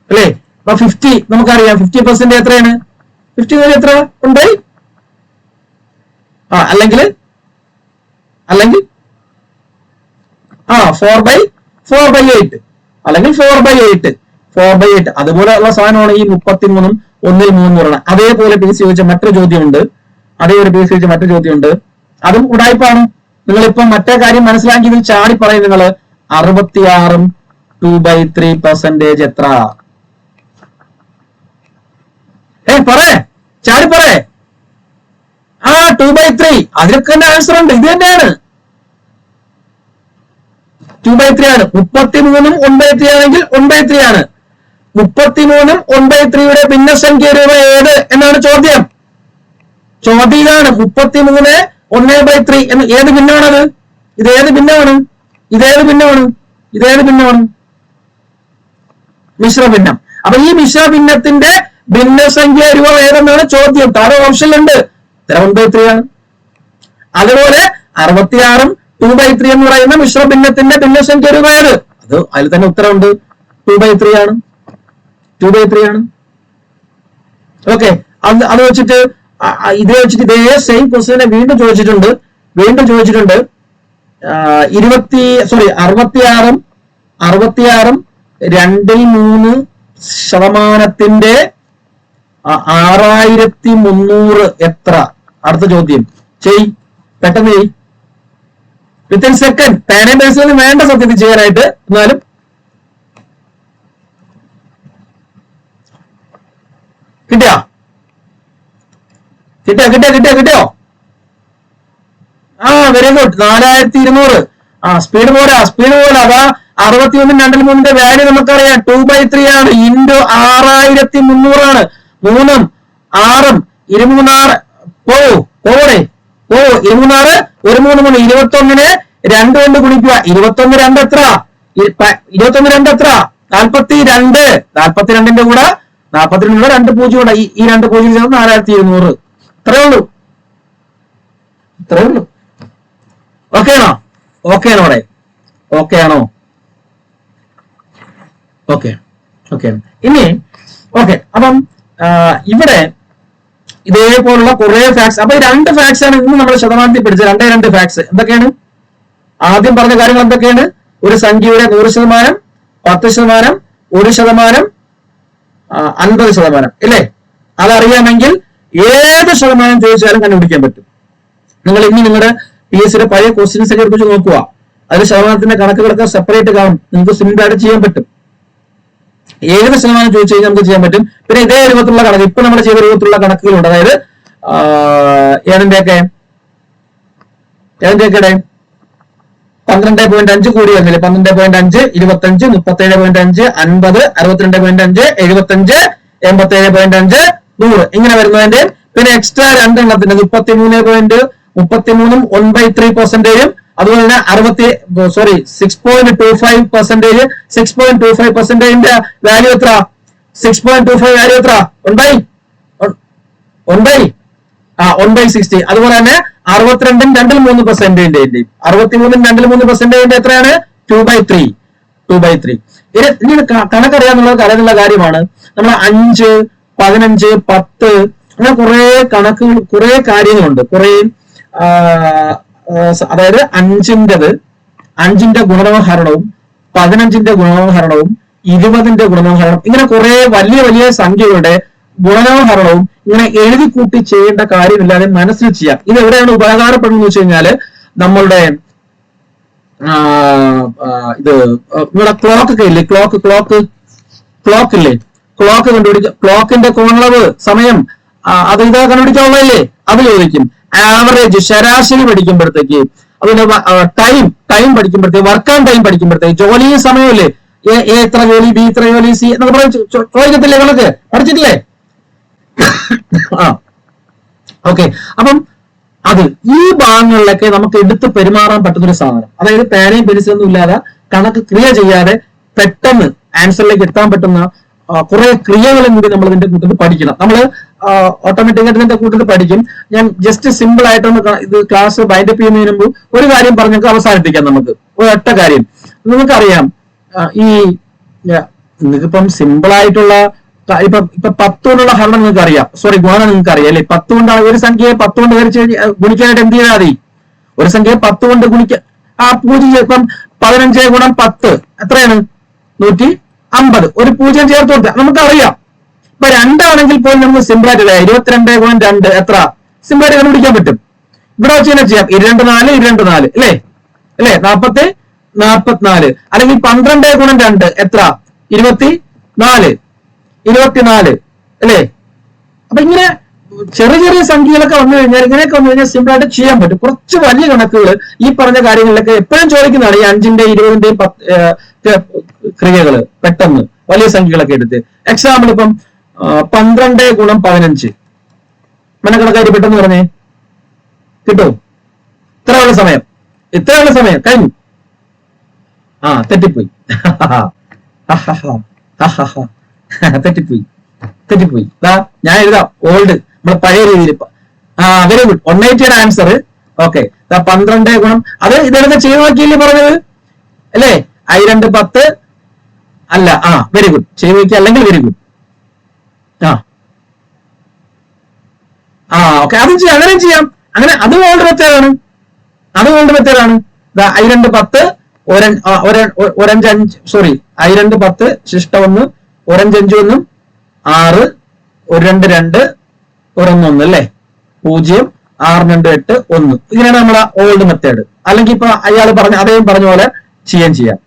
അല്ലേ? അപ്പൊ 50 നമുക്കറിയാം. 50% എത്രയാണ്? 50 എത്ര ഉണ്ടായി? അല്ലെങ്കിൽ 4/8 അല്ലെങ്കിൽ 4/8. അതുപോലെയുള്ള സാധനമാണ് ഈ 33 1/3 എന്ന് പറയുന്നത്. അതേപോലെ പി സി ചോദിച്ച മറ്റൊരു ചോദ്യമുണ്ട്. അതും ഉടായ്പാണ്. നിങ്ങളിപ്പം മറ്റേ കാര്യം മനസ്സിലാക്കി ഇതിൽ ചാടി പറയും നിങ്ങൾ. 66 2/3% എത്ര? ചാടി പറയേ. 2/3. അതിനൊക്കെ തന്നെ ആൻസർ ഉണ്ട്. ഇത് തന്നെയാണ് 2/3 ആണ്. 33 1/3 ആണെങ്കിൽ 1/3 ആണ്. 33 1/3യുടെ ഭിന്നസംഖ്യ രൂപ ഏത് എന്നാണ് ചോദ്യം. ഇതാണ് 33 1/3 എന്ന്. ഏത് ഭിന്നമാണത്? ഇതേത് ഭിന്നമാണ്? മിശ്രഭിന്നം. അപ്പൊ ഈ മിശ്രഭിന്നത്തിന്റെ ഭിന്നസംഖ്യ രൂപ ഏതെന്നാണ് ചോദ്യം. താഴെ ഓപ്ഷനിലുണ്ട്. 1/3 ആണ്. അതുപോലെ 66 2/3 എന്ന് പറയുന്ന മിശ്രഭിന്നത്തിന്റെ ഭിന്നസംഖ്യ രൂപ ഏത്? അതിൽ തന്നെ ഉത്തരവുണ്ട്. 2/3 ആണ്. ഓക്കെ. അത് വെച്ചിട്ട് ഇതേ സെയിം ക്വസ്റ്റ്യനെ വീണ്ടും ചോദിച്ചിട്ടുണ്ട്. 66 2/3% 6300 എത്ര? അടുത്ത ചോദ്യം പെട്ടെന്ന് ചെയ്. Within second. പേനയും പെൻസിലും വേണ്ട സത്യത്തിൽ ചെയ്യാനായിട്ട്. എന്നാലും കിട്ടിയോ? Very good. 4200. സ്പീഡ് പോലെ. അതാ 61 2 വാല്യൂ നമുക്കറിയാം. 2/3 ആണ്. ഇൻറ്റു 6300 ആണ്. 3 6 23 23 1 3 3 21 2 കൊണ്ട് ഗുണിക്കുക. 21 2 എത്ര? 42. കൂടെ 42 2 0 കൂടെ ഈ 2 0 ചേർന്ന് 4200. ഇത്രയേ ഉള്ളൂ. ഓക്കെയാണോ? അവിടെ ഓക്കെയാണോ? ഓക്കെ. ഇനി ഓക്കെ. അപ്പം ഇവിടെ ഇതേപോലുള്ള കുറെ ഫാക്ട്സ്. അപ്പൊ ഈ 2 ഫാക്ട്സ് ആണ് ഇന്ന് നമ്മൾ ശതമാനത്തിൽ പിടിച്ചത്. 2 ഫാക്ട്സ് എന്തൊക്കെയാണ്? ആദ്യം പറഞ്ഞ കാര്യങ്ങൾ എന്തൊക്കെയാണ്? ഒരു സംഖ്യയുടെ 100%, 10%, 1%, 50% ഇല്ലേ? അതറിയാമെങ്കിൽ ഏത് ശതമാനം ചോദിച്ചാലും കണ്ടുപിടിക്കാൻ പറ്റും. നിങ്ങൾ ഇനി നിങ്ങളുടെ PSC പഴയ ക്വസ്റ്റ്യൻസ് ഒക്കെ എടുത്ത് നോക്കുക. അതിൽ ശതമാനത്തിന്റെ കണക്കുകളൊക്കെ സെപ്പറേറ്റ് കാണും. നിങ്ങൾക്ക് സിമ്പിൾ ആയിട്ട് ചെയ്യാൻ പറ്റും. ഏത് ശതമാനം ചോദിച്ചു കഴിഞ്ഞാൽ നമുക്ക് ചെയ്യാൻ പറ്റും. പിന്നെ ഇതേ രൂപത്തിലുള്ള കണക്ക് ഇപ്പൊ നമ്മൾ ചെയ്ത രൂപത്തിലുള്ള കണക്കുകളുണ്ട്. അതായത് ഏതിന്റെയൊക്കെ 12.5 കൂടി വന്നില്ലേ? 12.5 25 37.5 50 62.5 75 87.5 100 ഇങ്ങനെ വരുന്നതിന്റെ പിന്നെ എക്സ്ട്രാ 2 എണ്ണത്തിന്റെ 33 1/3%. അതുപോലെ തന്നെ 6.25%. 6.25%ന്റെ വാല്യൂ എത്ര? 6.25 കാര്യം എത്ര? 1/60. അതുപോലെ തന്നെ 62 2 3%. 63 2 3% എത്രയാണ്? 2/3. ഇനി കണക്കറിയാന്നുള്ള കാര്യമാണ്. നമ്മൾ 5, 15, 10 അങ്ങനെ കുറെ കാര്യങ്ങളുണ്ട്. അതായത് 5ന്റെ ഗുണനഹരണവും 15ന്റെ ഗുണനഹരണവും 20ന്റെ ഗുണനഹരണം, ഇങ്ങനെ കുറെ വലിയ സംഖ്യകളുടെ ഗുണനഹരണവും ഇങ്ങനെ എഴുതി കൂട്ടി ചെയ്യേണ്ട കാര്യമില്ലാതെ മനസ്സിൽ ചെയ്യാം. ഇത് എവിടെയാണ് ഉപകാരപ്പെടുന്നത് വെച്ച് കഴിഞ്ഞാല് നമ്മളുടെ നിങ്ങളുടെ ക്ലോക്ക് ഒക്കെ ഇല്ലേ, ക്ലോക്ക് ഇല്ലേ, ക്ലോക്ക് കണ്ടുപിടിക്കുക. ക്ലോക്കിന്റെ കോണളവ്, സമയം, അത് ഇതാ കണ്ടുപിടിക്കാനുള്ളതല്ലേ? അത് ചോദിക്കും. ആവറേജ്, ശരാശരി പഠിക്കുമ്പോഴത്തേക്ക്, അതുപോലെ ടൈം പഠിക്കുമ്പോഴത്തേക്ക്, വർക്ക് ആൻഡ് ടൈം പഠിക്കുമ്പോഴത്തേക്ക്, ജോലിയും സമയമില്ലേ, എ എത്ര ജോലി, ബി ഇത്ര ജോലി, സി എന്നൊക്കെ പറഞ്ഞ് ചോദിക്കത്തില്ലേ? കണക്ക് പഠിച്ചിട്ടില്ലേ? ഓക്കെ. അപ്പം ഈ ഭാഗങ്ങളിലൊക്കെ നമുക്ക് എടുത്ത് പെരുമാറാൻ പറ്റുന്ന ഒരു സാധനം, അതായത് പേനയും പെൻസിലൊന്നും ഇല്ലാതെ കണക്ക് ക്രിയ ചെയ്യാതെ പെട്ടെന്ന് ആൻസറിലേക്ക് എത്താൻ പറ്റുന്ന കുറെ ക്രിയകളും കൂടി നമ്മൾ ഇതിന്റെ കൂട്ടത്തിൽ പഠിക്കണം. നമ്മൾ ഓട്ടോമാറ്റിക്കായിട്ട് ഇതിന്റെ കൂട്ടത്തിൽ പഠിക്കും. ഞാൻ ജസ്റ്റ് സിമ്പിൾ ആയിട്ടൊന്ന് ഇത് ക്ലാസ് ബൈൻഡപ്പ് ചെയ്യുന്നതിന് മുമ്പ് ഒരു കാര്യം പറഞ്ഞൊക്കെ അവസാനിപ്പിക്കാം. നമുക്ക് ഒരൊറ്റ കാര്യം, നിങ്ങൾക്കറിയാം, നിങ്ങൾക്കിപ്പം സിമ്പിൾ ആയിട്ടുള്ള ഇപ്പൊ 10 കൊണ്ടുള്ള ഹരണം നിങ്ങൾക്ക് അറിയാം, ഗുണനം നിങ്ങൾക്ക് അറിയാം അല്ലെ? 10 കൊണ്ടാണ് ഒരു സംഖ്യയെ 10 കൊണ്ട് ഗുണിക്കാനായിട്ട് എന്ത് ചെയ്താൽ മതി? ഒരു സംഖ്യയെ 10 കൊണ്ട് ഗുണിക്ക, ആ 0 ഇപ്പം 15 ഗുണം 10 എത്രയാണ്? 150. ഒരു 0 ചേർത്ത് കൊടുത്താൽ നമുക്കറിയാം. ഇപ്പൊ 2 ആണെങ്കിൽ പോലും നമുക്ക് സിമ്പിൾ ആയിട്ട് 22 ഗുണം 2 എത്ര? സിമ്പിൾ ആയിട്ട് കണ്ടുപിടിക്കാൻ പറ്റും. ഇവിടെ വെച്ച് തന്നെ ചെയ്യാം. 24 അല്ലേ? 44. അല്ലെങ്കിൽ 12 ഗുണം 2 എത്ര? 24 അല്ലേ? അപ്പൊ ഇങ്ങനെ ചെറിയ സംഖ്യകളൊക്കെ വന്നു കഴിഞ്ഞാൽ, ഇങ്ങനെയൊക്കെ വന്നു കഴിഞ്ഞാൽ സിമ്പിൾ ആയിട്ട് ചെയ്യാൻ പറ്റും. കുറച്ച് വലിയ കണക്കുകൾ ഈ പറഞ്ഞ കാര്യങ്ങളിലൊക്കെ എപ്പോഴും ചോദിക്കുന്നതാണ്. ഈ 5ന്റെയും 20ന്റെയും ക്രിയകള് പെട്ടെന്ന് വലിയ സംഖ്യകളൊക്കെ എടുത്ത്. എക്സാമ്പിൾ ഇപ്പം 12 ഗുണം 15 മനക്കണക്കാരി പെട്ടെന്ന് പറഞ്ഞേ, കിട്ടുമോ? ഇത്രയുള്ള സമയം കഴിഞ്ഞു. തെറ്റിപ്പോയി. തെറ്റിപ്പോയി. ഞാൻ എഴുതാം ഓൾഡ്, നമ്മളെ പഴയ രീതിയിൽ. Very good. 180യുടെ ആൻസർ. ഓക്കെ. 12 ഗുണം, അത് ഇതൊക്കെ ചെയ്ത് നോക്കിയില്ലേ പറഞ്ഞത് അല്ലേ? I2 10 അല്ല. Very good. ചെയ്ത് നോക്കി, അല്ലെങ്കിൽ വെരി ഗുഡ്. ഓക്കെ. അതും ചെയ്യാം, അങ്ങനെയും ചെയ്യാം. അങ്ങനെ അത് ഓൾഡ് മെത്തേഡാണ്. I2 10 ഒരഞ്ച് 5 I2 10 ശിഷ്ട 1 ഒരഞ്ച് 5 1 6 1 2 1 1 അല്ലേ? 0 6 2 8 1. ഇങ്ങനെയാണ് നമ്മളെ ഓൾഡ് മെത്തേഡ്. അല്ലെങ്കിൽ ഇപ്പൊ അയാൾ അദ്ദേഹം പറഞ്ഞ പോലെ ചെയ്യാം.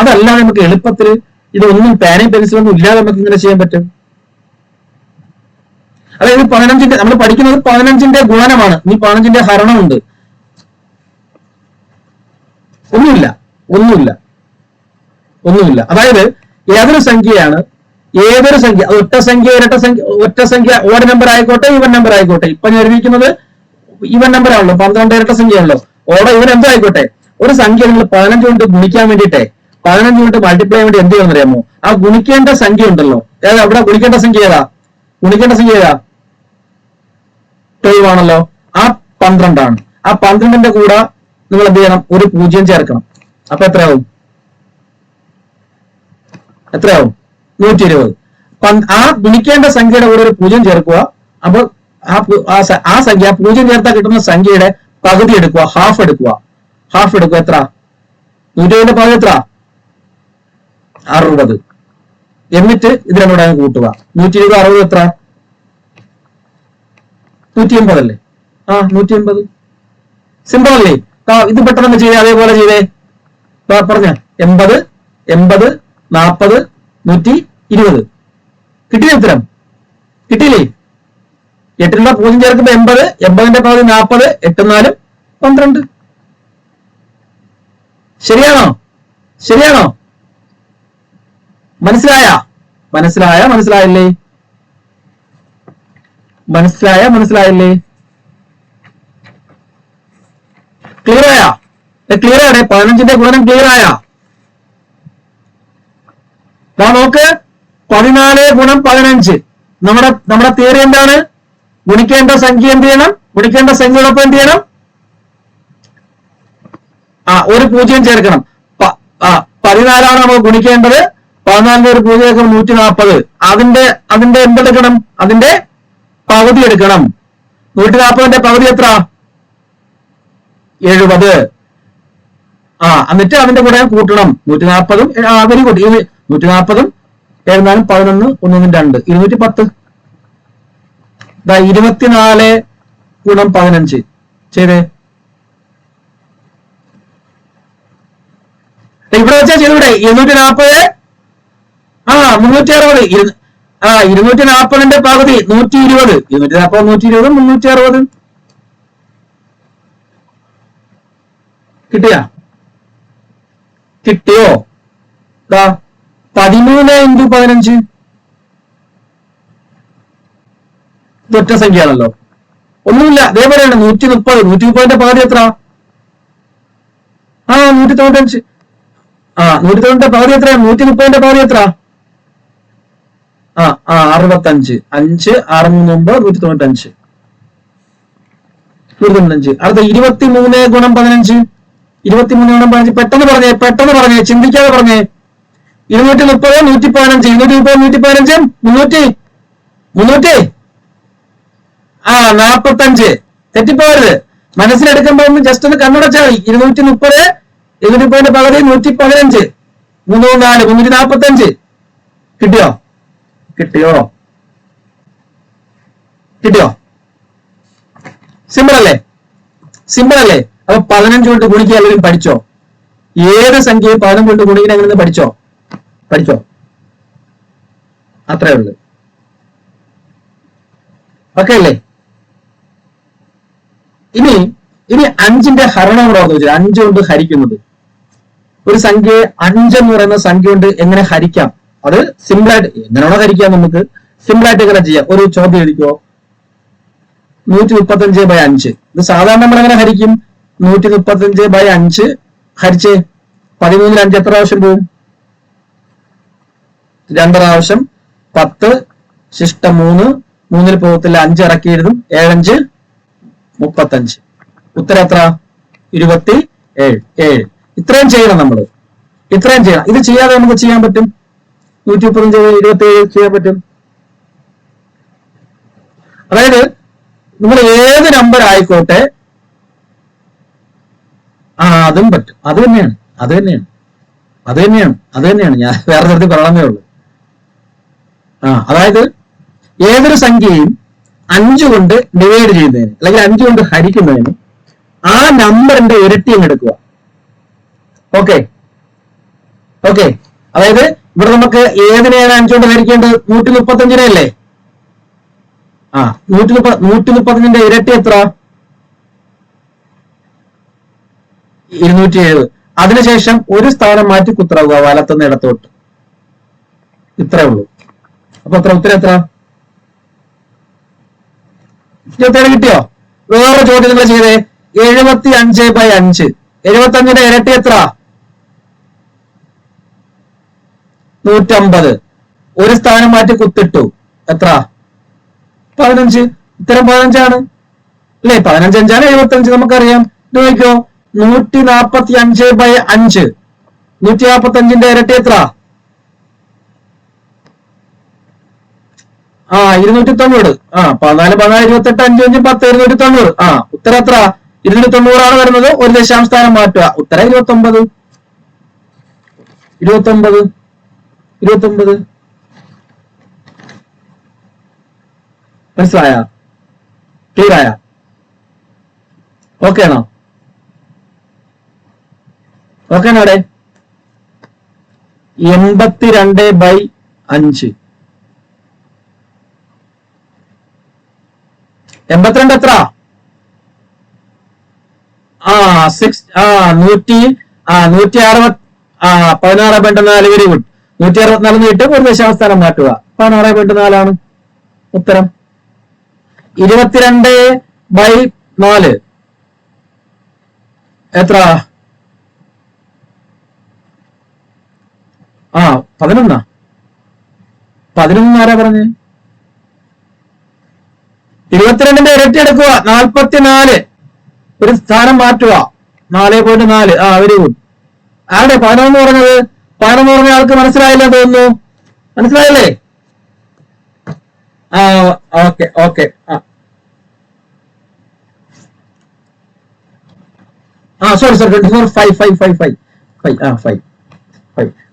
അതല്ലാതെ നമുക്ക് എളുപ്പത്തിൽ ഇതൊന്നും പേനയും പെൻസിലൊന്നും ഇല്ലാതെ നമുക്ക് ഇങ്ങനെ ചെയ്യാൻ പറ്റും. അതായത് 15ന്റെ നമ്മൾ പഠിക്കുന്നത് 15ന്റെ ഗുണനമാണ്. ഇനി 15ന്റെ ഹരണമുണ്ട്. ഒന്നുമില്ല. അതായത് ഏതൊരു സംഖ്യയാണ്, അത് ഒറ്റ സംഖ്യ ഓഡ് നമ്പർ ആയിക്കോട്ടെ, ഈവൻ നമ്പർ ആയിക്കോട്ടെ. ഇപ്പൊ ഞാൻ എഴുതിയിരിക്കുന്നത് ഈവൻ നമ്പർ ആണല്ലോ, 12 ഇരട്ട സംഖ്യയാണല്ലോ. ഓടെ ഈവൻ എന്തോ ആയിക്കോട്ടെ, ഒരു സംഖ്യ നിങ്ങൾ 15 കൊണ്ട് ഗുണിക്കാൻ വേണ്ടിയിട്ടേ, 15 കൊണ്ട് മൾട്ടിപ്ലൈ വേണ്ടി എന്ത് ചെയ്യണമെന്ന് അറിയാമോ? ആ ഗുണിക്കേണ്ട സംഖ്യ ഉണ്ടല്ലോ, അവിടെ ഗുണിക്കേണ്ട സംഖ്യ ഏതാ? 12 ആണല്ലോ. ആ 12 ആണ്. ആ 12ന്റെ കൂടെ നിങ്ങൾ എന്ത് ചെയ്യണം? ഒരു 0 ചേർക്കണം. അപ്പൊ എത്രയാവും? 120. ആ ഗുണിക്കേണ്ട സംഖ്യയുടെ കൂടെ ഒരു 0 ചേർക്കുക. അപ്പൊ ആ സംഖ്യ 0 ചേർത്താൽ കിട്ടുന്ന സംഖ്യയുടെ പകുതി എടുക്കുക, ഹാഫ് എടുക്കുക. എത്ര? 120ന്റെ പകുതി എത്ര? 60. എന്നിട്ട് ഇത് രണ്ടൂടെ കൂട്ടുക. 120 60 എത്ര? 180 അല്ലേ? 180. സിമ്പിൾ അല്ലേ? ഇത് പെട്ടെന്ന് ചെയ്തേ, അതേപോലെ ചെയ്തേ. പറഞ്ഞ 80 40 120. കിട്ടിയില്ലേ ഉത്തരം? കിട്ടിയില്ലേ? 8ന്റെ 0 ചേർക്കുമ്പോ 80, 80ന്റെ പകുതി 40, 8 4 12. ശരിയാണോ? മനസ്സിലായില്ലേ? ക്ലിയർ ആയാ? 15ന്റെ ഗുണനം ക്ലിയർ ആയാ? നോക്ക്, 14 ഗുണം 15. നമ്മുടെ തിയറി എന്താണ്? ഗുണിക്കേണ്ട സംഖ്യ എന്ത് ചെയ്യണം? ഗുണിക്കേണ്ട സംഖ്യയോടൊപ്പം എന്ത് ചെയ്യണം? ഒരു 0 ചേർക്കണം. 14 നമുക്ക് ഗുണിക്കേണ്ടത്. 14 ഒരു 0 ചേർക്കുമ്പോൾ 140. അതിന്റെ എന്തെടുക്കണം? അതിന്റെ പകുതി എടുക്കണം. 140ന്റെ പകുതി എത്ര? 70. എന്നിട്ട് അതിന്റെ കൂടെ കൂട്ടണം. 140ഉം വെരി ഗുഡ്. 140ഉം 74 11 1 2 210. 24 ഗുണം 15 ചെയ്തേ. ഇവിടെ വെച്ചാൽ ചെയ്തൂടെ? 240 360. 240ന്റെ പകുതി 120. 240 120 360. കിട്ടിയോ? 13 × 15 ഒറ്റ സംഖ്യയാണല്ലോ. ഒന്നുമില്ല, അതേപോലെയാണ്. 130. 130ന്റെ പകുതി എത്ര? 195. 190ന്റെ പകുതി എത്ര? 130ന്റെ പകുതി എത്ര? 65. 5 6 3 9 195. 195. അടുത്ത 23 ഗുണം 15. 23 ഗുണം 15 പെട്ടെന്ന് പറഞ്ഞേ, ചിന്തിക്കാതെ പറഞ്ഞേ. 230 115. 230 115 300 45. തെറ്റിപ്പോകരുത്. മനസ്സിലെടുക്കുമ്പോ ഒന്ന് ജസ്റ്റ് ഒന്ന് കണ്ണടച്ചാൽ മതി. 230 230ന്റെ പകുതി 115 3 4 345. കിട്ടിയോ? സിമ്പിൾ അല്ലേ? അപ്പൊ 15 കൊണ്ട് ഗുണിക്കുക എല്ലാവരും പഠിച്ചോ? ഏത് സംഖ്യയും 15 കൊണ്ട് ഗുണിക്കുന്ന എങ്ങനെ പഠിച്ചോ? അത്രേ ഉള്ളു. ഓക്കെ അല്ലേ? ഇനി 5ന്റെ ഹരണം കൂടെ ഓർത്ത് വെച്ചാൽ 5 കൊണ്ട് ഹരിക്കുന്നത്. ഒരു സംഖ്യയെ 5 എന്ന് പറയുന്ന സംഖ്യ കൊണ്ട് എങ്ങനെ ഹരിക്കാം? അത് സിമ്പിളായിട്ട് എങ്ങനെയാണോ ഹരിക്കാം, നമുക്ക് സിമ്പിളായിട്ട് എങ്ങനെ ചെയ്യാം? ഒരു ചോദ്യം എഴുതിക്കോ. 135/5. ഇത് സാധാരണ നമ്മൾ എങ്ങനെ ഹരിക്കും? 135/5 ഹരിച്ച് 13 5 എത്ര പ്രാവശ്യം പോവും? 2 പ്രാവശ്യം. 10 ശിഷ്ടം 3 3 പോകത്തില്ല. 5 ഇറക്കി എഴുതും. 7 5 35. ഉത്തരം എത്ര? 27. ഇത്രയും ചെയ്യണം നമ്മൾ. ഇത് ചെയ്യാതെ നമുക്ക് ചെയ്യാൻ പറ്റും? 135 27 ചെയ്യാൻ പറ്റും. അതായത് നിങ്ങൾ ഏത് നമ്പർ ആയിക്കോട്ടെ, അതും പറ്റും. അത് തന്നെയാണ് ഞാൻ വേറെ തരത്തിൽ പറയണമേ ഉള്ളൂ. അതായത് ഏതൊരു സംഖ്യയും 5 കൊണ്ട് ഡിവൈഡ് ചെയ്യുന്നതിന് അല്ലെങ്കിൽ 5 കൊണ്ട് ഹരിക്കുന്നതിന് ആ നമ്പറിന്റെ ഇരട്ടി അങ്ങ് എടുക്കുക. ഓക്കെ. അതായത് ഇവിടെ നമുക്ക് ഏതിനെയാണ് 5 കൊണ്ട് ഹരിക്കേണ്ടത്? 135 അല്ലേ? 135ന്റെ ഇരട്ടി എത്ര? 207. അതിനുശേഷം ഒരു സ്ഥാനം മാറ്റി കുത്തറാവുക, വലത്തുനിന്ന് ഇടത്തോട്ട്. ഇത്രേ ഉള്ളൂ. അപ്പൊ ഉത്തരം എത്ര? 27 കിട്ടിയോ? വേറെ ചോദ്യം നിങ്ങൾ ചെയ്തേ. 75/5. 75ന്റെ ഇരട്ടി എത്ര? 150. ഒരു സ്ഥാനം മാറ്റി കുത്തിട്ടു. എത്ര? 15. ഉത്തരം 15 ആണ് അല്ലേ? 15 5 75 നമുക്കറിയാം. ഇത് നോക്കിക്കോ. 145/5. 145ന്റെ ഇരട്ടി എത്ര? 290. 14 14 28 5 5 10 290. ഉത്തരം എത്ര? 290 ആണ് വരുന്നത്. ഒരു ദശാംശ സ്ഥാനം മാറ്റുക. ഉത്തരം 29. മനസ്സിലായ? ക്ലിയർ ആയ? ഓക്കെ ആണോ? അവിടെ 82/5. 82 എത്ര? 160. 16/4. Very good. 164 കിട്ടും. ഒരു ദശാംശ സ്ഥാനം മാറ്റുക. 16/4 ആണ് ഉത്തരം. 22/4 എത്ര? 11. 11 ആരാ പറഞ്ഞ്? 22ന്റെ ഇരട്ടി എടുക്കുക, 44. ഒരു സ്ഥാനം മാറ്റുക, 4.4. Very good. ആരുടെ 11 പറഞ്ഞത്? 11 പറഞ്ഞ ആൾക്ക് മനസ്സിലായില്ല തോന്നുന്നു. മനസ്സിലായല്ലേ? Okay okay. സോറി 24. 5.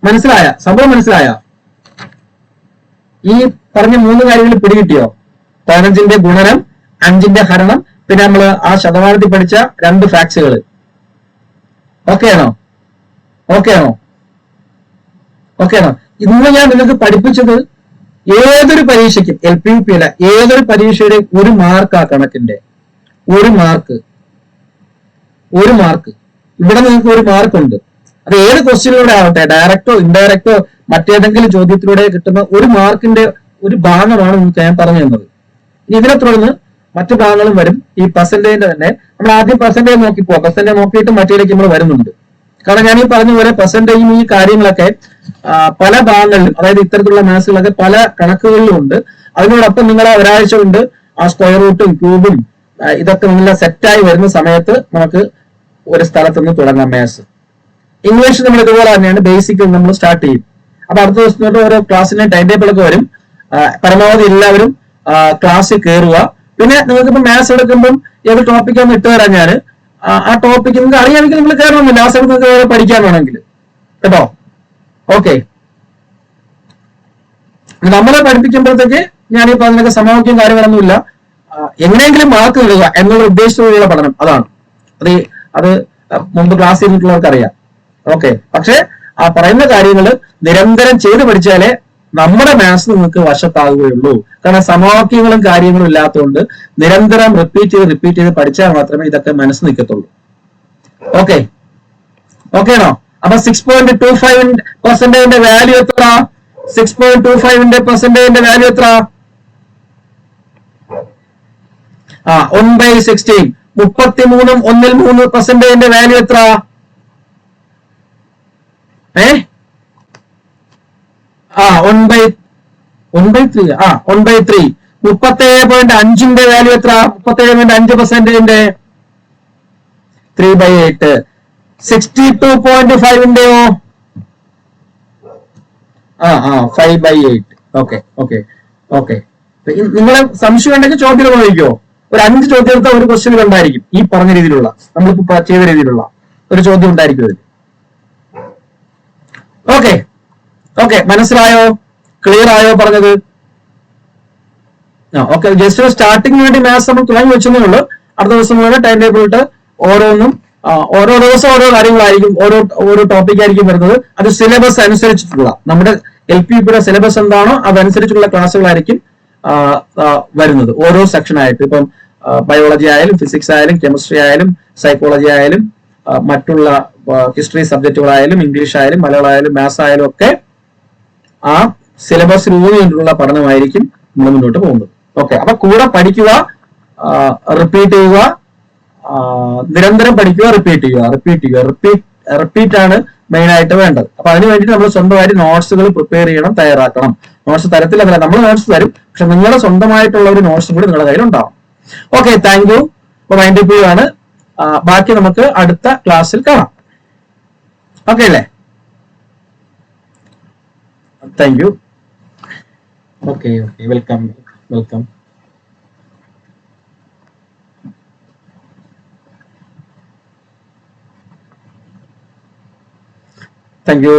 മനസ്സിലായ സംഭവം? മനസ്സിലായ? ഈ പറഞ്ഞ 3 കാര്യങ്ങൾ പിടികിട്ടിയോ? 15ന്റെ ഗുണനം, 5ന്റെ ഹരണം, പിന്നെ നമ്മൾ ആ ശതമാനത്തിൽ പഠിച്ച 2 ഫാക്ട്സുകൾ. ഓക്കെ ആണോ? ഇന്ന് ഞാൻ നിങ്ങൾക്ക് പഠിപ്പിച്ചത് ഏതൊരു പരീക്ഷയ്ക്കും, LP-UP അല്ല, ഏതൊരു പരീക്ഷയുടെ 1 മാർക്ക്, ആ കണക്കിന്റെ 1 മാർക്ക്. ഇവിടെ നിങ്ങൾക്ക് 1 മാർക്ക് ഉണ്ട്. അത് ഏത് ക്വസ്റ്റ്യനിലൂടെ ആവട്ടെ, ഡയറക്റ്റോ ഇൻഡയറക്റ്റോ മറ്റേതെങ്കിലും ചോദ്യത്തിലൂടെ കിട്ടുന്ന 1 മാർക്കിന്റെ ഒരു ഭാഗമാണ് നിങ്ങൾക്ക് ഞാൻ പറഞ്ഞു തന്നത്. ഇനി ഇതിനെ തുടർന്ന് മറ്റു ഭാഗങ്ങളും വരും. ഈ പെർസെന്റേജിന്റെ തന്നെ നമ്മൾ ആദ്യം പെർസെന്റേജ് നോക്കിയിട്ട് മറ്റേലേക്ക് നമ്മൾ വരുന്നുണ്ട്. കാരണം ഞാൻ ഈ പറഞ്ഞ പോലെ പെർസെന്റേജും ഈ കാര്യങ്ങളൊക്കെ പല ഭാഗങ്ങളിലും, അതായത് ഇത്തരത്തിലുള്ള മാത്സുകളൊക്കെ പല കണക്കുകളിലും ഉണ്ട്. അതിനോടൊപ്പം നിങ്ങൾ ഒരാഴ്ച കൊണ്ട് ആ സ്ക്വയർ റൂട്ടും ക്യൂബും ഇതൊക്കെ നല്ല സെറ്റായി വരുന്ന സമയത്ത് നമുക്ക് ഒരു സ്ഥലത്ത് നിന്ന് തുടങ്ങാം മാത്സ്. ഇംഗ്ലീഷ് നമ്മൾ ഇതുപോലെ തന്നെയാണ്, ബേസിക് നമ്മൾ സ്റ്റാർട്ട് ചെയ്യും. അപ്പൊ അടുത്ത ദിവസം തൊട്ട് ഓരോ ക്ലാസ്സിന്റെ ടൈം ടേബിൾ ഒക്കെ വരും. പരമാവധി എല്ലാവരും ക്ലാസ്സിൽ കയറുക. പിന്നെ നിങ്ങൾക്ക് ഇപ്പൊ മാത്സ് എടുക്കുമ്പോൾ ഏത് ടോപ്പിക്കാന്ന് ഇട്ട് തരാൻ ഞാൻ, ആ ടോപ്പിക്ക് നിങ്ങൾക്ക് അറിയാമെങ്കിൽ നിങ്ങൾ കയറണമെന്നില്ല, ആ സമയത്ത് നിങ്ങൾക്ക് പഠിക്കാൻ വേണമെങ്കിൽ കേട്ടോ. ഓക്കെ, നമ്മളെ പഠിപ്പിക്കുമ്പോഴത്തേക്ക് ഞാനിപ്പോ അതിനൊക്കെ സമവാക്യം കാര്യങ്ങളൊന്നുമില്ല, എങ്ങനെയെങ്കിലും മാർക്ക് നേടുക എന്നുള്ള ഉദ്ദേശത്തോടെയുള്ള പഠനം. അതാണ് അത് മുമ്പ് ക്ലാസ് ചെയ്തിട്ടുള്ളവർക്ക് അറിയാം. ഓക്കെ, പക്ഷെ ആ പറയുന്ന കാര്യങ്ങൾ നിരന്തരം ചെയ്ത് പഠിച്ചാലേ നമ്മുടെ മാത്സ് നിങ്ങൾക്ക് വശത്താകുകയുള്ളൂ. കാരണം സമവാക്യങ്ങളും കാര്യങ്ങളും ഇല്ലാത്തതുകൊണ്ട് നിരന്തരം റിപ്പീറ്റ് ചെയ്ത് പഠിച്ചാൽ മാത്രമേ ഇതൊക്കെ മനസ്സ് നിൽക്കത്തുള്ളൂ. ഓക്കെ ആണോ? അപ്പൊ 6.25% വാല്യൂ എത്ര? 6.25% വാല്യൂ എത്ര? 1/16. 33 1/3% വാല്യൂ എത്ര? 1/3. 37.5ന്റെ വാല്യൂ എത്ര? 37.5%. 3/8. 62.5ന്റെയോ? 5/8. ഓക്കെ. നിങ്ങളെ സംശയം ഉണ്ടെങ്കിൽ ചോദ്യം ചോദിക്കോ? ഒരു 5 ചോദ്യം എടുത്താൽ ഒരു ക്വസ്റ്റ്യൻ ഉണ്ടായിരിക്കും. ഈ പറഞ്ഞ രീതിയിലുള്ള, നമ്മളിപ്പോ ചെയ്ത രീതിയിലുള്ള ഒരു ചോദ്യം ഉണ്ടായിരിക്കും അതിൽ. ഓക്കെ, മനസ്സിലായോ? ക്ലിയർ ആയോ പറഞ്ഞത്? ഓക്കെ, ജസ്റ്റ് സ്റ്റാർട്ടിങ്ങിന് വേണ്ടി മാത്സ് നമ്മൾ തുടങ്ങി വെച്ചതേ ഉള്ളൂ. അടുത്ത ദിവസം മുതൽ ടൈം ടേബിൾ ഇട്ട് ഓരോന്നും ഓരോ ദിവസം ഓരോ കാര്യങ്ങളായിരിക്കും, ഓരോ ടോപ്പിക് ആയിരിക്കും വരുന്നത്. അത് സിലബസ് അനുസരിച്ചിട്ടുള്ള, നമ്മുടെ LP-UPയുടെ സിലബസ് എന്താണോ അതനുസരിച്ചുള്ള ക്ലാസ്സുകളായിരിക്കും വരുന്നത്, ഓരോ സെക്ഷൻ ആയിട്ട്. ഇപ്പം ബയോളജി ആയാലും ഫിസിക്സ് ആയാലും കെമിസ്ട്രി ആയാലും സൈക്കോളജി ആയാലും മറ്റുള്ള ഹിസ്റ്ററി സബ്ജക്റ്റുകളായാലും ഇംഗ്ലീഷ് ആയാലും മലയാളം ആയാലും മാത്സ് ആയാലും ഒക്കെ ആ സിലബസ് ഊന്നിയിട്ടുള്ള പഠനമായിരിക്കും നമ്മൾ മുന്നോട്ട് പോകുന്നത്. ഓക്കെ, അപ്പൊ കൂടെ പഠിക്കുക, റിപ്പീറ്റ് ചെയ്യുക, നിരന്തരം പഠിക്കുക, റിപ്പീറ്റ് ആണ് മെയിൻ ആയിട്ട് വേണ്ടത്. അപ്പൊ അതിന് വേണ്ടിയിട്ട് നമ്മൾ സ്വന്തമായിട്ട് നോട്ട്സുകൾ പ്രിപ്പയർ ചെയ്യണം, തയ്യാറാക്കണം. നോട്ട്സ് തരത്തിലല്ല, നമ്മൾ നോട്ട്സ് തരും, പക്ഷെ നിങ്ങളുടെ സ്വന്തമായിട്ടുള്ള ഒരു നോട്ട്സും കൂടി നിങ്ങളുടെ കയ്യിൽ ഉണ്ടാവും. Okay, thank you. അപ്പൊ വൈൻഡ് അപ്പ് ആണ്. ബാക്കി നമുക്ക് അടുത്ത ക്ലാസ്സിൽ കാണാം. ഓക്കെ അല്ലേ? Thank you. Okay, welcome. Thank you.